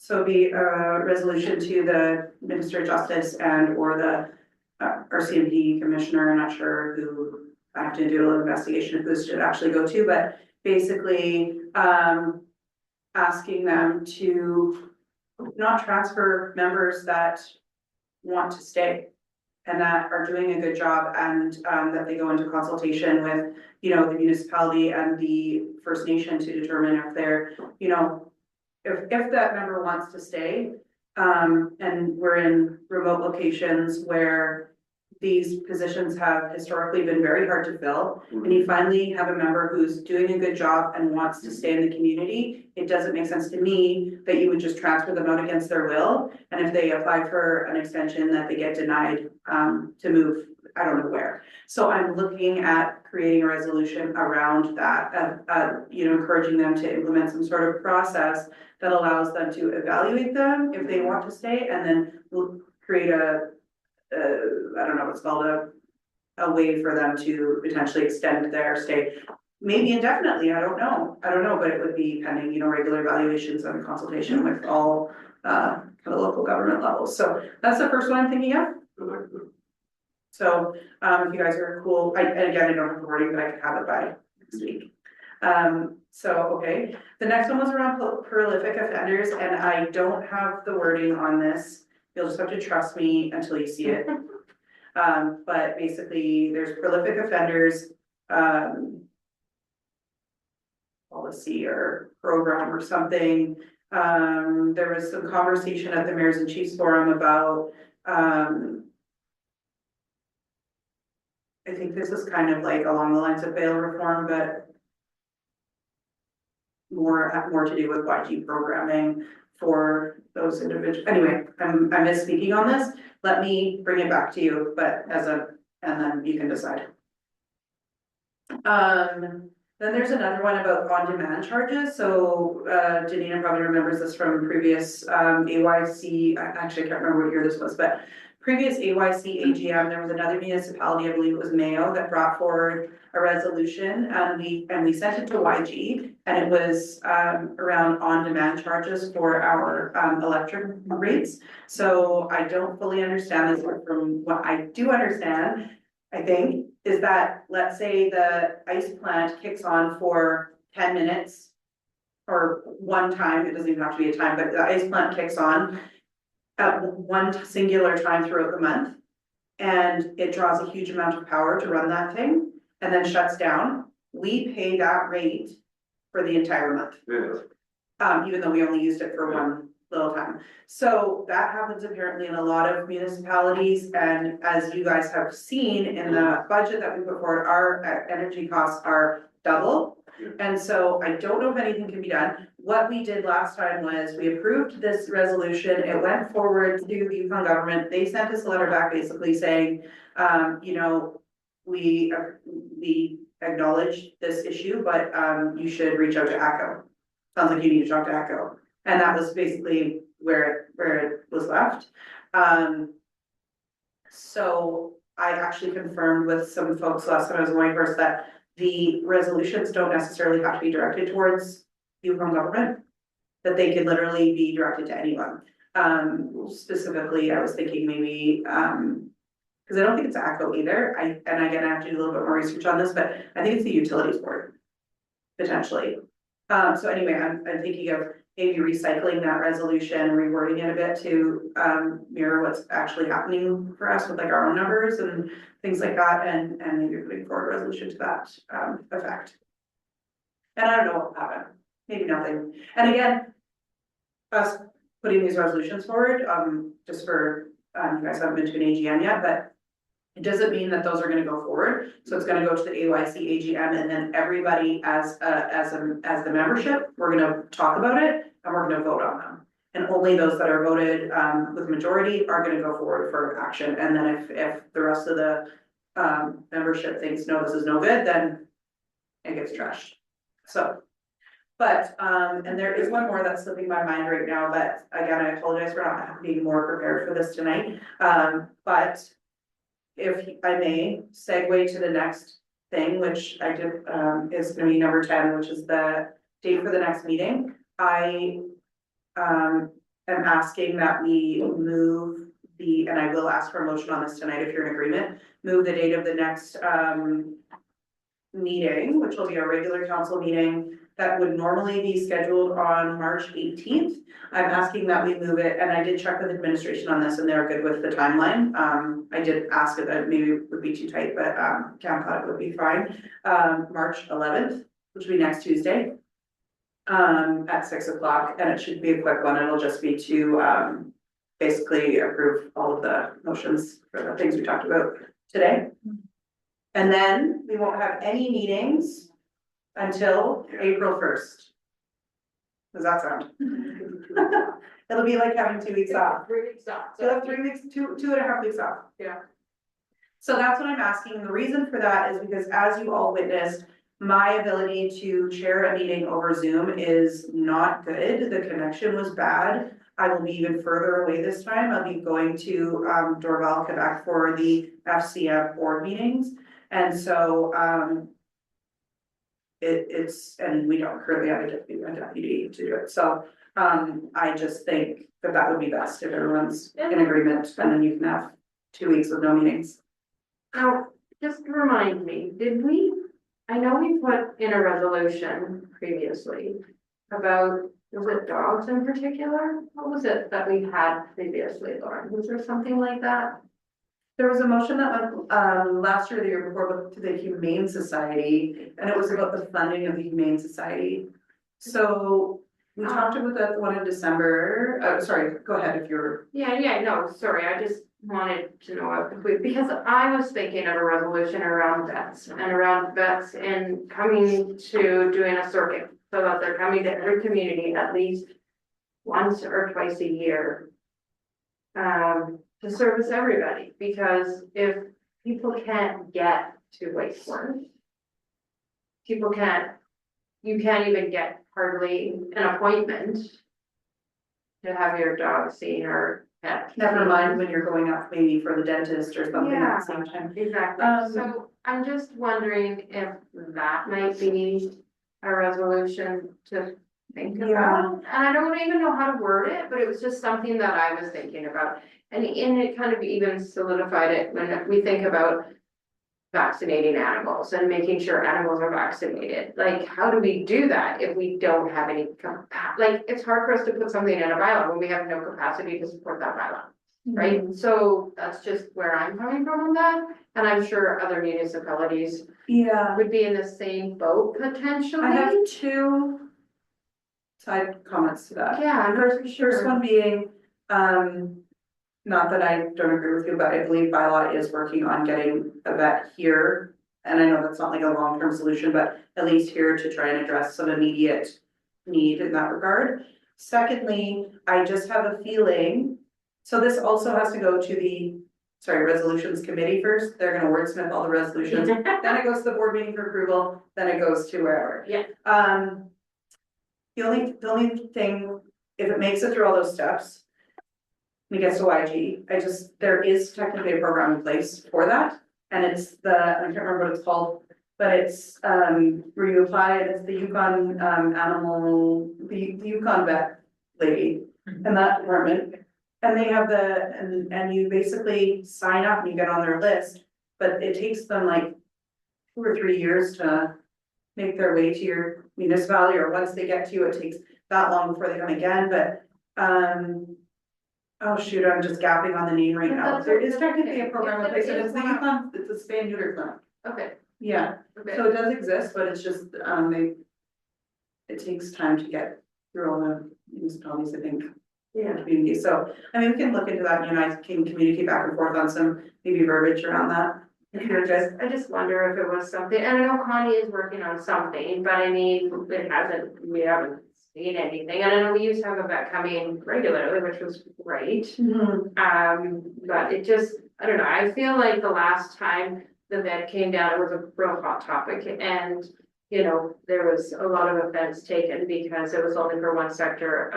So it'd be a resolution to the Minister of Justice and or the RCMP Commissioner, I'm not sure who, I have to do a little investigation of who this should actually go to, but basically, asking them to not transfer members that want to stay and that are doing a good job, and that they go into consultation with, you know, the municipality and the First Nation to determine if they're, you know, if that member wants to stay. And we're in remote locations where these positions have historically been very hard to fill, and you finally have a member who's doing a good job and wants to stay in the community. It doesn't make sense to me that you would just transfer them out against their will, and if they apply for an extension, that they get denied to move, I don't know where. So I'm looking at creating a resolution around that, you know, encouraging them to implement some sort of process that allows them to evaluate them if they want to stay, and then we'll create I don't know what's called, a way for them to potentially extend their stay. Maybe indefinitely, I don't know, but it would be pending, you know, regular evaluations and consultation with all, kind of local government levels. So that's the first one I'm thinking of. So, if you guys are cool, and again, I don't have the wording, but I could have it by next week. So, okay, the next one was around prolific offenders, and I don't have the wording on this. You'll just have to trust me until you see it. But basically, there's prolific offenders, policy or program or something. There was some conversation at the Mayors and Chiefs Forum about, I think this is kind of like along the lines of bail reform, but more to do with YG programming for those individuals. Anyway, I'm misspeaking on this. Let me bring it back to you, but and then you can decide. Then there's another one about on-demand charges. So, Janina probably remembers this from previous, AYC, actually, I can't remember what year this was, but previous AYC AGM, there was another municipality, I believe it was Mayo, that brought forward a resolution, and we sent it to YG, and it was, around on-demand charges for our, electric rates. So I don't fully understand this, but from what I do understand, I think, is that, let's say the ice plant kicks on for 10 minutes or one time, it doesn't even have to be a time, but the ice plant kicks on at one singular time throughout the month, and it draws a huge amount of power to run that thing and then shuts down. We pay that rate for the entire month. Yeah. Even though we only used it for one little time. So that happens apparently in a lot of municipalities, and as you guys have seen in the budget that we put forward, our energy costs are double. And so I don't know if anything can be done. What we did last time was we approved this resolution, it went forward to the Yukon government, they sent us a letter back basically saying, you know, we acknowledge this issue, but you should reach out to ACO. Sounds like you need to talk to ACO. And that was basically where it was left. So I actually confirmed with some folks last time I was going first that the resolutions don't necessarily have to be directed towards Yukon government, that they could literally be directed to anyone. Specifically, I was thinking maybe, because I don't think it's ACO either. And again, I have to do a little bit more research on this, but I think it's the utilities board, potentially. So anyway, I'm thinking of maybe recycling that resolution, rewording it a bit to, mirror what's actually happening for us with like our own numbers and things like that, and maybe putting forward a resolution to that, effect. And I don't know what will happen, maybe nothing, and again, us putting these resolutions forward, just for, you guys haven't been to an AGM yet, but it doesn't mean that those are gonna go forward, so it's gonna go to the AYC AGM, and then everybody as the membership, we're gonna talk about it, and we're gonna vote on them. And only those that are voted, with majority are gonna go forward for action, and then if the rest of the, membership thinks, no, this is no good, then it gets trashed, so. But, and there is one more that's slipping my mind right now, but again, I apologize for not being more prepared for this tonight, but. If I may segue to the next thing, which I did, is gonna be number 10, which is the date for the next meeting. I am asking that we move and I will ask for a motion on this tonight if you're in agreement, move the date of the next meeting, which will be a regular council meeting that would normally be scheduled on March 18th. I'm asking that we move it, and I did check with administration on this and they're good with the timeline. I did ask it that maybe it would be too tight, but Cam thought it would be fine. March 11th, which will be next Tuesday. At 6 o'clock, and it should be a quick one. It'll just be to basically approve all of the motions for the things we talked about today. And then we won't have any meetings until April 1st. Does that sound? It'll be like having 2 weeks off. 3 weeks off. You'll have 3 weeks, two and a half weeks off. Yeah. So that's what I'm asking. And the reason for that is because, as you all witnessed, my ability to chair a meeting over Zoom is not good. The connection was bad. I will be even further away this time. I'll be going to Dorval, Quebec for the FCF board meetings. And so and we don't currently have a deputy to do it. So I just think that would be best if everyone's in agreement, and then you can have 2 weeks with no meetings. Now, just remind me, I know we put in a resolution previously about, was it dogs in particular? What was it that we had previously, Lauren? Was there something like that? There was a motion that went last year, or the year before, to the Humane Society, and it was about the funding of the Humane Society. So we talked about that one in December. Sorry, go ahead if you're. Yeah, no, sorry, I just wanted to know because I was thinking of a resolution around vets and coming to doing a circuit. So that they're coming to every community at least once or twice a year. To service everybody, because if people can't get to Wasteland. You can't even get hardly an appointment. To have your dog seen or pet. Never mind when you're going out maybe for the dentist or something Yeah. at the same time. Exactly, so I'm just wondering if that might be a resolution to think about. And I don't even know how to word it, but it was just something that I was thinking about. And it kind of even solidified it when we think about vaccinating animals and making sure animals are vaccinated. Like, how do we do that if we don't have any like, it's hard for us to put something in a bylaw when we have no capacity to support that bylaw. Right, so that's just where I'm coming from on that, and I'm sure other municipalities Yeah, would be in the same boat potentially. I have 2 side comments to that. Yeah, I'm for First sure. one being, not that I don't agree with you, but I believe bylaw is working on getting a vet here. And I know that's not like a long-term solution, but at least here to try and address some immediate need in that regard. Secondly, I just have a feeling, so this also has to go to the, resolutions committee first. They're gonna wordsmith all the resolutions. Then it goes to the board meeting for approval, then it goes to wherever. Yeah. The only thing, if it makes it through all those steps. And it gets to YG, there is technically a program in place for that, and it's I can't remember what it's called, but it's, where you apply, and it's the Yukon, the Yukon vet lady in that department. And they have and you basically sign up and you get on their list, but it takes them like 2 or 3 years to make their way to your municipality, or once they get to you, it takes that long before they come again, but, oh shoot, I'm just gapping on the name right now. That's There is okay. technically a program in place, and it's the It's youth, it's a spay and neuter clinic. Okay, Yeah, okay. so it does exist, but it's just, it takes time to get through all the municipalities, I think, Yeah. community, so, I mean, we can look into that, you and I can communicate back and forth on some, maybe verbiage around that. If you're good. I just wonder if it was something, and I know Connie is working on something, but I mean, we haven't seen anything, and I know we used to have a vet coming regularly, which was great. But it just, I don't know, I feel like the last time the vet came down, it was a real hot topic, and, you know, there was a lot of offense taken because it was only for one sector,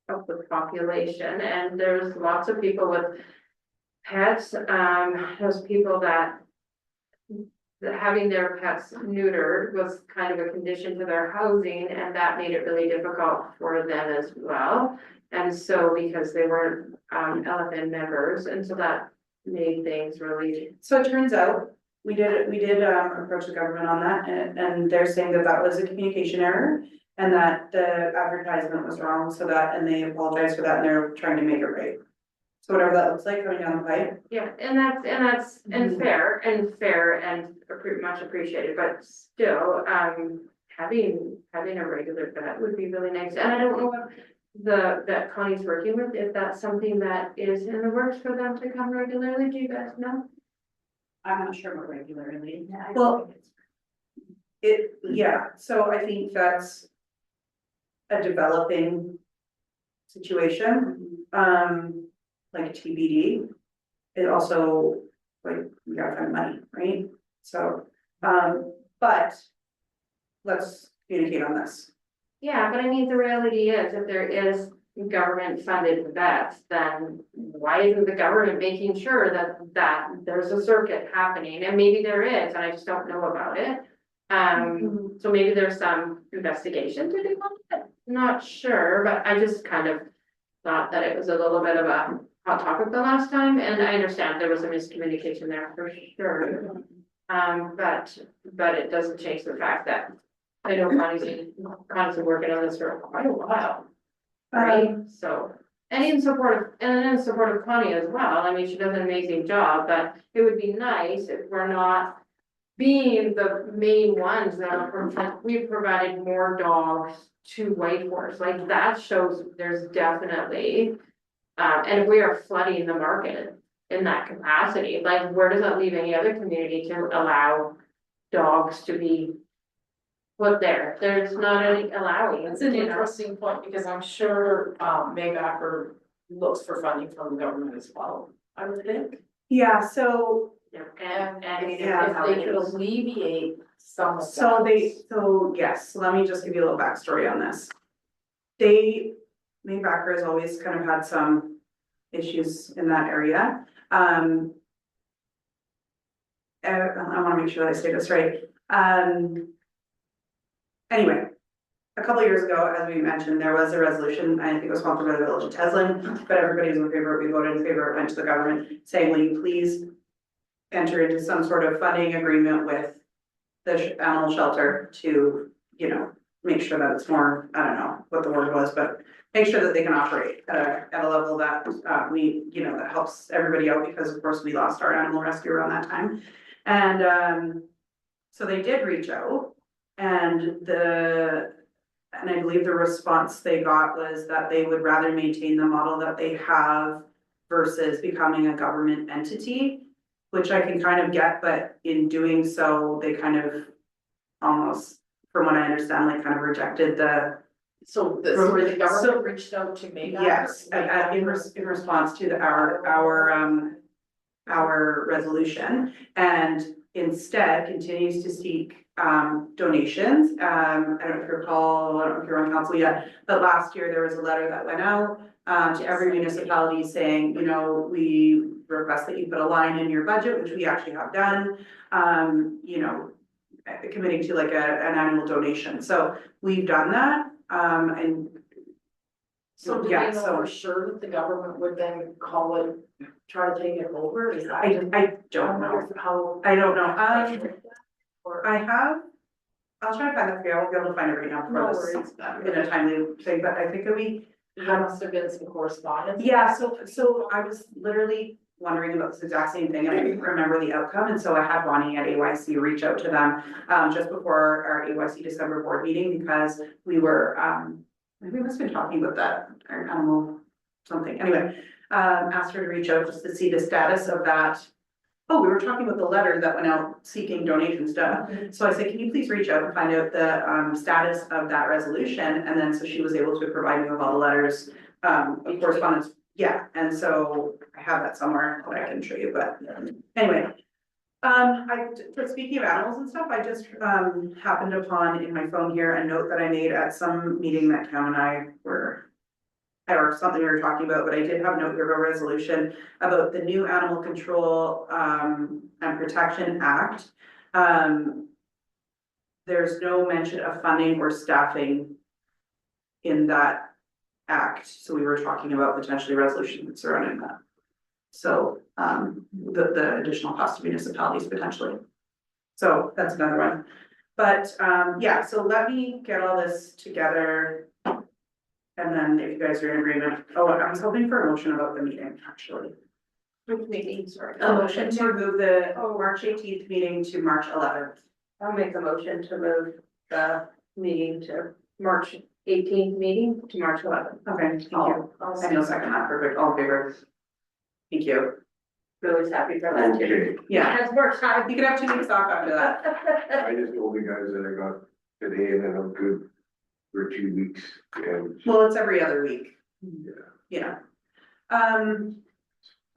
of the population, and there's lots of people with pets, those people that having their pets neutered was kind of a condition to their housing, and that made it really difficult for them as well. And so because they weren't LFN members, and so that made things really, So it turns out, we did approach the government on that, and they're saying that that was a communication error. And that the advertisement was wrong, so that, and they apologize for that, and they're trying to make it right. So whatever that looks like coming down the pipe. yeah, and that's fair and much appreciated, but still, having a regular vet would be really nice, and I don't know what that Connie's working with, if that's something that is in the works for them to come regularly, do you guys know? I'm not sure what regularly. Well, yeah, so I think that's a developing situation, like TBD. It also, like, we gotta find money, right? So, but let's communicate on this. Yeah, but I mean, the reality is, if there is government funded vets, then why isn't the government making sure that there's a circuit happening? And maybe there is, and I just don't know about it. So maybe there's some investigation to do on it, not sure, but I just kind of thought that it was a little bit of a hot topic the last time, and I understand there was a miscommunication there for sure. But it doesn't change the fact that I know Connie's been working on this for quite a while. Right, so, and in support of Connie as well, I mean, she does an amazing job, but it would be nice if we're not being the main ones that are, like, we've provided more dogs to Whitehorse, like, that shows there's definitely, and if we are flooding the market in that capacity, like, where does that leave any other community to allow dogs to be put there? There's not any allowing. It's an you know? interesting point, because I'm sure, Maybacker looks for funding from the government as well, I would think. Yeah, so, And if Yeah. they could alleviate some of that. so yes, let me just give you a little backstory on this. Maybacker has always kind of had some issues in that area. I wanna make sure that I say this right. Anyway, a couple years ago, as we mentioned, there was a resolution, I think it was sponsored by the village of Teslin, but everybody was in favor, we voted in favor, it went to the government, saying, will you please enter into some sort of funding agreement with the animal shelter to, you know, make sure that it's more, I don't know what the word was, but make sure that they can operate at a level that, that helps everybody out, because of course we lost our animal rescue around that time. And, so they did reach out, and I believe the response they got was that they would rather maintain the model that they have versus becoming a government entity, which I can kind of get, but in doing so, they kind of almost, from what I understand, like kind of rejected the. So this, where the government reached out to Maybacker? Yes, in response to our resolution, and instead continues to seek donations. I don't know if you recall, I don't know if you're on council yet, but last year there was a letter that went out to every municipality saying, you know, we request that you put a line in your budget, which we actually have done, committing to like an annual donation. So we've done that, and So do yeah, we know so- for sure that the government would then call it, try to take it over? Is that? I don't know. How? I don't know. Or, I have I'll try to find that for you, I won't be able to find it right now No for worries. this, in a timely thing, but I think that we There must have been some correspondence. yeah, so I was literally wondering about this exact same thing, and I didn't remember the outcome, and so I had Bonnie at AYC reach out to them just before our AYC December board meeting, because we were, we must have been talking about that, or animal something, anyway. Asked her to reach out just to see the status of that. Oh, we were talking about the letter that went out seeking donations done. So I said, can you please reach out and find out the status of that resolution? And then so she was able to provide me with all the letters of correspondence. Yeah, and so I have that somewhere that I can show you, but anyway. But speaking of animals and stuff, I just happened upon in my phone here a note that I made at some meeting that Cam and I were. Or something we were talking about, but I did have a note here, a resolution about the new Animal Control and Protection Act. There's no mention of funding or staffing in that act, so we were talking about potentially resolution surrounding that. So, the additional cost to municipalities potentially. So that's another one. But, yeah, so let me get all this together. And then if you guys are in agreement, oh, I was hoping for a motion about the meeting, actually. Which meeting, sorry? A motion to move the March 18th meeting to March 11th. I'll make a motion to move the meeting to March 18th meeting to March 11th. Okay, thank you. I know second that, perfect, all in favor. Thank you. Really happy for that too. Okay, Yeah, That's more time. you can have 2 weeks off after that. I just told the guys that I got today and then I'm good for 2 weeks and. Well, it's every other week. Yeah. Yeah.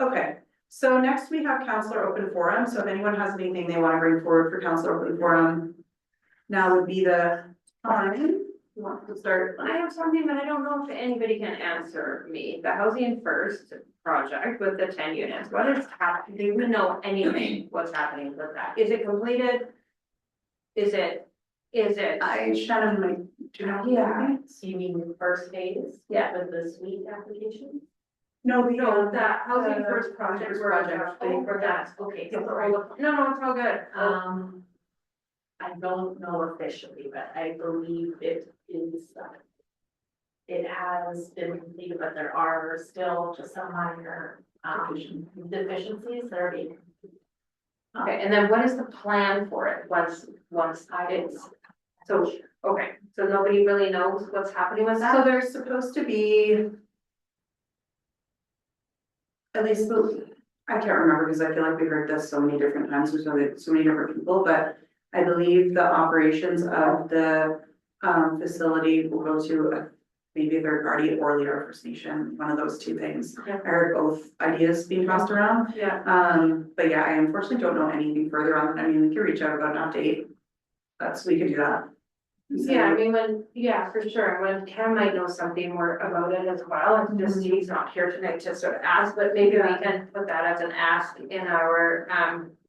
Okay, so next we have Counselor Open Forum, so if anyone has anything they wanna bring forward for Counselor Open Forum. Now would be the time, you want to start? I have something, but I don't know if anybody can answer me. The Housing First project with the 10 units, what is happening? Do we know anything what's happening with that? Is it completed? Is it? Shannon might, do you know? Yeah. You mean the first phase? Yeah. With the suite application? No, No, that Housing First project. First where- project. Oh, for that, Okay, no, so, it's all good. I don't know officially, but I believe it is, it has been completed, but there are still just some minor, deficiencies that are being. Okay, and then what is the plan for it once it's, so, okay, so nobody really knows what's happening with So that? there's supposed to be. At least, I can't remember because I feel like we heard this so many different times with so many different people, but I believe the operations of the facility will go to maybe a third party or Leader First Nation, one of those two things. Okay. I heard both ideas being tossed around, Yeah. but yeah, I unfortunately don't know anything further on, I mean, we can reach out about an update. We can do that. Yeah, I mean, for sure, when Cam might know something more about it as well, it's just he's not here tonight to sort of ask, but maybe we can put that as an ask in our,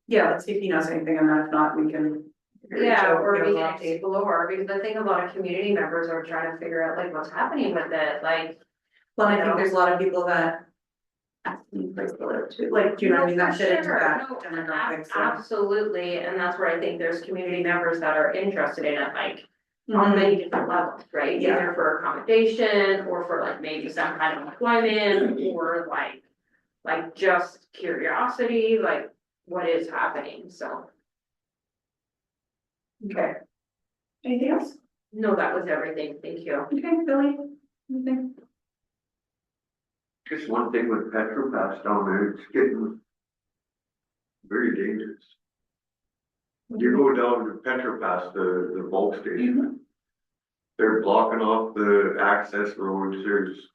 Yeah, let's see if he knows anything, and then if not, we can. reach yeah, out, or give we him can an update. explore, because I think a lot of community members are trying to figure out like what's happening with it, like. Well, I you think know. there's a lot of people that. Like, do you know what I mean, that fit into that demographic, so. Absolutely, and that's where I think there's community members that are interested in it, like. On many different levels, right? Yeah. Either for accommodation or for like maybe some kind of employment or like just curiosity, like what is happening, so. Okay. Anything else? No, that was everything, thank you. Okay, Billy, anything? Just one thing with Petropass down there, it's getting very dangerous. You go down to Petropass, the bulk station. They're blocking off the access roads,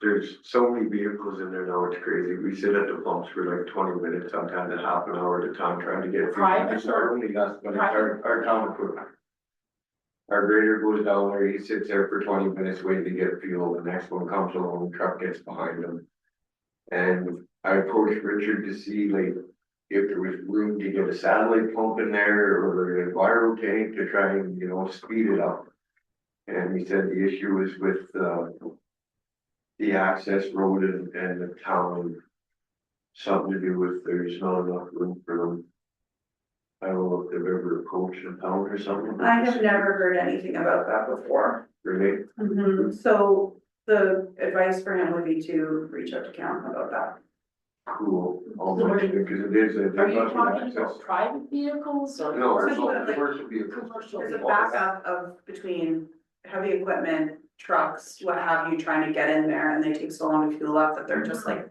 there's so many vehicles in there now, it's crazy. We sit at the pumps for like 20 minutes, sometimes a half an hour at a time trying to get. Private It's not only us, but it's our town equipment. Our grader goes down there, he sits there for 20 minutes waiting to get fuel, the next one comes along, the truck gets behind him. And I approached Richard to see like if there was room to get a satellite pump in there or a viral tank to try and, speed it up. And he said the issue was with the access road and the town, something to do with there's not enough room for them. I don't know if they've ever approached the town or something. I have never heard anything about that before. Really? So the advice for him would be to reach out to Count about that. Cool, almost, because it is, it Are you must be talking access. about private vehicles or? No, it's Commercial, all like, commercial vehicles. Commercial. There's a vehicles. backup of between heavy equipment, trucks, what have you, trying to get in there, and they take so long to fuel up that they're just like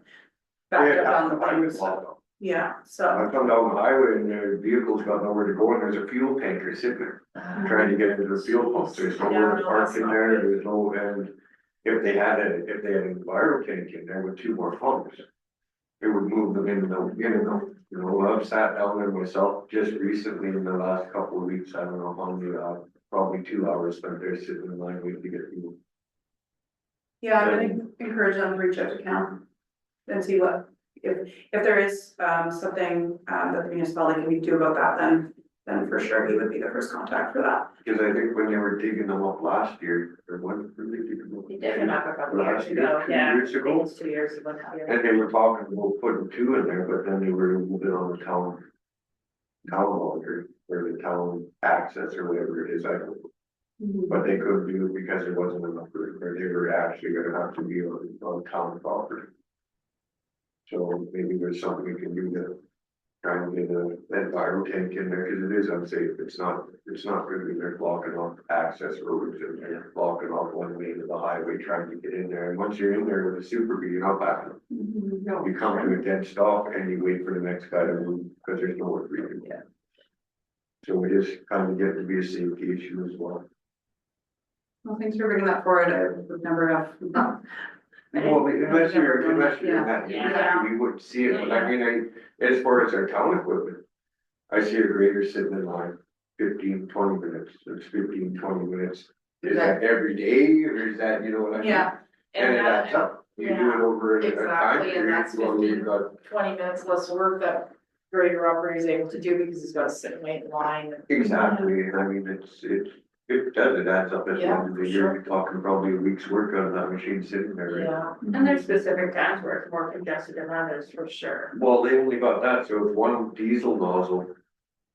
backed up down the road. Yeah, so, I come down the highway and the vehicle's got nowhere to go and there's a fuel tanker sitting there, trying to get into the fuel pump, there's nowhere to park in there, there's no, and. If they had an enviro tank in there with 2 more pumps. It would move them in and out, you know, I've sat down there myself just recently in the last couple of weeks, I don't know how many, probably 2 hours spent there sitting in line waiting to get fuel. yeah, I'm gonna encourage them to reach out to Count and see what, if there is, something, that the municipality can do about that, then for sure he would be the first contact for that. Because I think when they were digging them up last year, or when they dig them up? He did it up a couple years Last year, ago, 2 yeah. years I think ago? it's 2 years ago now, yeah. And they were talking about putting 2 in there, but then they were moving on the town logger, or the town access or whatever it is, I don't know. But they couldn't do it because there wasn't enough room, or they were actually gonna have to be on town property. So maybe there's something we can do to try and get that enviro tank in there, cause it is unsafe, it's not really, they're blocking off access roads and they're blocking off one lane of the highway trying to get in there, and once you're in there with a Super B, you're not backing up. No. You come to a dead stop and you wait for the next guy to move, cause there's nowhere for you to go. So it is kind of getting to be a safety issue as well. Well, thanks for bringing that forward, I would never have. Well, unless you're in that, Yeah. you wouldn't see it, but I mean, as far as our town equipment. I see a grader sitting in line 15-20 minutes, it's 15-20 minutes. Is that every day, or is that, you know what I mean? Yeah, And it adds up, you do it over a time Exactly, and period, that's well, you've got, 20 minutes less work that grader operator is able to do because he's got to sit and wait in line. exactly, and I mean, it does, it adds up at the Yeah, end of the for year, sure. you're talking probably a week's work out of that machine sitting there, right? Yeah, And there's specific times where it's more congested than others, for sure. Well, they only got that, so if one diesel nozzle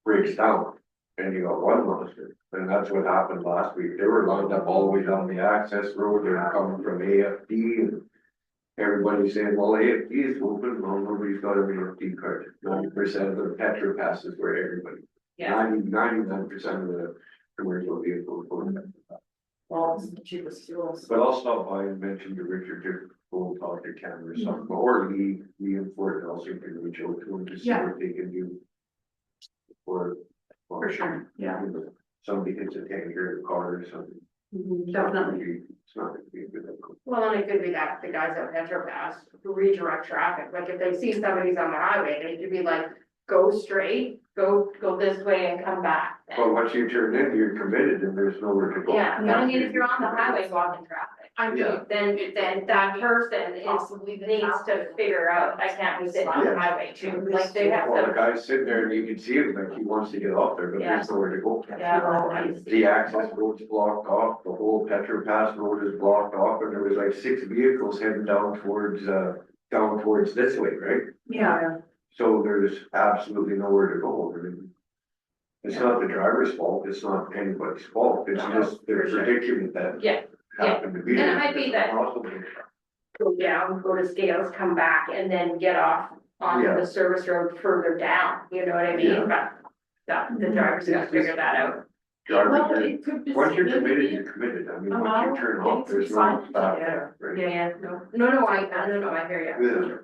breaks down and you got one nozzle, and that's what happened last week. They were lined up all the way down the access road, they were coming from AFD and everybody's saying, well, AFD is open, well, nobody's got an AFD card. 90% of the Petra passes where everybody, Yeah. 99% of the commercial vehicles. go. well, it's the cheapest fuels. But I'll stop by and mention to Richard to go talk to Ken or something, or Lee and Fort Nelson can reach out to him to see Yeah. what they can do. For sure, yeah. Somebody hits a tanker in a car or something. Definitely. It's not gonna be a good outcome. Well, and it could be that the guys at Metro Pass who redirect traffic, like if they see somebody's on the highway, they could be like, go straight, go this way and come back. But once you turn in, you're committed and there's nowhere to go. Yeah, but I mean, if you're on the highway blocking traffic, I Yeah. then that person needs to figure out, I can't be sitting on the Yeah. highway too, like they have Well, the to. guy's sitting there and you can see him, like he wants to get off there, but there's nowhere to go. Yeah. The access road's blocked off, the whole Petro Pass road is blocked off, and there was like 6 vehicles heading down towards this way, right? Yeah, So there's absolutely nowhere to go. I mean, it's not the driver's fault, it's not anybody's fault, it's No, just the for sure. predicament that Yeah, happened to be. And it there. might be that- Possibly. go down, go to Scales, come back, and then get off onto Yeah. the service road further down, you know what I Yeah. mean? But the drivers gotta figure that out. Drivers, Well, are- it could be. once you're committed, maybe you're committed, I mean, a once matter you of turn getting off, there's some no signage stop there. there, right? Yeah, no, I hear you. Yeah.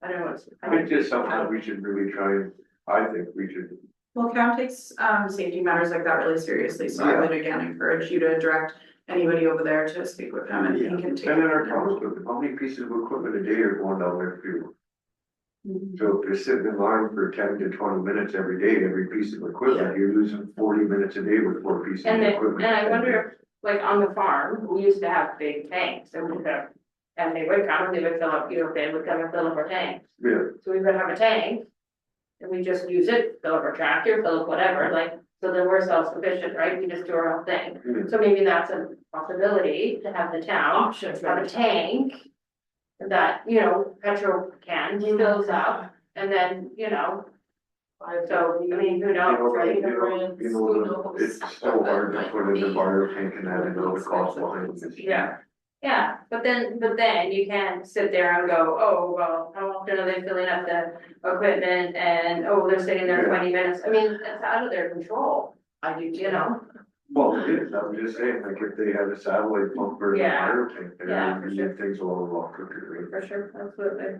I don't know what's. I think just something we should really try and, I think we should, well, Count takes, safety matters like that really seriously, so I Yeah. would again encourage you to direct anybody over there to speak with him and he can take. and then our town equipment, how many pieces of equipment a day are going down there for? So if they're sitting in line for 10 to 20 minutes every day, every piece of equipment, you're losing 40 minutes a day with 4 pieces of And equipment. I wonder if, like, on the farm, we used to have big tanks, and we could have, and they would come, and they would fill up, you know, they would come and fill up our tanks. Yeah, So we would have a tank, and we just use it, fill up our tractor, fill up whatever, like, so then we're self-sufficient, right? We just do our own thing. Mhm. So maybe that's a possibility to have the town Option for have a the tank that, you know, petrol can fills up, and then, you know, So, I mean, who knows, right? It's so hard to put in the bio tank and that, the cost behind it. Yeah. Yeah, but then you can sit there and go, oh, well, how often are they filling up the equipment and, oh, they're sitting there 20 minutes. I mean, it's out of their control, I do, you know? Well, it is, I'm just saying, like, if they had a satellite pump or a Yeah. bio tank there, Yeah, for then sure. things will a lot quicker, right? For sure, absolutely.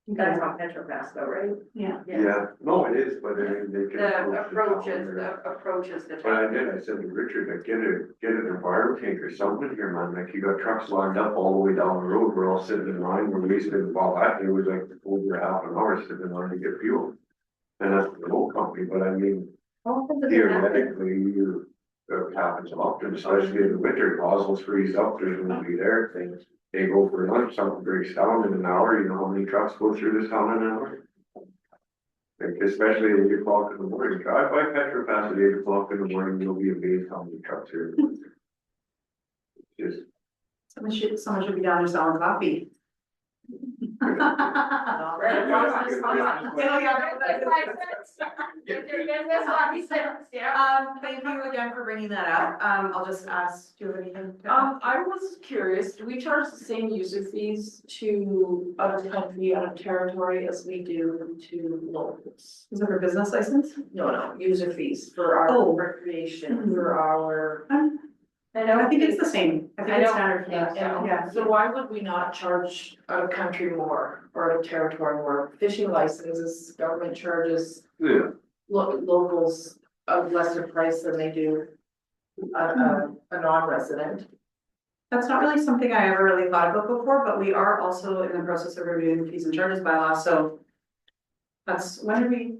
That's not Petropass though, right? Yeah. Yeah, no, it is, but I mean, they can. The approach is, town the approach is the. But I said to Richard, like, get an enviro tank or something here, man, like, you got trucks lined up all the way down the road, we're all sitting in line, we're wasting, well, that day was like over half an hour sitting in line to get fuel. And that's the whole company, but I mean, theoretically, it happens often, especially in the winter, nozzles freeze up, there's nobody there, things. They go for lunch, something breaks down in an hour, you know how many trucks go through this town in an hour? Like, especially at 8 o'clock in the morning, drive by Petropass at 8 o'clock in the morning, you'll be amazed how many trucks are. Just, Someone should be down there selling coffee. Thank you again for bringing that up. I'll just ask, do you have anything? I was curious, do we charge the same user fees to out of country, out of territory as we do to locals? Is it for business license? No, user fees for our Oh. recreation, for our. I think it's the same. I think I it's don't standard. think so. Yeah. So why would we not charge out of country more or out of territory more? Fishing licenses, government charges yeah, locals a lesser price than they do a non-resident. That's not really something I ever really thought about before, but we are also in the process of reviewing the fees and charges bylaw, so. Does anybody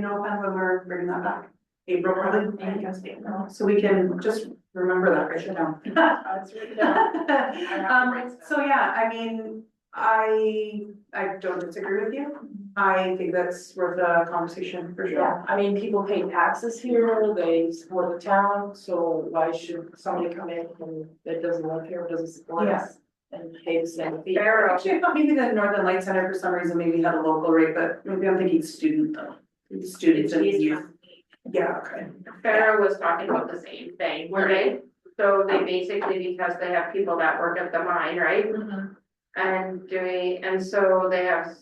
know when we're bringing that back? April, probably? I guess April. So we can just remember that, write it down. That's written down. So yeah, I mean, I don't disagree with you. I think that's worth a conversation for sure. Yeah, I mean, people pay taxes here, they support the town, so why should somebody come in and that doesn't live here, doesn't support us? And pay the same fee? Fair, Actually, I thought maybe the Northern Light Center for some reason maybe had a local rate, but maybe I'm thinking student though. Students and youth. Yeah, okay. Farah was talking about the same thing, were they? So they basically, because they have people that work at the mine, right? And so they have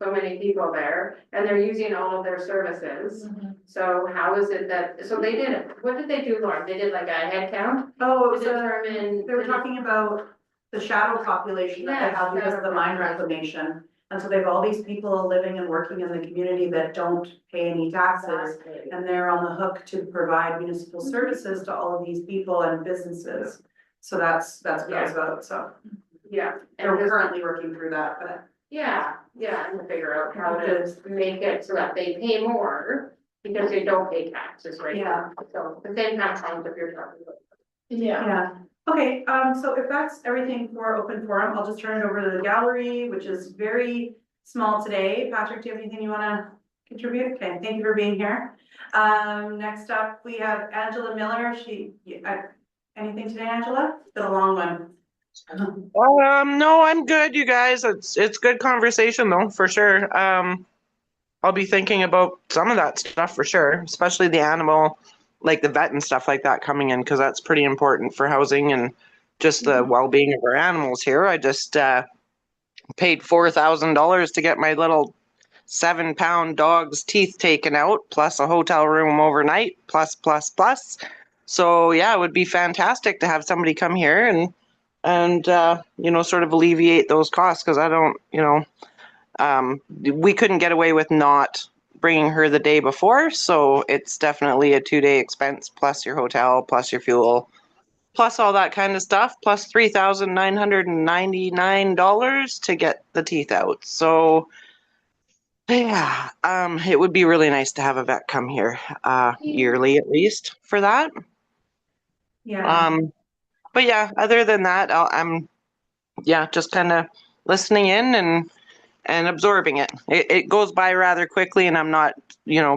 so many people there and they're using all of their services. So how is it that, so they did, what did they do, Lauren? They did like a head count? Oh, it To was a, determine. they were talking about the shadow population that they Yeah, have because of the shadow mine population. reclamation. And so they have all these people living and working in the community that don't pay any taxes. And they're on the hook to provide municipal services to all of these people and businesses. So that's what it's about, so Yeah. they're And currently working through that, but. yeah, and to figure out how to make it so that they pay more because they don't pay taxes, right? Yeah. So the same kind of things if you're talking about. Yeah. Yeah, okay, so if that's everything for open forum, I'll just turn it over to the gallery, which is very small today. Patrick, do you have anything you wanna contribute? Okay, thank you for being here. Next up, we have Angela Miller. Anything today, Angela? It's been a long one. No, I'm good, you guys. It's good conversation though, for sure. I'll be thinking about some of that stuff for sure, especially the animal, like the vet and stuff like that coming in, because that's pretty important for housing and just the well-being of our animals here. I just paid $4,000 to get my little 7-pound dog's teeth taken out, plus a hotel room overnight, plus. So yeah, it would be fantastic to have somebody come here and sort of alleviate those costs, because I don't, we couldn't get away with not bringing her the day before, so it's definitely a 2-day expense, plus your hotel, plus your fuel, plus all that kind of stuff, plus $3,999 to get the teeth out. So yeah, it would be really nice to have a vet come here yearly at least for that. Yeah. But yeah, other than that, I'm just kind of listening in and absorbing it. It goes by rather quickly, and I'm not,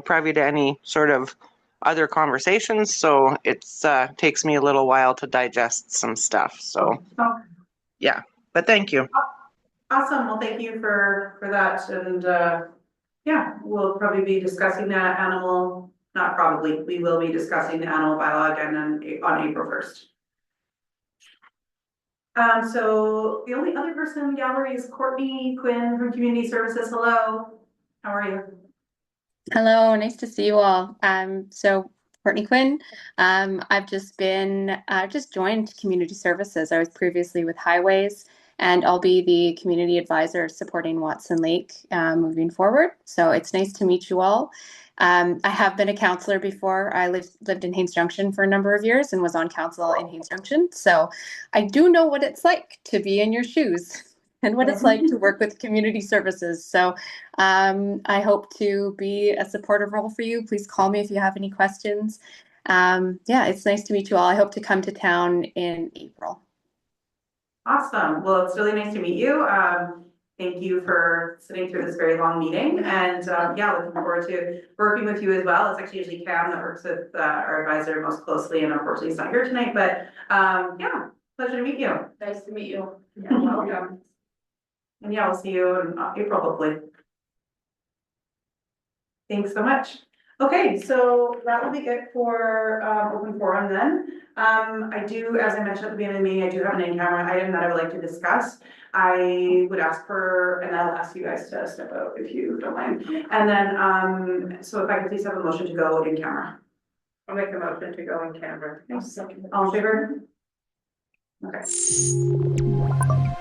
privy to any sort of other conversations, so it's takes me a little while to digest some stuff. So yeah, but thank you. Awesome, well, thank you for that, and yeah, we'll probably be discussing that animal, not probably, we will be discussing the animal bylaw again on April 1st. So the only other person in the gallery is Courtney Quinn from Community Services. Hello, how are you? Hello, nice to see you all. So Courtney Quinn. I've just joined Community Services. I was previously with Highways, and I'll be the community advisor supporting Watson Lake moving forward. So it's nice to meet you all. I have been a councillor before. I lived in Haines Junction for a number of years and was on council in Haines Junction. So I do know what it's like to be in your shoes and what it's like to work with community services. So I hope to be a supportive role for you. Please call me if you have any questions. Yeah, it's nice to meet you all. I hope to come to town in April. Awesome. Well, it's really nice to meet you. Thank you for sitting through this very long meeting, and yeah, looking forward to working with you as well. It's actually usually Cam that works with our advisor most closely, and unfortunately he's not here tonight, but yeah, pleasure to meet you. Nice to meet you. Yeah, welcome. And yeah, we'll see you in April, hopefully. Thanks so much. Okay, so that will be it for open forum then. I do, as I mentioned at the beginning of the meeting, I do have an in-camera item that I would like to discuss. I would ask for, and I'll ask you guys to step out if you don't mind. And then, so if I could please have a motion to go in camera. I'll make a motion to go in camera. All in favor? Okay.